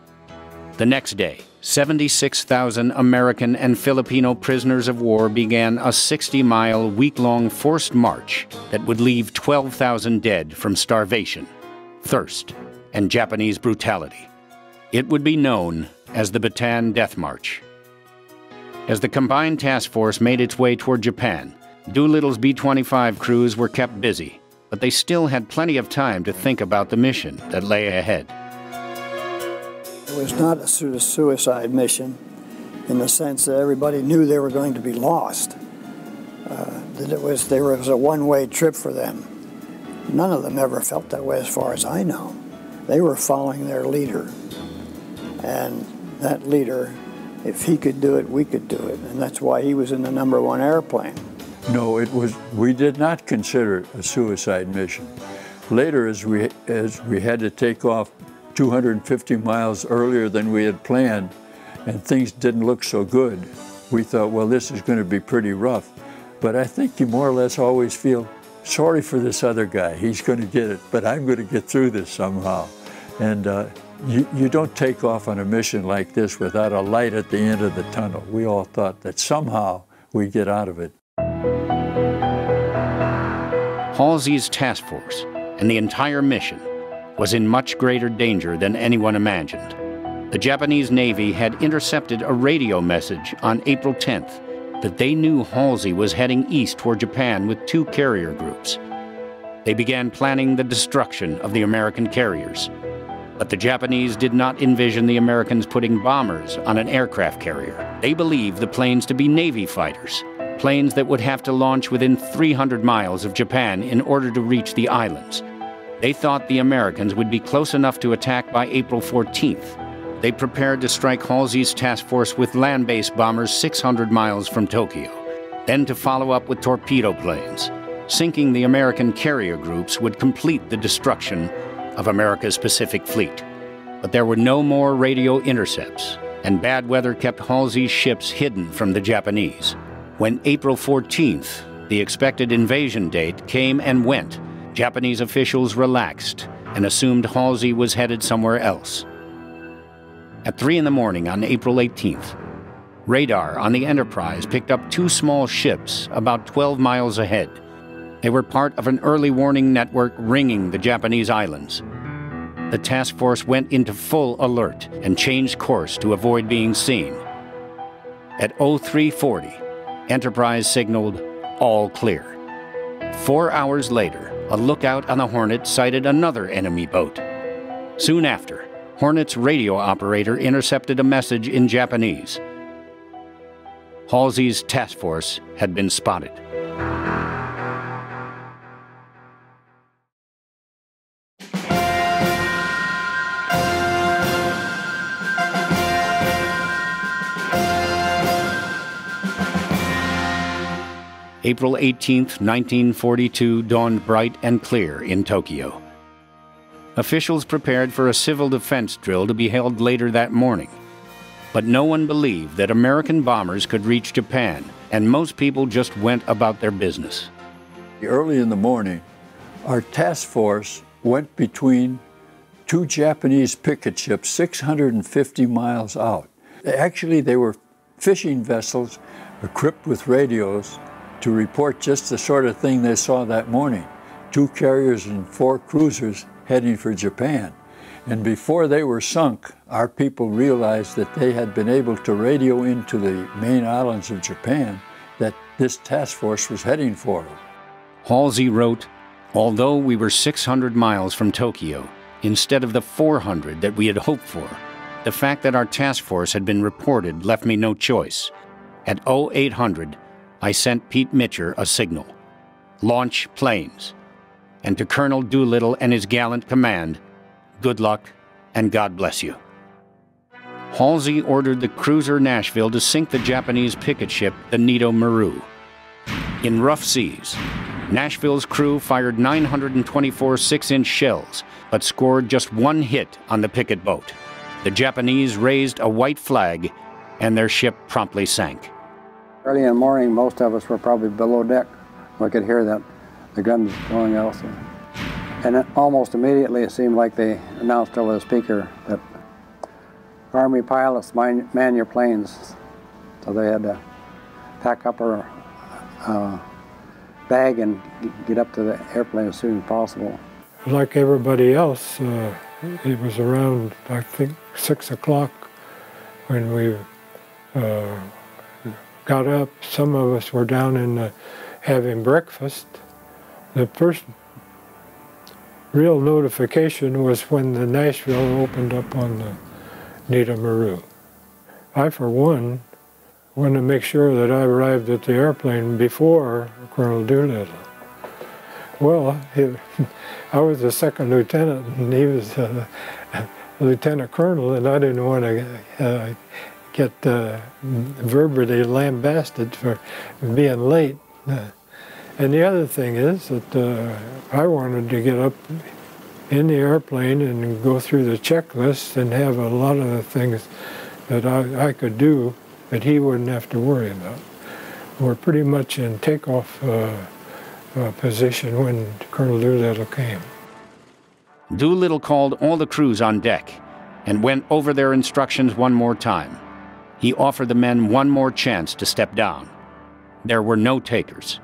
The next day, 76,000 American and Filipino prisoners of war began a 60-mile, week-long forced march that would leave 12,000 dead from starvation, thirst, and Japanese brutality. It would be known as the Bataan Death March. As the combined task force made its way toward Japan, Doolittle's B-25 crews were kept busy, but they still had plenty of time to think about the mission that lay ahead. It was not a suicide mission in the sense that everybody knew they were going to be lost. There was a one-way trip for them. None of them ever felt that way as far as I know. They were following their leader. And that leader, if he could do it, we could do it. And that's why he was in the #1 airplane. No, we did not consider it a suicide mission. Later, as we had to take off 250 miles earlier than we had planned, and things didn't look so good, we thought, well, this is going to be pretty rough. But I think you more or less always feel sorry for this other guy. He's going to get it, but I'm going to get through this somehow. And you don't take off on a mission like this without a light at the end of the tunnel. We all thought that somehow we'd get out of it. Halsey's task force and the entire mission was in much greater danger than anyone imagined. The Japanese Navy had intercepted a radio message on April 10th that they knew Halsey was heading east toward Japan with 2 carrier groups. They began planning the destruction of the American carriers. But the Japanese did not envision the Americans putting bombers on an aircraft carrier. They believed the planes to be Navy fighters, planes that would have to launch within 300 miles of Japan in order to reach the islands. They thought the Americans would be close enough to attack by April 14th. They prepared to strike Halsey's task force with land-based bombers 600 miles from Tokyo, then to follow up with torpedo planes. Sinking the American carrier groups would complete the destruction of America's Pacific Fleet. But there were no more radio intercepts, and bad weather kept Halsey's ships hidden from the Japanese. When April 14th, the expected invasion date, came and went, Japanese officials relaxed and assumed Halsey was headed somewhere else. At 3 in the morning on April 18th, radar on the Enterprise picked up 2 small ships about 12 miles ahead. They were part of an early warning network ringing the Japanese islands. The task force went into full alert and changed course to avoid being seen. At 0340, Enterprise signaled all clear. 4 hours later, a lookout on the Hornet sighted another enemy boat. Soon after, Hornet's radio operator intercepted a message in Japanese. Halsey's task force had been spotted. April 18, 1942 dawned bright and clear in Tokyo. Officials prepared for a civil defense drill to be held later that morning. But no one believed that American bombers could reach Japan, and most people just went about their business. Early in the morning, our task force went between 2 Japanese picket ships 650 miles out. Actually, they were fishing vessels equipped with radios to report just the sort of thing they saw that morning. 2 carriers and 4 cruisers heading for Japan. And before they were sunk, our people realized that they had been able to radio into the main islands of Japan that this task force was heading for them. Halsey wrote, "Although we were 600 miles from Tokyo, instead of the 400 that we had hoped for, the fact that our task force had been reported left me no choice. At 0800, I sent Pete Mitchell a signal. Launch planes. And to Colonel Doolittle and his gallant command, good luck and God bless you." Halsey ordered the cruiser Nashville to sink the Japanese picket ship, the Nito Maru. In rough seas, Nashville's crew fired 924 6-inch shells, but scored just 1 hit on the picket boat. The Japanese raised a white flag, and their ship promptly sank. Early in the morning, most of us were probably below deck. We could hear the guns going out. And then almost immediately, it seemed like they announced over the speaker that Army pilots man your planes. So they had to pack up our bag and get up to the airplane as soon as possible. Like everybody else, it was around, I think, 6 o'clock when we got up. Some of us were down in having breakfast. The first real notification was when the Nashville opened up on the Nito Maru. I, for one, wanted to make sure that I arrived at the airplane before Colonel Doolittle. Well, I was a second lieutenant and he was a lieutenant colonel, and I didn't want to get verbally lambasted for being late. And the other thing is that I wanted to get up in the airplane and go through the checklist and have a lot of the things that I could do that he wouldn't have to worry about. We're pretty much in takeoff position when Colonel Doolittle came. Doolittle called all the crews on deck and went over their instructions one more time. He offered the men one more chance to step down. There were no takers.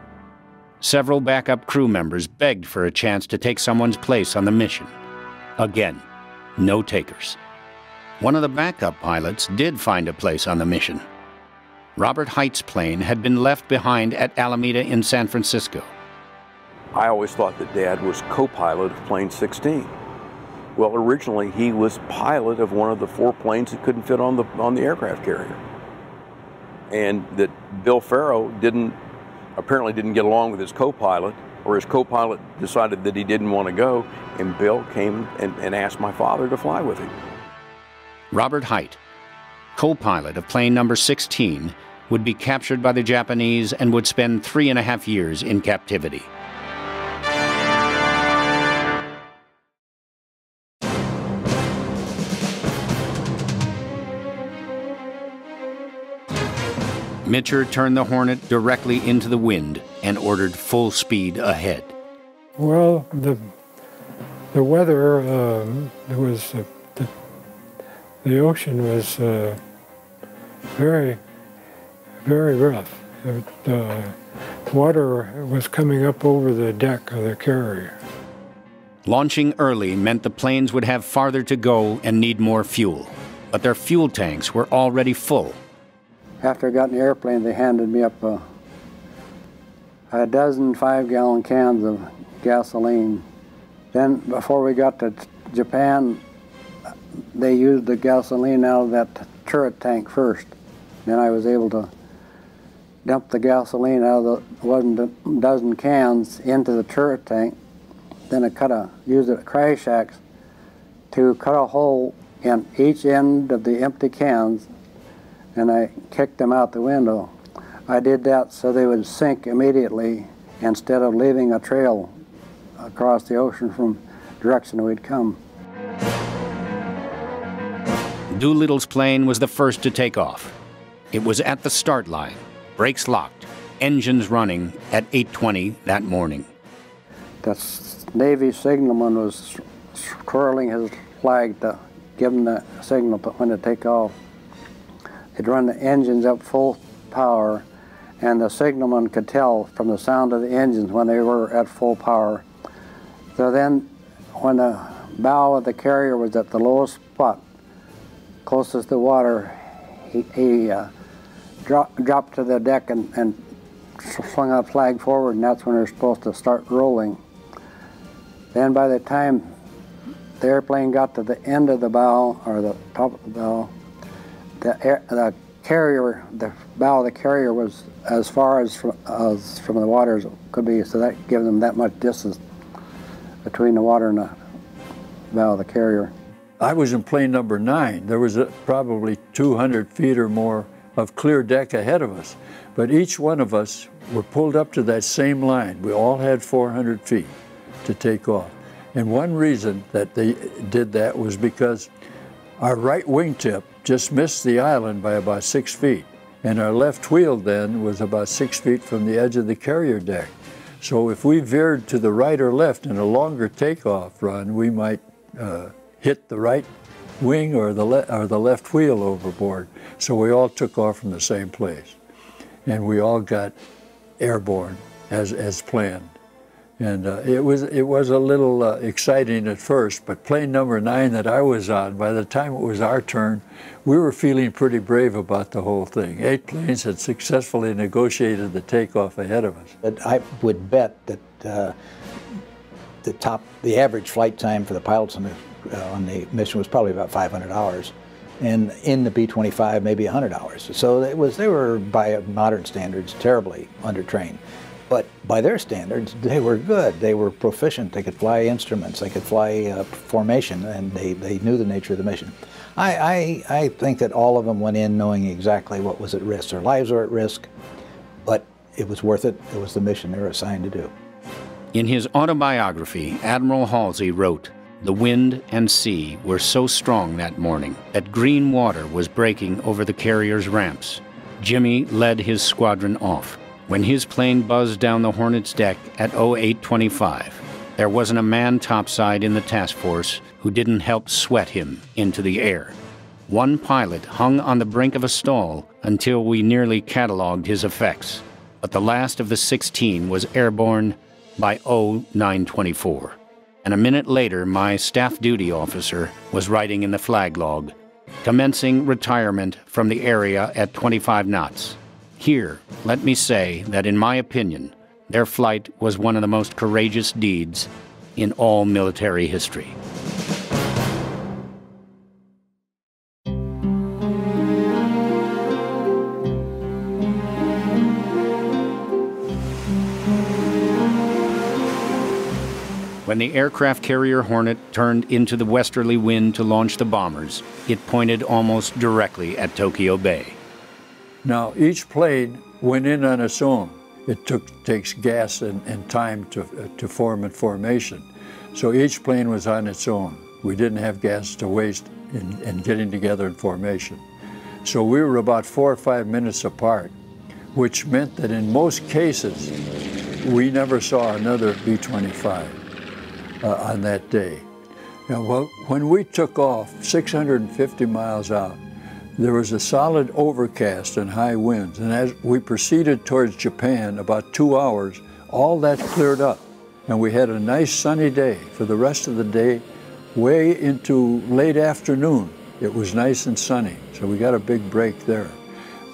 Several backup crew members begged for a chance to take someone's place on the mission. Again, no takers. One of the backup pilots did find a place on the mission. Robert Height's plane had been left behind at Alameda in San Francisco. I always thought that Dad was co-pilot of plane 16. Well, originally he was pilot of one of the 4 planes that couldn't fit on the aircraft carrier. And that Bill Farrow apparently didn't get along with his co-pilot, or his co-pilot decided that he didn't want to go, and Bill came and asked my father to fly with him. Robert Height, co-pilot of plane number 16, would be captured by the Japanese and would spend 3.5 years in captivity. Mitchell turned the Hornet directly into the wind and ordered full speed ahead. Well, the weather was the ocean was very, very rough. Water was coming up over the deck of the carrier. Launching early meant the planes would have farther to go and need more fuel, but their fuel tanks were already full. After I got in the airplane, they handed me up a dozen 5-gallon cans of gasoline. Then before we got to Japan, they used the gasoline out of that turret tank first. Then I was able to dump the gasoline out of the dozen cans into the turret tank. Then I used a crash axe to cut a hole in each end of the empty cans, and I kicked them out the window. I did that so they would sink immediately instead of leaving a trail across the ocean from the direction we'd come. Doolittle's plane was the first to take off. It was at the start line, brakes locked, engines running at 8:20 that morning. The Navy signalman was twirling his flag to give him the signal when to take off. He'd run the engines up full power, and the signalman could tell from the sound of the engines when they were at full power. So then, when the bow of the carrier was at the lowest spot, closest to water, he dropped to the deck and flung a flag forward, and that's when they're supposed to start rolling. Then by the time the airplane got to the end of the bow, or the top of the bow, the bow of the carrier was as far as from the water as it could be, so that gave them that much distance between the water and the bow of the carrier. I was in plane number 9. There was probably 200 feet or more of clear deck ahead of us, but each one of us were pulled up to that same line. We all had 400 feet to take off. And one reason that they did that was because our right wingtip just missed the island by about 6 feet, and our left wheel then was about 6 feet from the edge of the carrier deck. So if we veered to the right or left in a longer takeoff run, we might hit the right wing or the left wheel overboard. So we all took off from the same place, and we all got airborne as planned. And it was a little exciting at first, but plane number 9 that I was on, by the time it was our turn, we were feeling pretty brave about the whole thing. 8 planes had successfully negotiated the takeoff ahead of us. But I would bet that the average flight time for the pilots on the mission was probably about 500 hours, and in the B-25 maybe 100 hours. So they were, by modern standards, terribly undertrained. But by their standards, they were good. They were proficient. They could fly instruments. They could fly formation, and they knew the nature of the mission. I think that all of them went in knowing exactly what was at risk. Their lives were at risk, but it was worth it. It was the mission they were assigned to do. In his autobiography, Admiral Halsey wrote, "The wind and sea were so strong that morning that green water was breaking over the carrier's ramps. Jimmy led his squadron off. When his plane buzzed down the Hornet's deck at 0825, there wasn't a man topside in the task force who didn't help sweat him into the air. One pilot hung on the brink of a stall until we nearly cataloged his effects, but the last of the 16 was airborne by 0924. And a minute later, my staff duty officer was writing in the flag log, commencing retirement from the area at 25 knots. Here, let me say that in my opinion, their flight was one of the most courageous deeds in all military history." When the aircraft carrier Hornet turned into the westerly wind to launch the bombers, it pointed almost directly at Tokyo Bay. Now, each plane went in on its own. It takes gas and time to form in formation. So each plane was on its own. We didn't have gas to waste in getting together in formation. So we were about 4 or 5 minutes apart, which meant that in most cases, we never saw another B-25. on that day. Now, well, when we took off 650 miles out, there was a solid overcast and high winds, and as we proceeded towards Japan, about 2 hours, all that cleared up, and we had a nice sunny day. For the rest of the day, way into late afternoon, it was nice and sunny, so we got a big break there.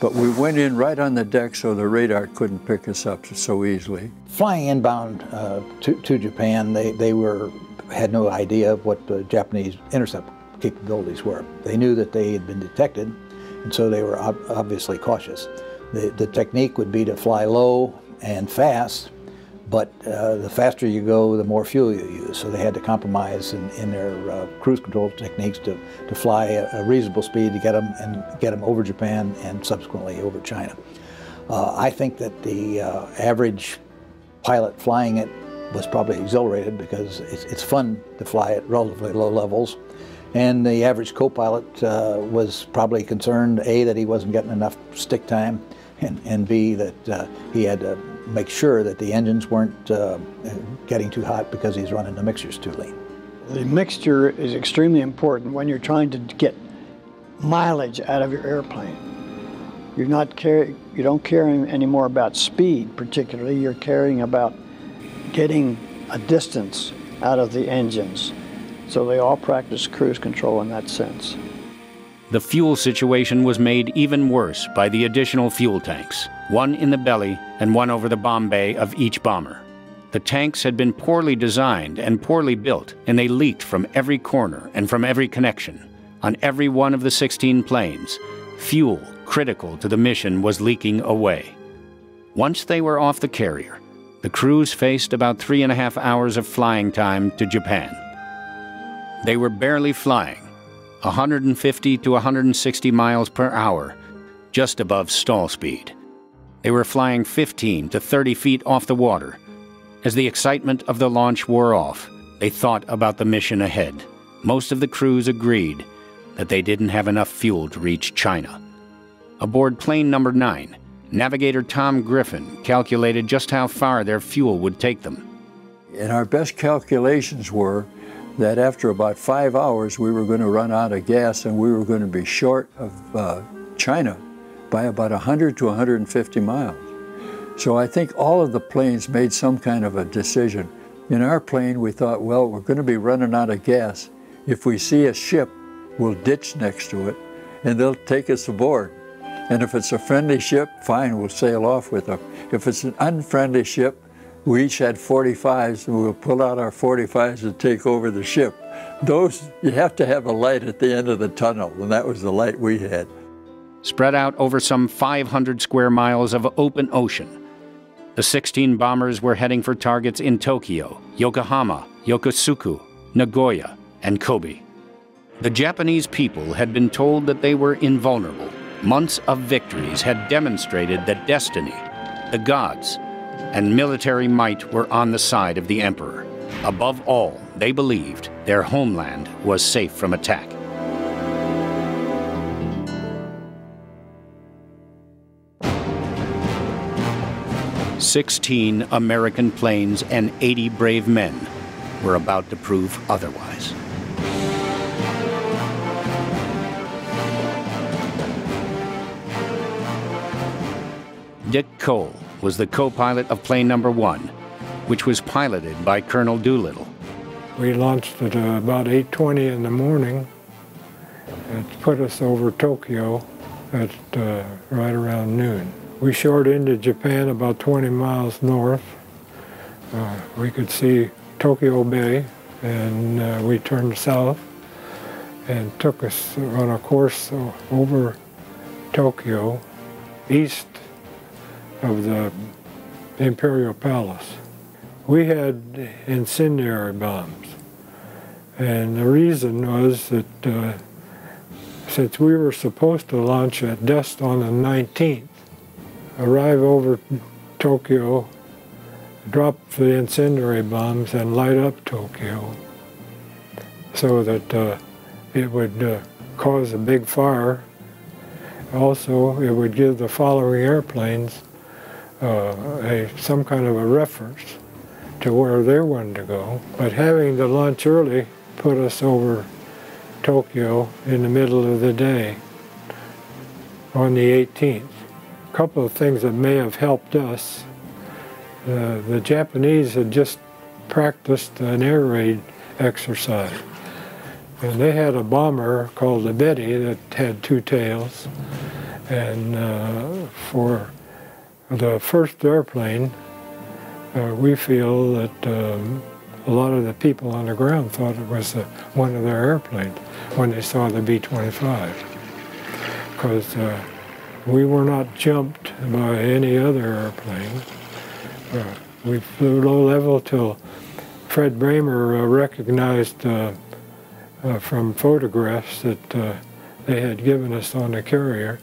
But we went in right on the deck so the radar couldn't pick us up so easily. Flying inbound to Japan, they had no idea of what the Japanese intercept capabilities were. They knew that they had been detected, and so they were obviously cautious. The technique would be to fly low and fast, but the faster you go, the more fuel you use. So they had to compromise in their cruise control techniques to fly a reasonable speed to get them over Japan and subsequently over China. I think that the average pilot flying it was probably exhilarated because it's fun to fly at relatively low levels. And the average co-pilot was probably concerned, A, that he wasn't getting enough stick time, and B, that he had to make sure that the engines weren't getting too hot because he's running the mixtures too lean. The mixture is extremely important when you're trying to get mileage out of your airplane. You don't care anymore about speed particularly, you're caring about getting a distance out of the engines. So they all practice cruise control in that sense. The fuel situation was made even worse by the additional fuel tanks, one in the belly and one over the bomb bay of each bomber. The tanks had been poorly designed and poorly built, and they leaked from every corner and from every connection. On every one of the 16 planes, fuel critical to the mission was leaking away. Once they were off the carrier, the crews faced about 3.5 hours of flying time to Japan. They were barely flying, 150 to 160 miles per hour, just above stall speed. They were flying 15 to 30 feet off the water. As the excitement of the launch wore off, they thought about the mission ahead. Most of the crews agreed that they didn't have enough fuel to reach China. Aboard plane number 9, navigator Tom Griffin calculated just how far their fuel would take them. And our best calculations were that after about 5 hours we were going to run out of gas and we were going to be short of China by about 100 to 150 miles. So I think all of the planes made some kind of a decision. In our plane we thought, well, we're going to be running out of gas. If we see a ship, we'll ditch next to it and they'll take us aboard. And if it's a friendly ship, fine, we'll sail off with them. If it's an unfriendly ship, we each had 45s, and we'll pull out our 45s and take over the ship. Those, you have to have a light at the end of the tunnel, and that was the light we had. Spread out over some 500 square miles of open ocean, the 16 bombers were heading for targets in Tokyo, Yokohama, Yokosuka, Nagoya, and Kobe. The Japanese people had been told that they were invulnerable. Months of victories had demonstrated that destiny, the gods, and military might were on the side of the emperor. Above all, they believed their homeland was safe from attack. "16 American planes and 80 brave men were about to prove otherwise. Dick Cole was the co-pilot of plane number 1, which was piloted by Colonel Doolittle. We launched at about 8:20 in the morning. It put us over Tokyo at right around noon. We shored into Japan about 20 miles north. We could see Tokyo Bay, and we turned south and took us on a course over Tokyo, east of the Imperial Palace. We had incendiary bombs, and the reason was that since we were supposed to launch at dusk on the 19th, arrive over Tokyo, drop the incendiary bombs and light up Tokyo so that it would cause a big fire. Also, it would give the following airplanes some kind of a reference to where they wanted to go. But having the lunch early put us over Tokyo in the middle of the day on the 18th. A couple of things that may have helped us. The Japanese had just practiced an air raid exercise. And they had a bomber called the Betty that had two tails. And for the first airplane, we feel that a lot of the people on the ground thought it was one of their airplanes when they saw the B-25. Because we were not jumped by any other airplane. We flew low level till Fred Bramer recognized from photographs that they had given us on the carrier.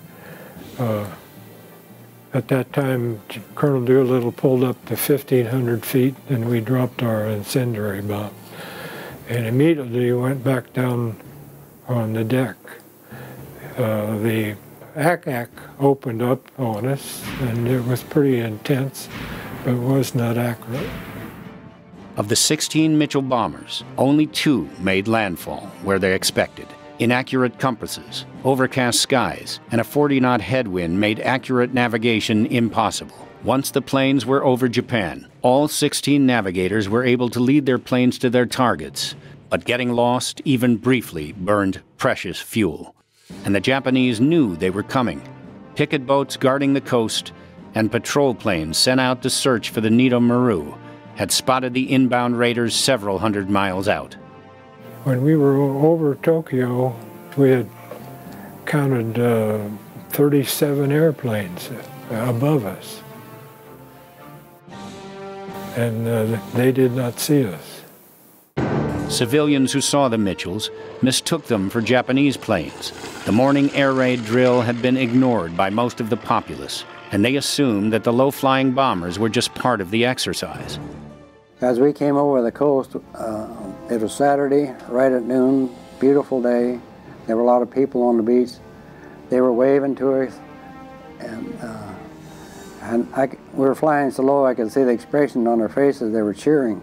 At that time, Colonel Doolittle pulled up to 1,500 feet and we dropped our incendiary bomb. And immediately went back down on the deck. The ACAC opened up on us and it was pretty intense, but was not accurate. Of the 16 Mitchell bombers, only 2 made landfall where they expected. Inaccurate compasses, overcast skies, and a 40-knot headwind made accurate navigation impossible. Once the planes were over Japan, all 16 navigators were able to lead their planes to their targets, but getting lost, even briefly, burned precious fuel. And the Japanese knew they were coming. Picket boats guarding the coast and patrol planes sent out to search for the Nito Maru had spotted the inbound raiders several hundred miles out. When we were over Tokyo, we had counted 37 airplanes above us. And they did not see us. Civilians who saw the Mitchells mistook them for Japanese planes. The morning air raid drill had been ignored by most of the populace, and they assumed that the low-flying bombers were just part of the exercise. As we came over the coast, it was Saturday, right at noon, beautiful day. There were a lot of people on the beach. They were waving to us, and we were flying so low I could see the expression on their faces. They were cheering.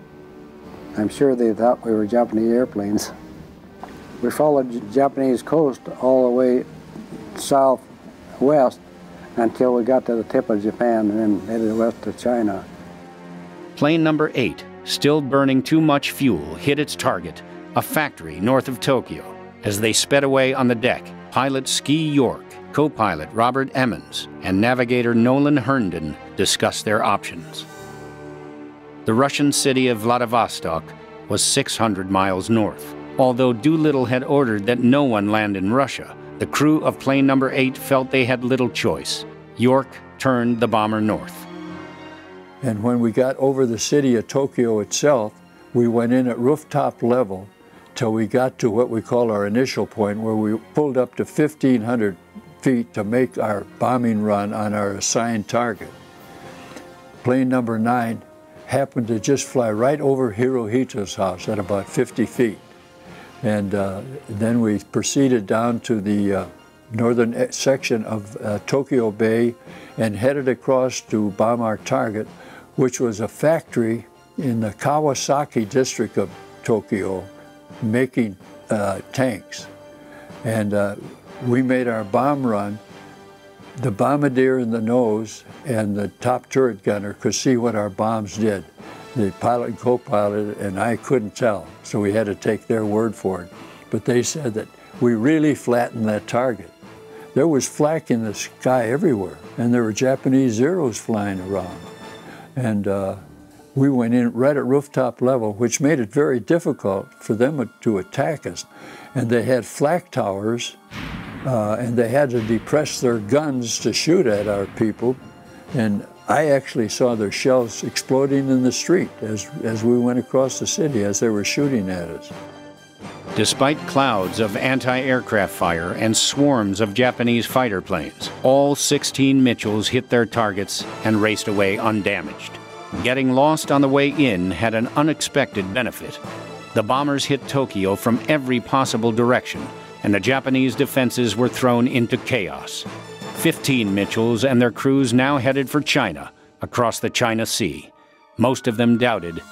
I'm sure they thought we were Japanese airplanes. We followed the Japanese coast all the way southwest until we got to the tip of Japan and then headed west to China. Plane number 8, still burning too much fuel, hit its target, a factory north of Tokyo. As they sped away on the deck, pilot Ski York, co-pilot Robert Emmons, and navigator Nolan Herndon discussed their options. The Russian city of Vladivostok was 600 miles north. Although Doolittle had ordered that no one land in Russia, the crew of plane number 8 felt they had little choice. York turned the bomber north. And when we got over the city of Tokyo itself, we went in at rooftop level till we got to what we call our initial point, where we pulled up to 1,500 feet to make our bombing run on our assigned target. Plane number 9 happened to just fly right over Hirohito's house at about 50 feet. And then we proceeded down to the northern section of Tokyo Bay and headed across to bomb our target, which was a factory in the Kawasaki district of Tokyo making tanks. And we made our bomb run. The bombardier in the nose and the top turret gunner could see what our bombs did. The pilot and co-pilot and I couldn't tell, so we had to take their word for it. But they said that we really flattened that target. There was flak in the sky everywhere, and there were Japanese Zeros flying around. And we went in right at rooftop level, which made it very difficult for them to attack us. And they had flak towers, and they had to depress their guns to shoot at our people. And I actually saw their shells exploding in the street as we went across the city as they were shooting at us. Despite clouds of anti-aircraft fire and swarms of Japanese fighter planes, all 16 Mitchells hit their targets and raced away undamaged. Getting lost on the way in had an unexpected benefit. The bombers hit Tokyo from every possible direction, and the Japanese defenses were thrown into chaos. 15 Mitchells and their crews now headed for China, across the China Sea. Most of them doubted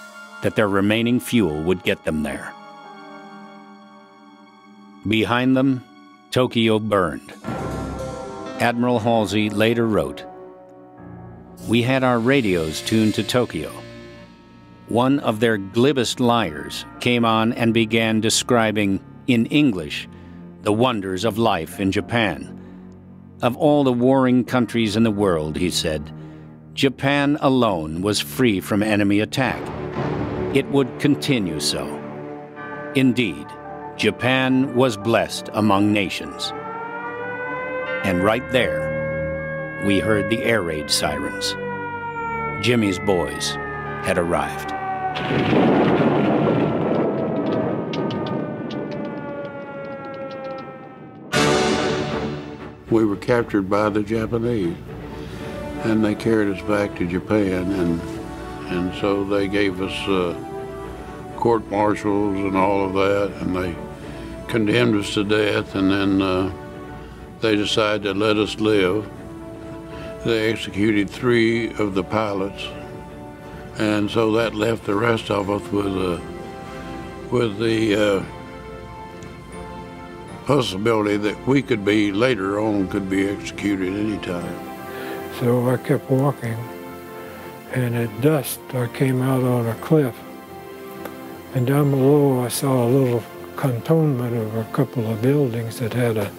that their remaining fuel would get them there. Behind them, Tokyo burned. Admiral Halsey later wrote, "We had our radios tuned to Tokyo. One of their glibest liars came on and began describing, in English, the wonders of life in Japan. Of all the warring countries in the world, he said, Japan alone was free from enemy attack. It would continue so. Indeed, Japan was blessed among nations." And right there, we heard the air raid sirens. Jimmy's boys had arrived. We were captured by the Japanese, and they carried us back to Japan, and so they gave us court-martials and all of that, and they condemned us to death, and then they decided to let us live. They executed 3 of the pilots, and so that left the rest of us with the possibility that we could be, later on, could be executed anytime. So I kept walking, and at dusk I came out on a cliff, and down below I saw a little cantonment of a couple of buildings that had a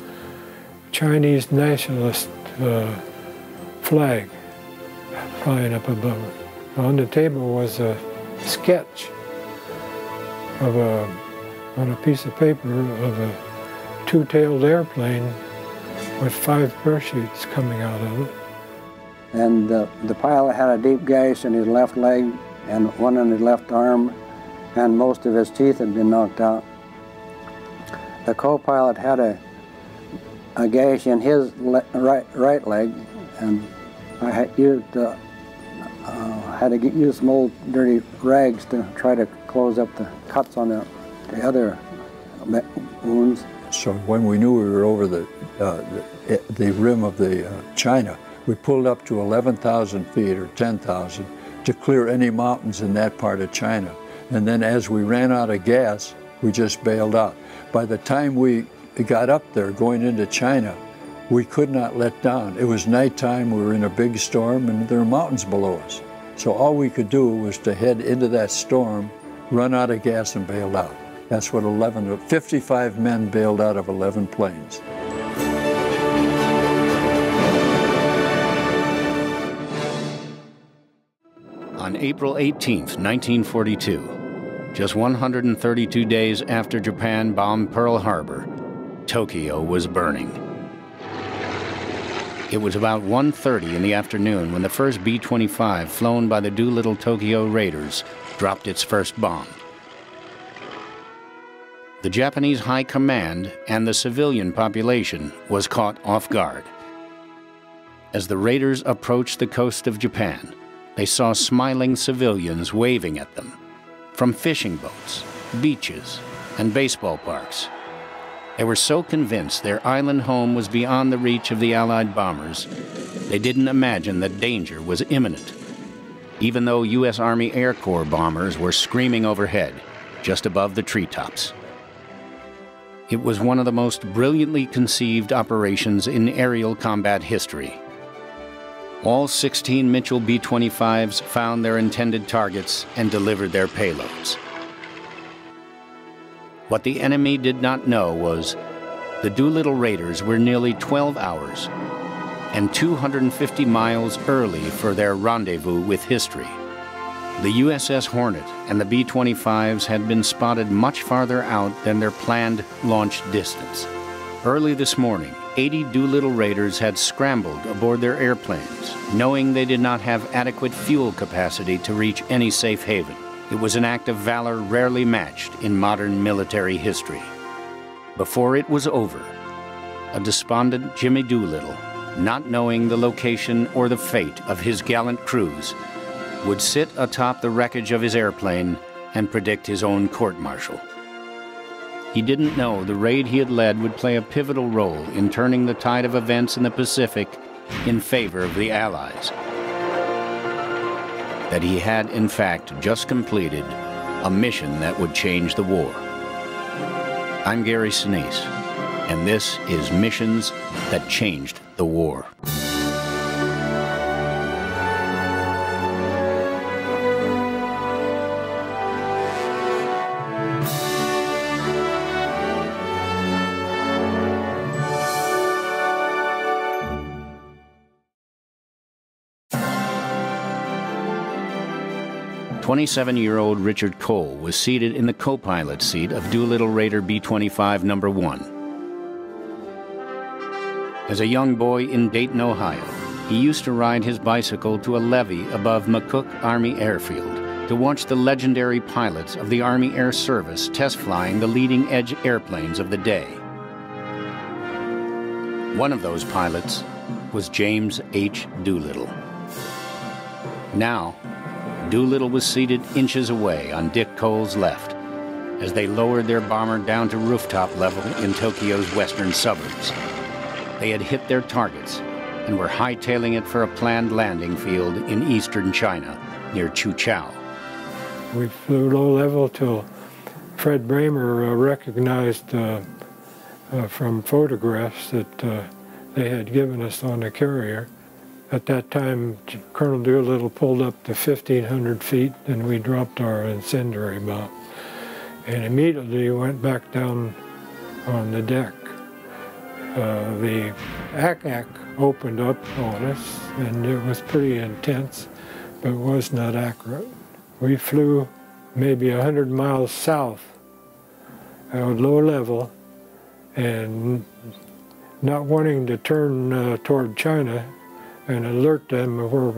Chinese nationalist flag flying up above it. On the table was a sketch of on a piece of paper of a 2-tailed airplane with 5 parachutes coming out of it. And the pilot had a deep gash in his left leg and one in his left arm, and most of his teeth had been knocked out. The co-pilot had a gash in his right leg, and I had to use some old dirty rags to try to close up the cuts on the other wounds. So when we knew we were over the rim of the China, we pulled up to 11,000 feet or 10,000 to clear any mountains in that part of China. And then as we ran out of gas, we just bailed out. By the time we got up there going into China, we could not let down. It was nighttime, we were in a big storm, and there were mountains below us. So all we could do was to head into that storm, run out of gas, and bailed out. That's what 55 men bailed out of 11 planes. On April 18th, 1942, just 132 days after Japan bombed Pearl Harbor, Tokyo was burning. It was about 1:30 in the afternoon when the first B-25 flown by the Doolittle Tokyo Raiders dropped its first bomb. The Japanese High Command and the civilian population was caught off guard. As the raiders approached the coast of Japan, they saw smiling civilians waving at them from fishing boats, beaches, and baseball parks. They were so convinced their island home was beyond the reach of the Allied bombers, they didn't imagine that danger was imminent, even though U.S. Army Air Corps bombers were screaming overhead, just above the treetops. It was one of the most brilliantly conceived operations in aerial combat history. All 16 Mitchell B-25s found their intended targets and delivered their payloads. What the enemy did not know was the Doolittle Raiders were nearly 12 hours and 250 miles early for their rendezvous with history. The USS Hornet and the B-25s had been spotted much farther out than their planned launch distance. Early this morning, 80 Doolittle Raiders had scrambled aboard their airplanes, knowing they did not have adequate fuel capacity to reach any safe haven. It was an act of valor rarely matched in modern military history. Before it was over, a despondent Jimmy Doolittle, not knowing the location or the fate of his gallant crews, would sit atop the wreckage of his airplane and predict his own court-martial. He didn't know the raid he had led would play a pivotal role in turning the tide of events in the Pacific in favor of the Allies. That he had, in fact, just completed a mission that would change the war. I'm Gary Sinise, and this is Missions That Changed the War. "27-year-old Richard Cole was seated in the co-pilot seat of Doolittle Raider B-25 No. 1. As a young boy in Dayton, Ohio, he used to ride his bicycle to a levee above McCook Army Airfield to watch the legendary pilots of the Army Air Service test flying the leading-edge airplanes of the day. One of those pilots was James H. Doolittle. Now, Doolittle was seated inches away on Dick Cole's left as they lowered their bomber down to rooftop level in Tokyo's western suburbs. They had hit their targets and were hightailing it for a planned landing field in eastern China near Chuchao. We flew low level till Fred Bramer recognized from photographs that they had given us on the carrier. At that time, Colonel Doolittle pulled up to 1,500 feet, and we dropped our incendiary bomb. And immediately went back down on the deck. The ACAC opened up on us, and it was pretty intense, but was not accurate. We flew maybe 100 miles south at low level, and not wanting to turn toward China, and alert them of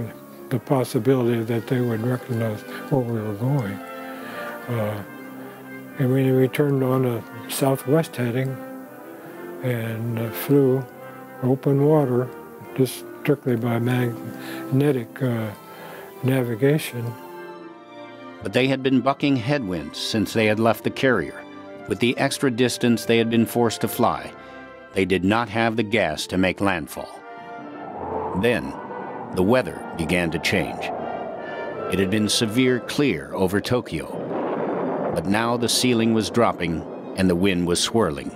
the possibility that they would recognize where we were going. And we turned on a southwest heading and flew open water, just strictly by magnetic navigation. But they had been bucking headwinds since they had left the carrier. With the extra distance they had been forced to fly, they did not have the gas to make landfall. Then, the weather began to change. It had been severe clear over Tokyo, but now the ceiling was dropping and the wind was swirling.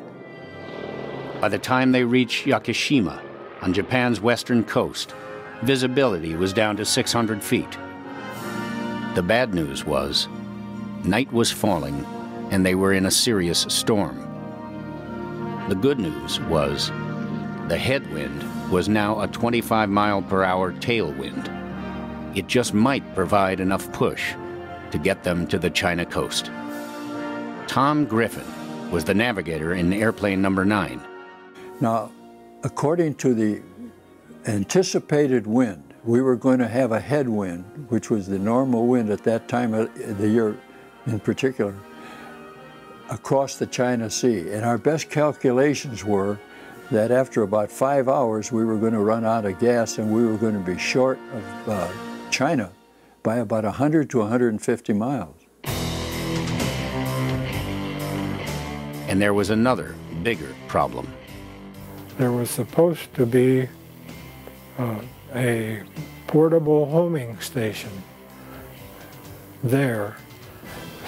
By the time they reached Yakushima, on Japan's western coast, visibility was down to 600 feet. The bad news was, night was falling and they were in a serious storm. The good news was, the headwind was now a 25-mile-per-hour tailwind. It just might provide enough push to get them to the China coast. Tom Griffin was the navigator in airplane number 9. Now, according to the anticipated wind, we were going to have a headwind, which was the normal wind at that time of the year in particular, across the China Sea. And our best calculations were that after about 5 hours, we were going to run out of gas and we were going to be short of China by about 100 to 150 miles. And there was another, bigger problem. There was supposed to be a portable homing station there,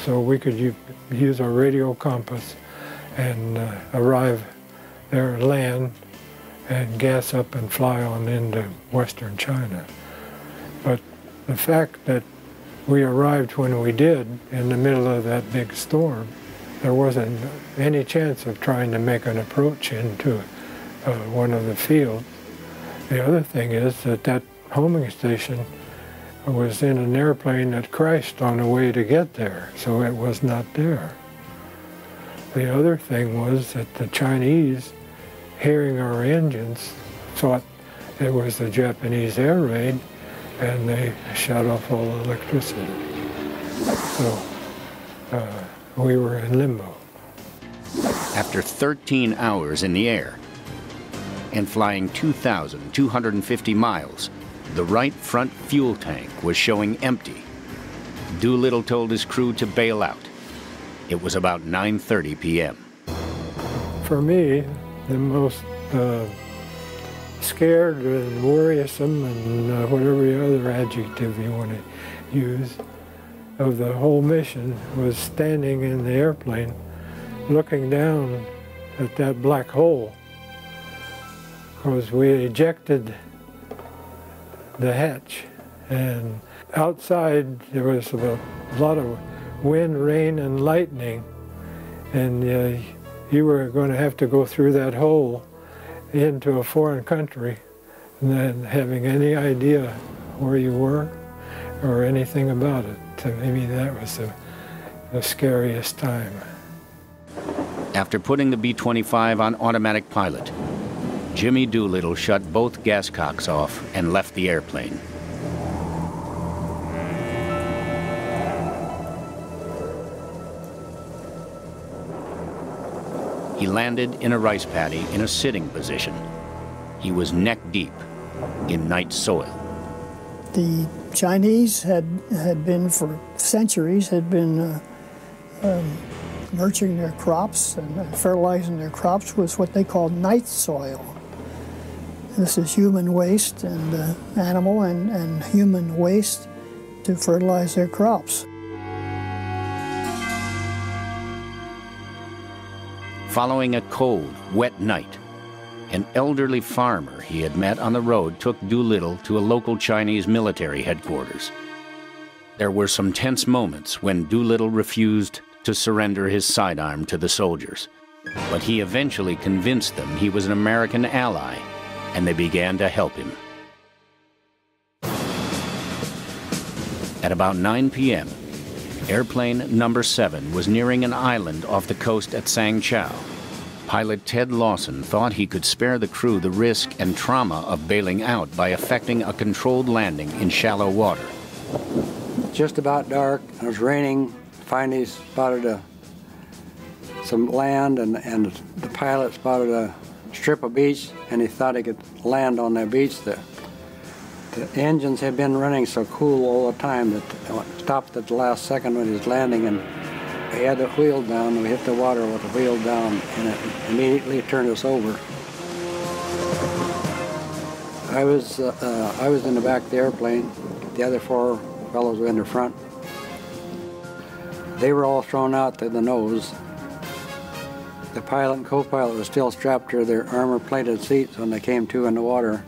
so we could use our radio compass and arrive there, land, and gas up and fly on into western China. But the fact that we arrived when we did in the middle of that big storm, there wasn't any chance of trying to make an approach into one of the fields. The other thing is that homing station was in an airplane that crashed on the way to get there, so it was not there. The other thing was that the Chinese, hearing our engines, thought it was the Japanese air raid, and they shut off all electricity. So we were in limbo. After 13 hours in the air and flying 2,250 miles, the right front fuel tank was showing empty. Doolittle told his crew to bail out. It was about 9:30 p.m. For me, the most scared and worrisome and whatever other adjective you want to use of the whole mission was standing in the airplane looking down at that black hole, because we ejected the hatch, and outside there was a lot of wind, rain, and lightning, and you were going to have to go through that hole into a foreign country, and then having any idea where you were or anything about it. To me, that was the scariest time. After putting the B-25 on automatic pilot, Jimmy Doolittle shut both gas cocks off and left the airplane. He landed in a rice paddy in a sitting position. He was neck deep in night soil. The Chinese had been for centuries, nurturing their crops and fertilizing their crops with what they called night soil. This is human waste and animal and human waste to fertilize their crops. Following a cold, wet night, an elderly farmer he had met on the road took Doolittle to a local Chinese military headquarters. There were some tense moments when Doolittle refused to surrender his sidearm to the soldiers, but he eventually convinced them he was an American ally, and they began to help him. At about 9 p.m., airplane number 7 was nearing an island off the coast at Sangchao. Pilot Ted Lawson thought he could spare the crew the risk and trauma of bailing out by effecting a controlled landing in shallow water. Just about dark, it was raining. Finally spotted some land, and the pilot spotted a strip of beach, and he thought he could land on that beach there. The engines had been running so cool all the time that it stopped at the last second when he was landing, and we had the wheel down, and we hit the water with the wheel down, and it immediately turned us over. I was in the back of the airplane. The other 4 fellows were in the front. They were all thrown out to the nose. The pilot and co-pilot were still strapped to their armor-plated seats when they came to in the water.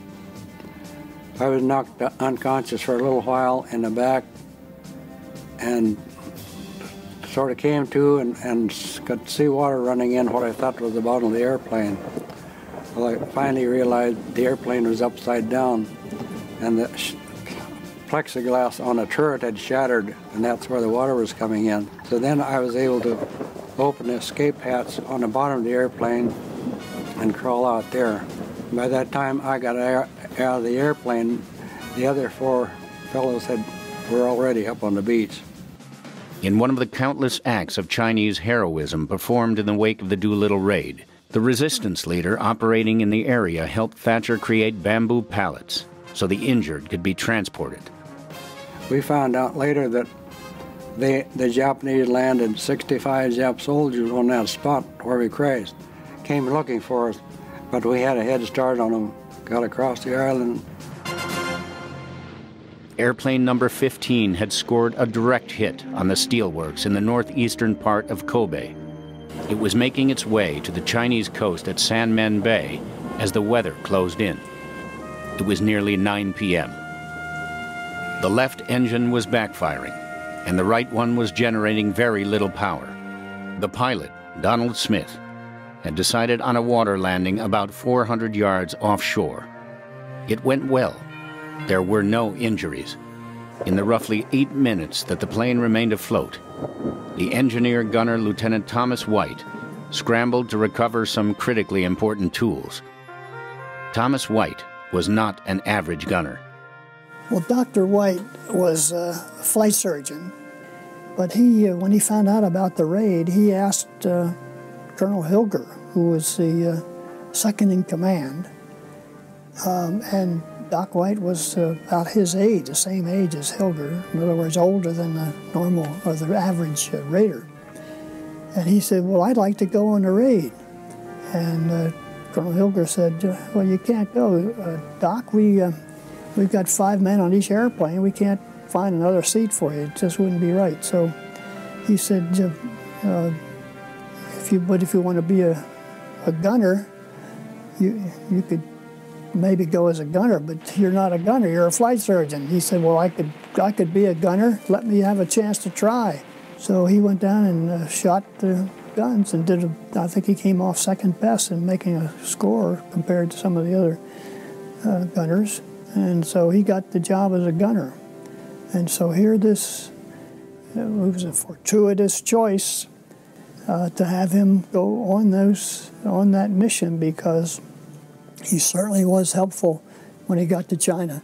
I was knocked unconscious for a little while in the back and sort of came to and could see water running in what I thought was the bottom of the airplane. Well, I finally realized the airplane was upside down, and the plexiglass on the turret had shattered, and that's where the water was coming in. So then I was able to open the escape hatch on the bottom of the airplane and crawl out there. By that time I got out of the airplane, the other 4 fellows were already up on the beach. In one of the countless acts of Chinese heroism performed in the wake of the Doolittle raid, the resistance leader operating in the area helped Thatcher create bamboo pallets so the injured could be transported. We found out later that the Japanese landed 65 Jap soldiers on that spot where we crashed, came looking for us, but we had a head start on them, got across the island. Airplane number 15 had scored a direct hit on the steelworks in the northeastern part of Kobe. It was making its way to the Chinese coast at Sanmen Bay as the weather closed in. It was nearly 9 p.m. The left engine was backfiring, and the right one was generating very little power. The pilot, Donald Smith, had decided on a water landing about 400 yards offshore. It went well. There were no injuries. In the roughly 8 minutes that the plane remained afloat, the engineer-gunner Lieutenant Thomas White scrambled to recover some critically important tools. Thomas White was not an average gunner. Well, Dr. White was a flight surgeon, but when he found out about the raid, he asked Colonel Hilger, who was the second in command, and Doc White was about his age, the same age as Hilger, in other words, older than the normal or the average raider. And he said, well, I'd like to go on the raid. And Colonel Hilger said, well, you can't go, Doc. We've got 5 men on each airplane. We can't find another seat for you. It just wouldn't be right. So he said, if you want to be a gunner, you could maybe go as a gunner, but you're not a gunner, you're a flight surgeon. He said, well, I could be a gunner, let me have a chance to try. So he went down and shot the guns and I think he came off second best in making a score compared to some of the other gunners. And so he got the job as a gunner. And so here it was a fortuitous choice to have him go on that mission, because he certainly was helpful when he got to China.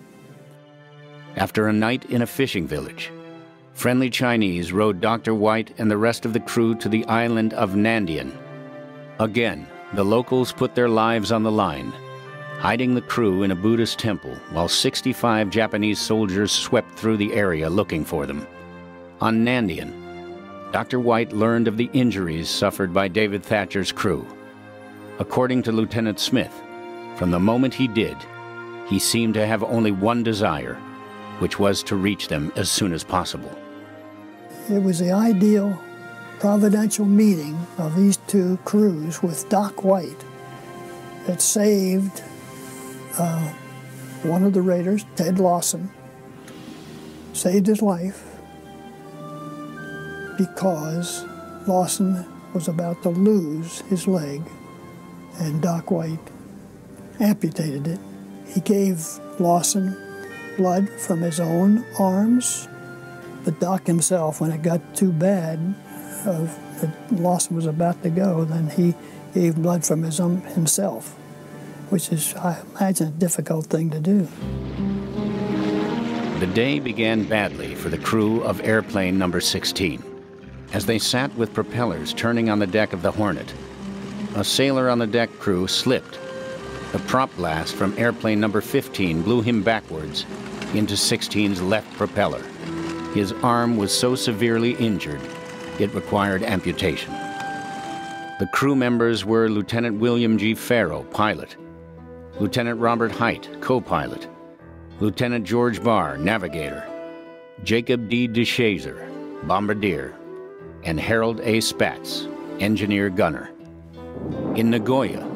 After a night in a fishing village, friendly Chinese rowed Dr. White and the rest of the crew to the island of Nandian. Again, the locals put their lives on the line, hiding the crew in a Buddhist temple while 65 Japanese soldiers swept through the area looking for them. On Nandian, Dr. White learned of the injuries suffered by David Thatcher's crew. According to Lieutenant Smith, from the moment he did, he seemed to have only one desire, which was to reach them as soon as possible. It was the ideal providential meeting of these two crews with Doc White that saved one of the raiders, Ted Lawson, saved his life because Lawson was about to lose his leg, and Doc White amputated it. He gave Lawson blood from his own arms, but Doc himself, when it got too bad, that Lawson was about to go, then he gave blood from his own himself, which is, I imagine, a difficult thing to do. The day began badly for the crew of airplane number 16. As they sat with propellers turning on the deck of the Hornet, a sailor on the deck crew slipped. The prop blast from airplane number 15 blew him backwards into 16's left propeller. His arm was so severely injured, it required amputation. The crew members were Lieutenant William G. Farrow, pilot, Lieutenant Robert Height, co-pilot, Lieutenant George Barr, navigator, Jacob D. DeShazer, bombardier, and Harold A. Spatz, engineer-gunner. In Nagoya,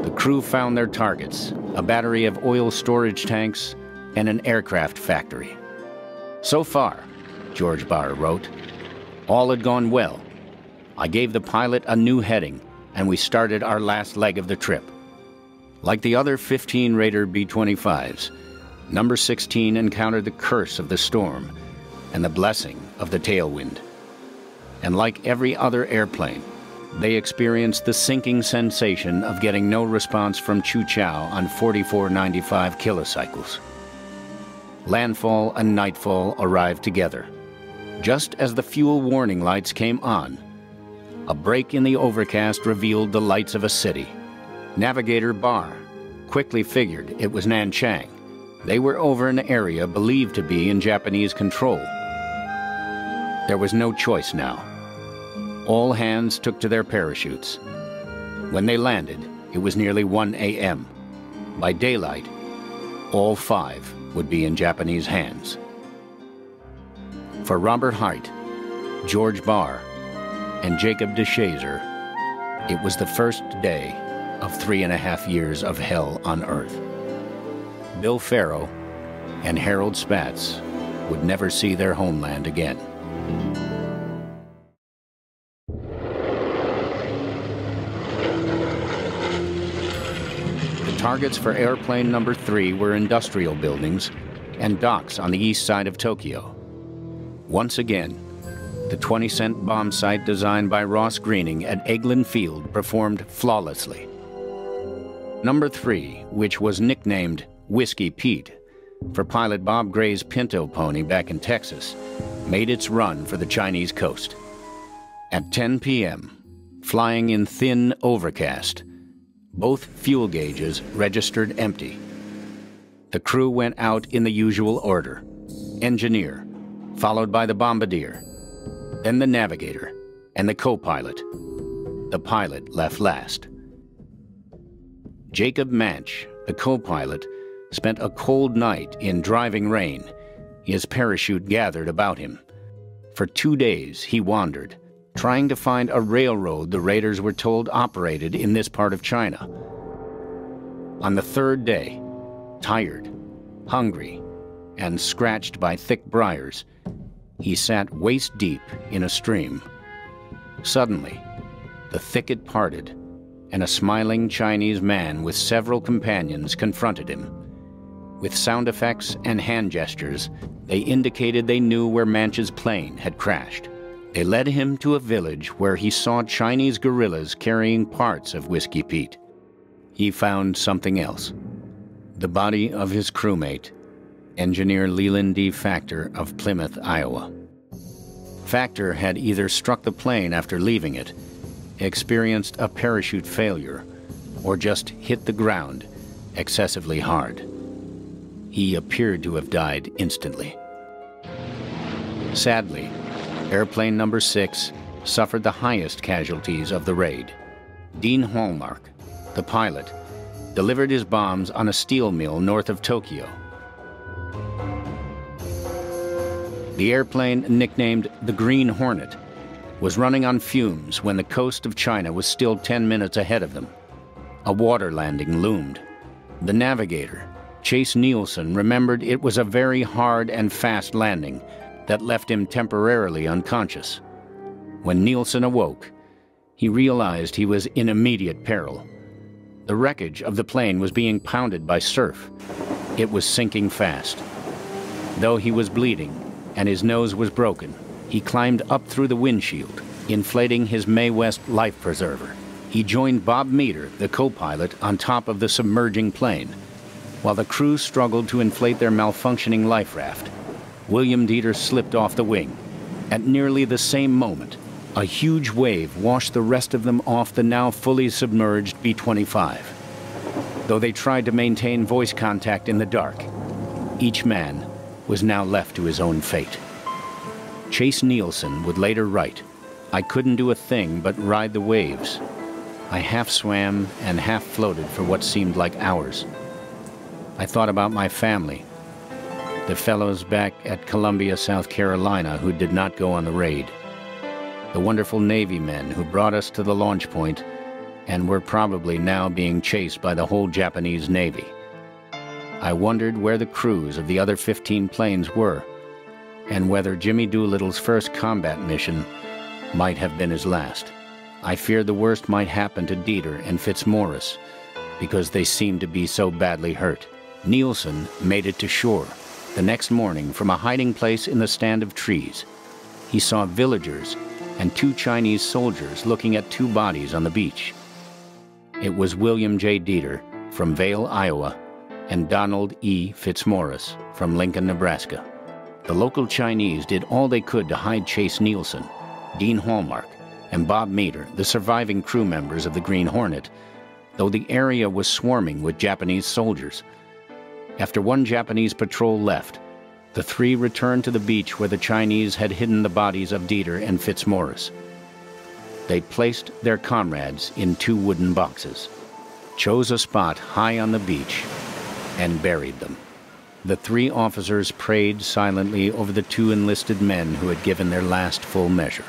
the crew found their targets, a battery of oil storage tanks and an aircraft factory. So far, George Barr wrote, all had gone well. I gave the pilot a new heading, and we started our last leg of the trip. Like the other 15 Raider B-25s, number 16 encountered the curse of the storm and the blessing of the tailwind. And like every other airplane, they experienced the sinking sensation of getting no response from Chu-Chow on 4495 kilocycles. Landfall and nightfall arrived together. Just as the fuel warning lights came on, a break in the overcast revealed the lights of a city. Navigator Barr quickly figured it was Nanchang. They were over an area believed to be in Japanese control. There was no choice now. All hands took to their parachutes. When they landed, it was nearly 1 a.m. By daylight, all 5 would be in Japanese hands. For Robert Height, George Barr, and Jacob DeShazer, it was the first day of 3.5 years of hell on Earth. Bill Farrow and Harold Spatz would never see their homeland again. Targets for airplane number 3 were industrial buildings and docks on the east side of Tokyo. Once again, the 20-cent bomb site designed by Ross Greening at Eglin Field performed flawlessly. Number 3, which was nicknamed Whiskey Pete for pilot Bob Gray's Pinto pony back in Texas, made its run for the Chinese coast. At 10 p.m., flying in thin overcast, both fuel gauges registered empty. The crew went out in the usual order: engineer, followed by the bombardier, then the navigator, and the co-pilot. The pilot left last. Jacob Manch, the co-pilot, spent a cold night in driving rain his parachute gathered about him. For 2 days he wandered, trying to find a railroad the raiders were told operated in this part of China. On the 3rd day, tired, hungry, and scratched by thick briars, he sat waist-deep in a stream. Suddenly, the thicket parted, and a smiling Chinese man with several companions confronted him. With sound effects and hand gestures, they indicated they knew where Manch's plane had crashed. They led him to a village where he saw Chinese guerrillas carrying parts of Whiskey Pete. He found something else: the body of his crewmate, Engineer Leland D. Factor of Plymouth, Iowa. Factor had either struck the plane after leaving it, experienced a parachute failure, or just hit the ground excessively hard. He appeared to have died instantly. Sadly, airplane number 6 suffered the highest casualties of the raid. Dean Hallmark, the pilot, delivered his bombs on a steel mill north of Tokyo. The airplane, nicknamed the Green Hornet, was running on fumes when the coast of China was still 10 minutes ahead of them. A water landing loomed. The navigator, Chase Nielsen, remembered it was a very hard and fast landing that left him temporarily unconscious. When Nielsen awoke, he realized he was in immediate peril. The wreckage of the plane was being pounded by surf. It was sinking fast. Though he was bleeding and his nose was broken, he climbed up through the windshield, inflating his Mae West life preserver. He joined Bob Meter, the co-pilot, on top of the submerging plane, while the crew struggled to inflate their malfunctioning life raft. William Dieter slipped off the wing. At nearly the same moment, a huge wave washed the rest of them off the now fully submerged B-25. Though they tried to maintain voice contact in the dark, each man was now left to his own fate. Chase Nielsen would later write, "I couldn't do a thing but ride the waves. I half swam and half floated for what seemed like hours. I thought about my family, the fellows back at Columbia, South Carolina, who did not go on the raid, the wonderful Navy men who brought us to the launch point and were probably now being chased by the whole Japanese Navy. I wondered where the crews of the other 15 planes were, and whether Jimmy Doolittle's first combat mission might have been his last. I feared the worst might happen to Dieter and Fitzmaurice, because they seemed to be so badly hurt." Nielsen made it to shore. The next morning, from a hiding place in the stand of trees, he saw villagers and 2 Chinese soldiers looking at 2 bodies on the beach. It was William J. Dieter from Vale, Iowa, and Donald E. Fitzmaurice from Lincoln, Nebraska. The local Chinese did all they could to hide Chase Nielsen, Dean Hallmark, and Bob Meter, the surviving crew members of the Green Hornet, though the area was swarming with Japanese soldiers. After one Japanese patrol left, the 3 returned to the beach where the Chinese had hidden the bodies of Dieter and Fitzmaurice. They placed their comrades in 2 wooden boxes, chose a spot high on the beach, and buried them. The 3 officers prayed silently over the 2 enlisted men who had given their last full measure.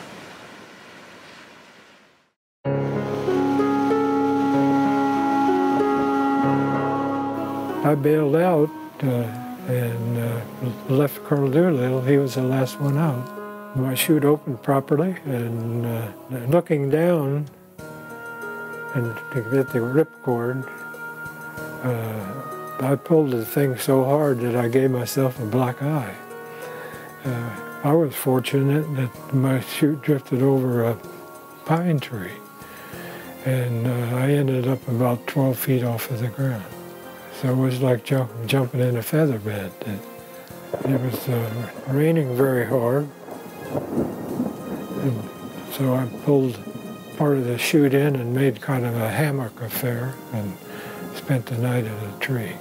I bailed out and left Colonel Doolittle. He was the last one out. My chute opened properly, and looking down and to get the ripcord, I pulled the thing so hard that I gave myself a black eye. I was fortunate that my chute drifted over a pine tree, and I ended up about 12 feet off of the ground. So it was like jumping in a feather bed. It was raining very hard, and so I pulled part of the chute in and made kind of a hammock affair and spent the night in a tree.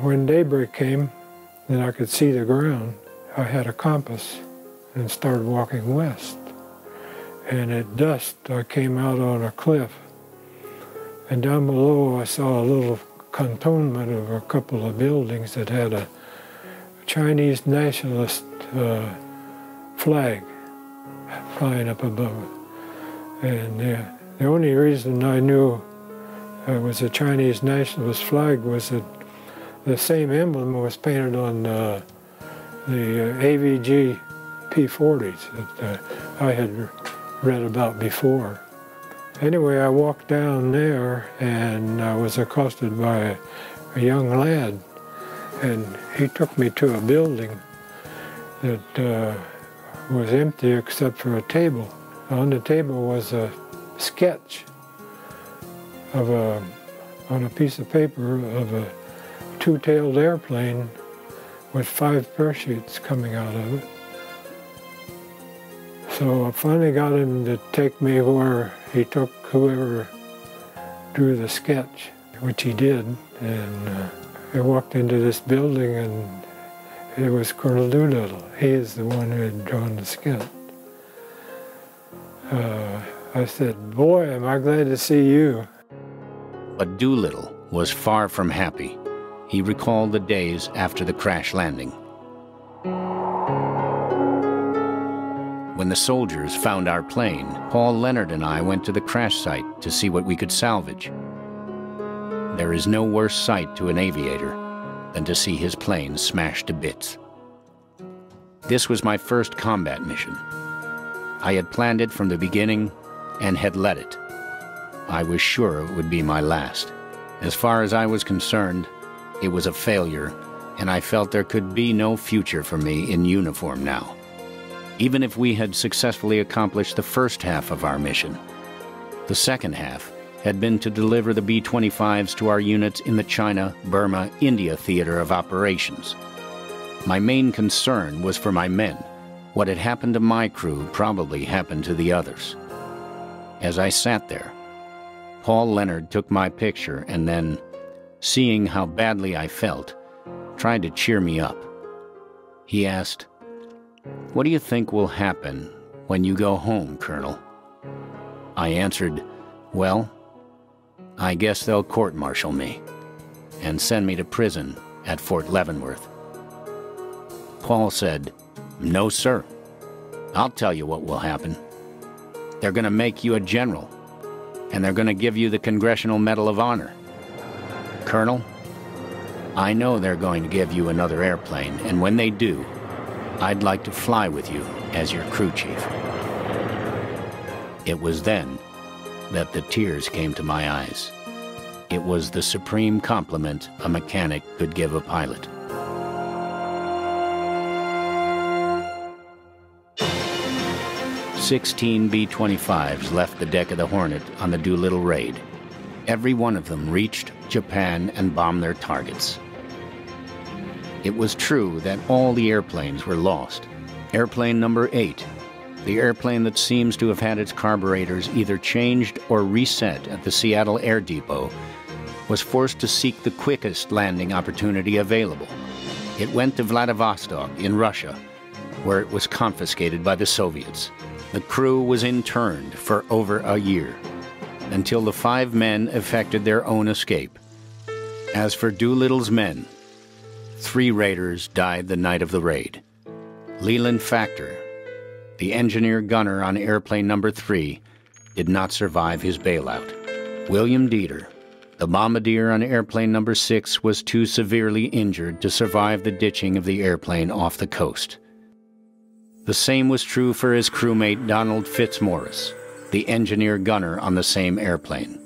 When daybreak came and I could see the ground, I had a compass and started walking west. And at dusk, I came out on a cliff. And down below, I saw a little cantonment of a couple of buildings that had a Chinese nationalist flag flying up above it. And the only reason I knew it was a Chinese nationalist flag was that the same emblem was painted on the AVG P-40s that I had read about before. Anyway, I walked down there and I was accosted by a young lad, and he took me to a building that was empty except for a table. On the table was a sketch of on a piece of paper of a two-tailed airplane with 5 parachutes coming out of it. So I finally got him to take me where he took whoever drew the sketch, which he did, and I walked into this building and it was Colonel Doolittle. He is the one who had drawn the sketch. I said, "Boy, am I glad to see you." But Doolittle was far from happy. He recalled the days after the crash landing. When the soldiers found our plane, Paul Leonard and I went to the crash site to see what we could salvage. There is no worse sight to an aviator than to see his plane smashed to bits. This was my first combat mission. I had planned it from the beginning and had led it. I was sure it would be my last. As far as I was concerned, it was a failure, and I felt there could be no future for me in uniform now. Even if we had successfully accomplished the first half of our mission, the second half had been to deliver the B-25s to our units in the China, Burma, India theater of operations. My main concern was for my men. What had happened to my crew probably happened to the others. As I sat there, Paul Leonard took my picture and then, seeing how badly I felt, tried to cheer me up. He asked, "What do you think will happen when you go home, Colonel?" I answered, "Well, I guess they'll court-martial me and send me to prison at Fort Leavenworth." Paul said, "No, sir. I'll tell you what will happen. They're going to make you a general, and they're going to give you the Congressional Medal of Honor. Colonel, I know they're going to give you another airplane, and when they do, I'd like to fly with you as your crew chief." It was then that the tears came to my eyes. It was the supreme compliment a mechanic could give a pilot. "16 B-25s left the deck of the Hornet on the Doolittle raid. Every one of them reached Japan and bombed their targets. It was true that all the airplanes were lost. Airplane number 8, the airplane that seems to have had its carburetors either changed or reset at the Seattle Air Depot, was forced to seek the quickest landing opportunity available. It went to Vladivostok in Russia, where it was confiscated by the Soviets. The crew was interned for over a year, until the 5 men effected their own escape. As for Doolittle's men, 3 raiders died the night of the raid. Leland Factor, the engineer-gunner on airplane number 3, did not survive his bailout. William Dieter, the bombardier on airplane number 6, was too severely injured to survive the ditching of the airplane off the coast. The same was true for his crewmate Donald Fitzmaurice, the engineer-gunner on the same airplane.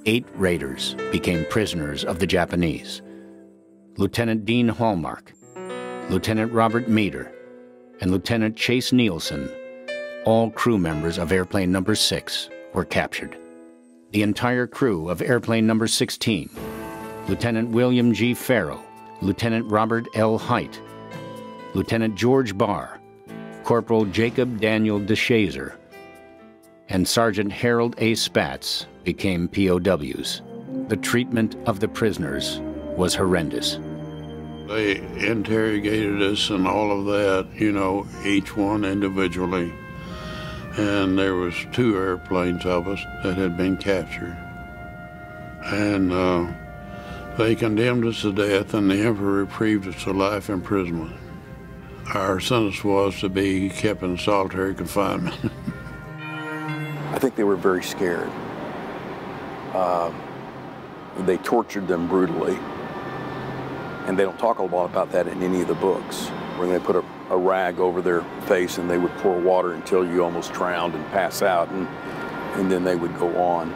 8 raiders became prisoners of the Japanese. Lieutenant Dean Hallmark, Lieutenant Robert Meader, and Lieutenant Chase Nielsen, all crew members of airplane number 6, were captured. The entire crew of airplane number 16, Lieutenant William G. Farrow, Lieutenant Robert L. Height, Lieutenant George Barr, Corporal Jacob Daniel DeShazer, and Sergeant Harold A. Spatz became POWs. The treatment of the prisoners was horrendous. They interrogated us and all of that, you know, each one individually. And there was 2 airplanes of us that had been captured. And They condemned us to death, and the Emperor reprieved us to life imprisonment. Our sentence was to be kept in solitary confinement. I think they were very scared. They tortured them brutally, and they don't talk a lot about that in any of the books, where they put a rag over their face and they would pour water until you almost drowned and pass out, and then they would go on.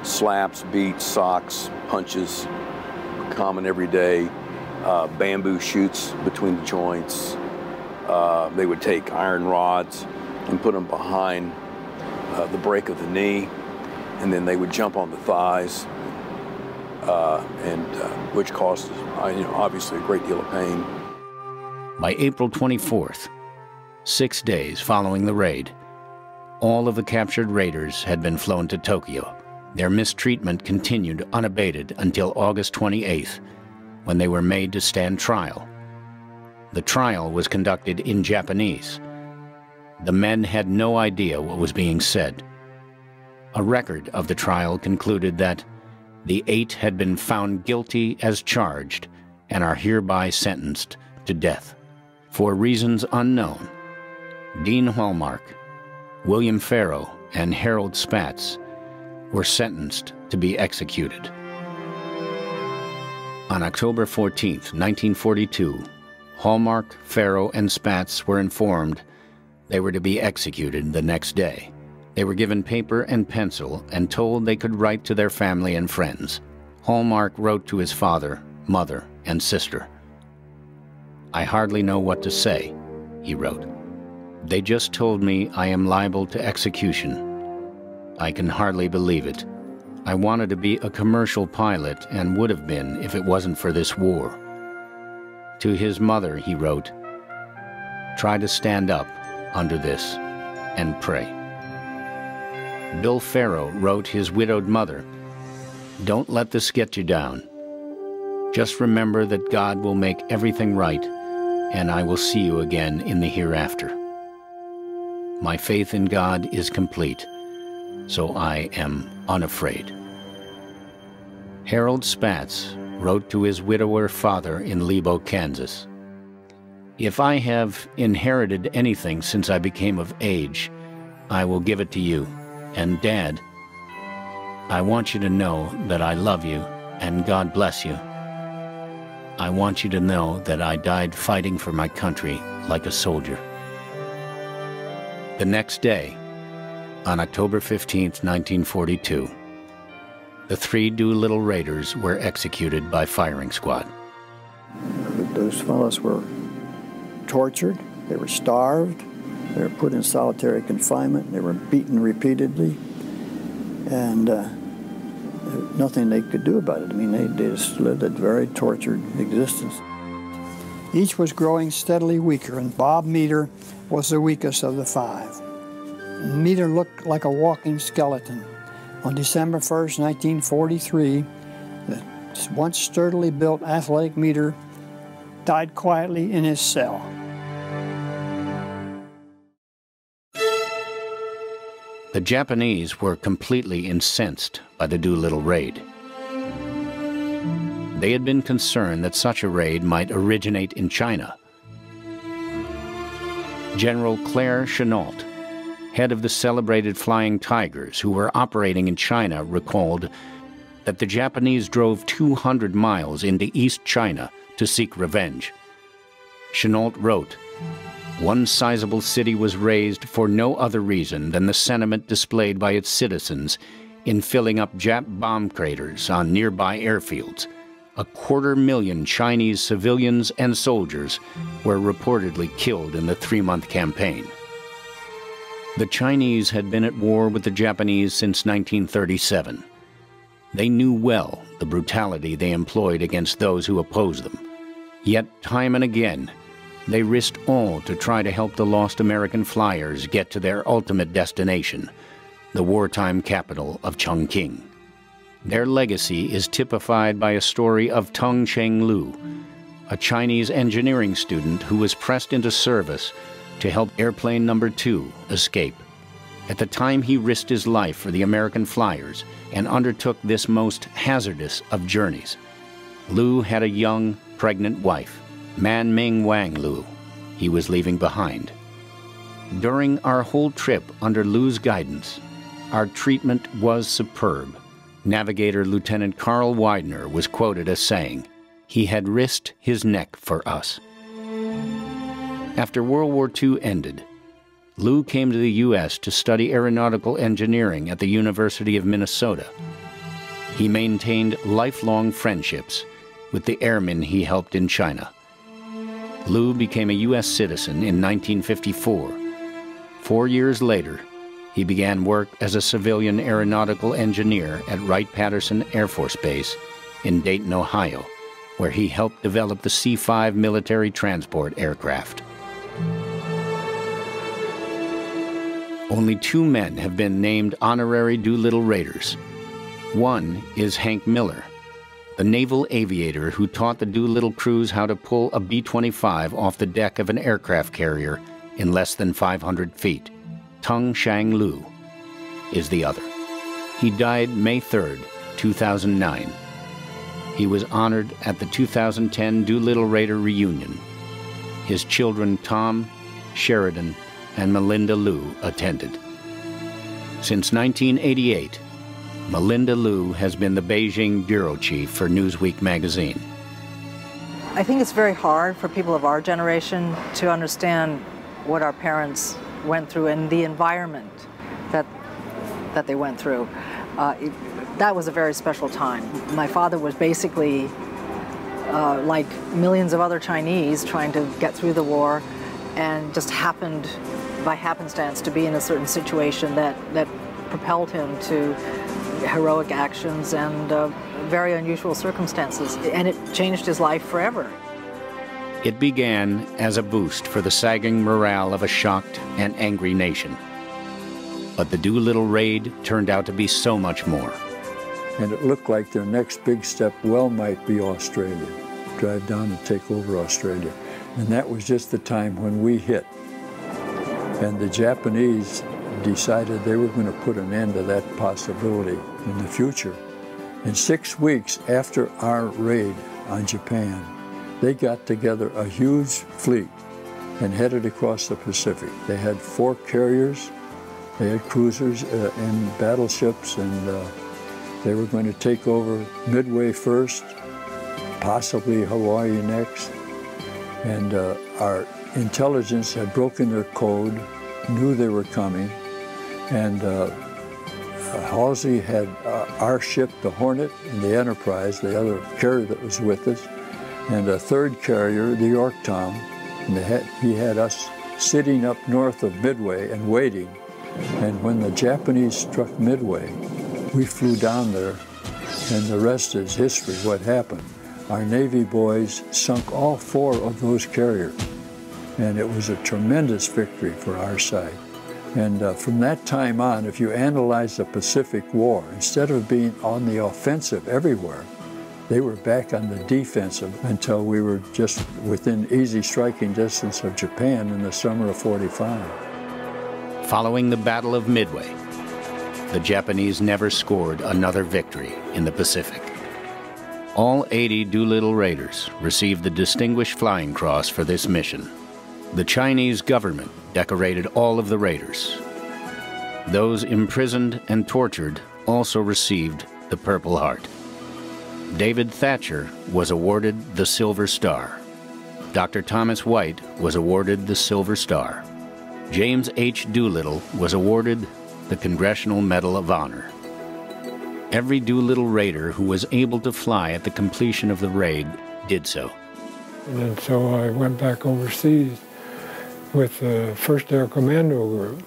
Slaps, beats, socks, punches, common every day. Bamboo shoots between the joints. They would take iron rods and put them behind the break of the knee, and then they would jump on the thighs, which caused, obviously a great deal of pain. By April 24th, 6 days following the raid, all of the captured raiders had been flown to Tokyo. Their mistreatment continued unabated until August 28th, when they were made to stand trial. The trial was conducted in Japanese. The men had no idea what was being said. A record of the trial concluded that the 8 had been found guilty as charged and are hereby sentenced to death. For reasons unknown, Dean Hallmark, William Farrow, and Harold Spatz were sentenced to be executed. On October 14, 1942, Hallmark, Farrow, and Spatz were informed they were to be executed the next day. They were given paper and pencil and told they could write to their family and friends. Hallmark wrote to his father, mother, and sister. "I hardly know what to say," he wrote. "They just told me I am liable to execution. I can hardly believe it. I wanted to be a commercial pilot and would have been if it wasn't for this war." To his mother, he wrote, "Try to stand up under this and pray." Bill Farrow wrote his widowed mother, "Don't let this get you down. Just remember that God will make everything right, and I will see you again in the hereafter. My faith in God is complete, so I am unafraid." Harold Spatz wrote to his widower father in Lebo, Kansas, "If I have inherited anything since I became of age, I will give it to you. And Dad, I want you to know that I love you and God bless you. I want you to know that I died fighting for my country like a soldier." The next day, on October 15, 1942, the 3 Doolittle raiders were executed by firing squad. Those fellows were tortured, they were starved, they were put in solitary confinement, they were beaten repeatedly, and nothing they could do about it. I mean, they just lived a very tortured existence. Each was growing steadily weaker, and Bob Meter was the weakest of the 5. Meter looked like a walking skeleton. On December 1st, 1943, the once sturdily built athletic Meter died quietly in his cell. The Japanese were completely incensed by the Doolittle raid. They had been concerned that such a raid might originate in China. General Claire Chennault, head of the celebrated Flying Tigers, who were operating in China, recalled that the Japanese drove 200 miles into East China to seek revenge. Chennault wrote, "One sizable city was razed for no other reason than the sentiment displayed by its citizens in filling up Jap bomb craters on nearby airfields. 250,000 Chinese civilians and soldiers were reportedly killed in the 3-month campaign." The Chinese had been at war with the Japanese since 1937. They knew well the brutality they employed against those who opposed them. Yet, time and again, they risked all to try to help the lost American flyers get to their ultimate destination, the wartime capital of Chongqing. Their legacy is typified by a story of Tung Cheng Lu, a Chinese engineering student who was pressed into service to help airplane number 2 escape. At the time, he risked his life for the American flyers and undertook this most hazardous of journeys. Lu had a young, pregnant wife, Man Ming Wang Lu, he was leaving behind. During our whole trip under Lu's guidance, our treatment was superb. Navigator Lieutenant Carl Widener was quoted as saying, "He had risked his neck for us." After World War II ended, Lu came to the U.S. to study aeronautical engineering at the University of Minnesota. He maintained lifelong friendships with the airmen he helped in China. Lu became a U.S. citizen in 1954. 4 years later, he began work as a civilian aeronautical engineer at Wright-Patterson Air Force Base in Dayton, Ohio, where he helped develop the C-5 military transport aircraft. Only 2 men have been named honorary Doolittle Raiders. One is Hank Miller, the naval aviator who taught the Doolittle crews how to pull a B-25 off the deck of an aircraft carrier in less than 500 feet. Tung Shang Lu is the other. He died May 3rd, 2009. He was honored at the 2010 Doolittle Raider reunion. His children Tom, Sheridan, and Melinda Lu attended. Since 1988, Melinda Lu has been the Beijing bureau chief for Newsweek magazine. I think it's very hard for people of our generation to understand what our parents went through and the environment that they went through. That was a very special time. My father was basically like millions of other Chinese trying to get through the war, and just happened by happenstance to be in a certain situation that propelled him to heroic actions and very unusual circumstances, and it changed his life forever. It began as a boost for the sagging morale of a shocked and angry nation. But the Doolittle raid turned out to be so much more. And it looked like their next big step well might be Australia. Drive down and take over Australia. And that was just the time when we hit. And the Japanese decided they were going to put an end to that possibility in the future. And 6 weeks after our raid on Japan, they got together a huge fleet and headed across the Pacific. They had 4 carriers, they had cruisers and battleships, and they were going to take over Midway first, possibly Hawaii next. And our intelligence had broken their code, knew they were coming, and Halsey had our ship, the Hornet, and the Enterprise, the other carrier that was with us, and a 3rd carrier, the Yorktown, and he had us sitting up north of Midway and waiting. And when the Japanese struck Midway, we flew down there, and the rest is history, what happened. Our Navy boys sunk all 4 of those carriers, and it was a tremendous victory for our side. And from that time on, if you analyze the Pacific War, instead of being on the offensive everywhere, they were back on the defensive until we were just within easy striking distance of Japan in the summer of '45. Following the Battle of Midway, the Japanese never scored another victory in the Pacific. All 80 Doolittle Raiders received the Distinguished Flying Cross for this mission. The Chinese government decorated all of the raiders. Those imprisoned and tortured also received the Purple Heart. David Thatcher was awarded the Silver Star. Dr. Thomas White was awarded the Silver Star. James H. Doolittle was awarded the Congressional Medal of Honor. Every Doolittle Raider who was able to fly at the completion of the raid did so. And so I went back overseas with the 1st Air Commando Group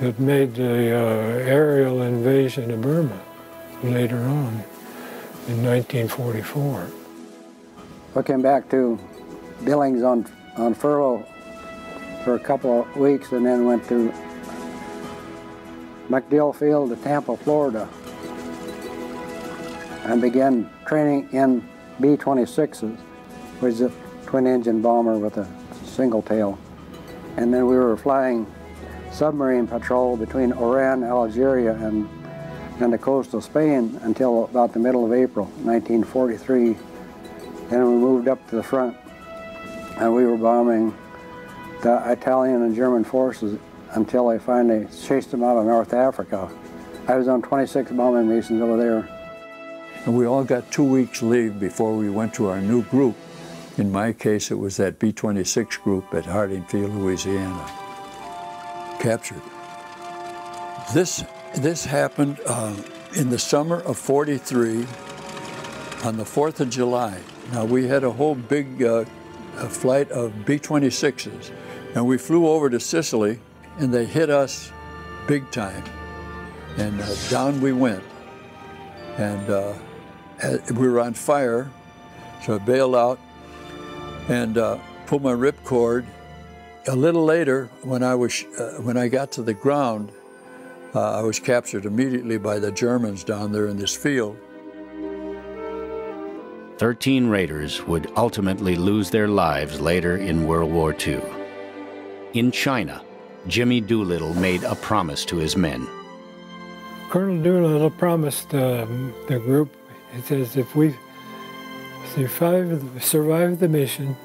that made the aerial invasion of Burma later on in 1944. I came back to Billings on furlough for a couple of weeks, and then went to MacDill Field to Tampa, Florida, and began training in B-26s, which is a twin-engine bomber with a single tail. And then we were flying submarine patrol between Oran, Algeria, and on the coast of Spain until about the middle of April 1943. Then we moved up to the front, and we were bombing the Italian and German forces until I finally chased them out of North Africa. I was on 26 bombing missions over there. And we all got 2 weeks leave before we went to our new group. In my case, it was that B-26 group at Harding Field, Louisiana. Captured. This happened in the summer of '43 on the 4th of July. Now, we had a whole big flight of B-26s, and we flew over to Sicily, and they hit us big time. And down we went. And we were on fire, so I bailed out and pulled my ripcord. A little later, when I got to the ground, I was captured immediately by the Germans down there in this field. 13 raiders would ultimately lose their lives later in World War II. In China, Jimmy Doolittle made a promise to his men. Colonel Doolittle promised the group, he says, if we survive the mission,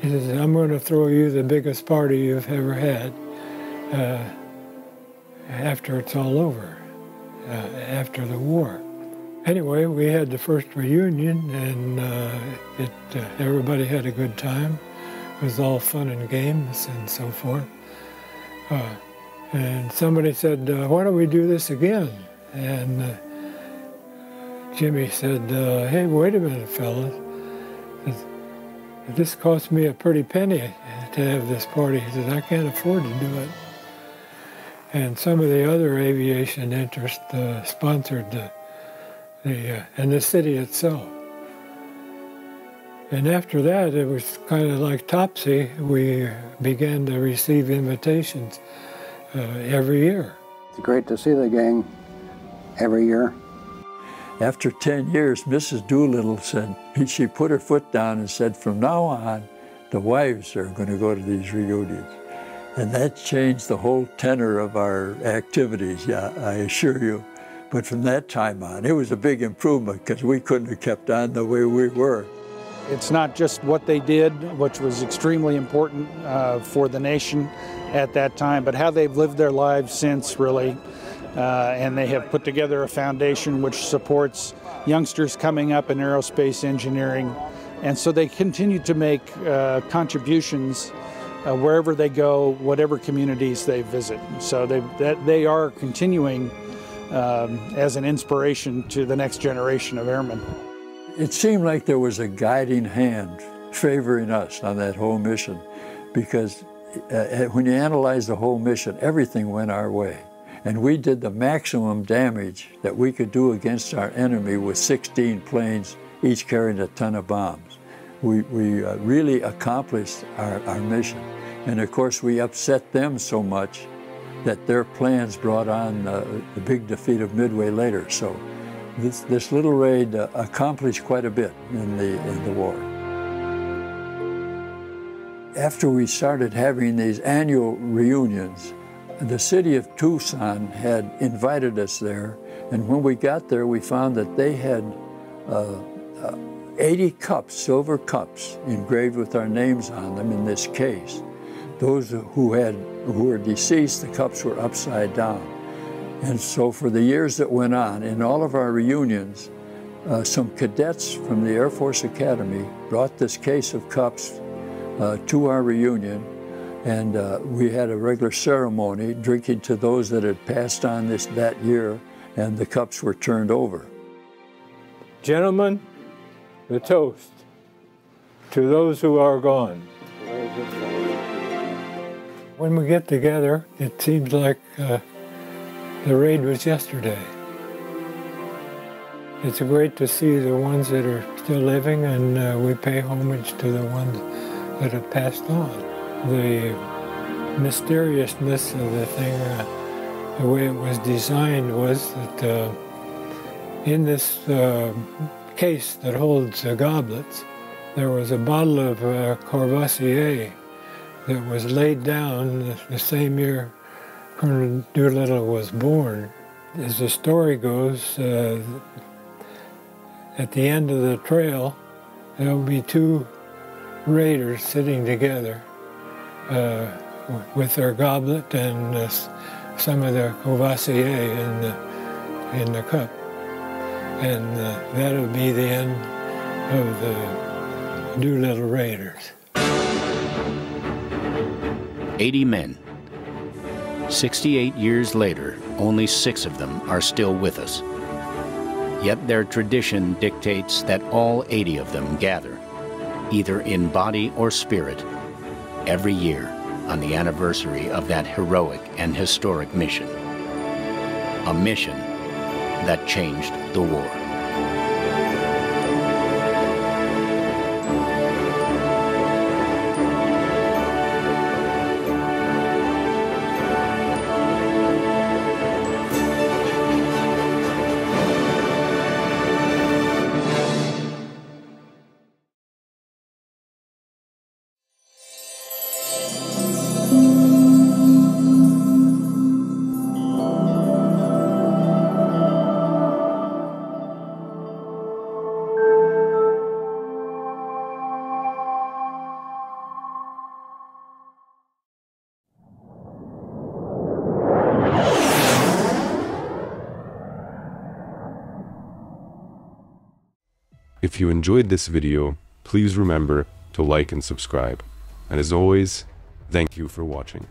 he says, I'm going to throw you the biggest party you've ever had after it's all over, after the war. Anyway, we had the first reunion, and everybody had a good time. It was all fun and games and so forth. And somebody said, why don't we do this again? And Jimmy said, hey, wait a minute, fellas. This cost me a pretty penny to have this party. He said, I can't afford to do it. And some of the other aviation interests sponsored and the city itself. And after that, it was kind of like Topsy. We began to receive invitations every year. It's great to see the gang every year. After 10 years, Mrs. Doolittle said, she put her foot down and said, from now on, the wives are going to go to these reunions. And that changed the whole tenor of our activities, yeah, I assure you. But from that time on, it was a big improvement because we couldn't have kept on the way we were. It's not just what they did, which was extremely important for the nation at that time, but how they've lived their lives since, really. And they have put together a foundation which supports youngsters coming up in aerospace engineering. And so they continue to make contributions wherever they go, whatever communities they visit. So they are continuing as an inspiration to the next generation of airmen. It seemed like there was a guiding hand favoring us on that whole mission, because when you analyze the whole mission, everything went our way. And we did the maximum damage that we could do against our enemy with 16 planes, each carrying a ton of bombs. We really accomplished our mission. And of course, we upset them so much that their plans brought on the big defeat of Midway later. So this little raid accomplished quite a bit in the war. After we started having these annual reunions, the city of Tucson had invited us there, and when we got there, we found that they had 80 cups, silver cups, engraved with our names on them in this case. Those who were deceased, the cups were upside down. And so for the years that went on, in all of our reunions, some cadets from the Air Force Academy brought this case of cups to our reunion, and we had a regular ceremony drinking to those that had passed on that year, and the cups were turned over. Gentlemen, the toast to those who are gone. When we get together, it seems like the raid was yesterday. It's great to see the ones that are still living, and we pay homage to the ones that have passed on. The mysteriousness of the thing, the way it was designed, was that in this case that holds goblets, there was a bottle of Courvoisier that was laid down the same year Colonel Doolittle was born as the story goes, at the end of the trail, there will be two raiders sitting together with their goblet and some of their Courvoisier in the cup. And that'll be the end of the Doolittle Raiders. 80 men. 68 years later, only 6 of them are still with us. Yet their tradition dictates that all 80 of them gather, either in body or spirit, every year on the anniversary of that heroic and historic mission. A mission that changed the war. If you enjoyed this video, please remember to like and subscribe. And as always, thank you for watching.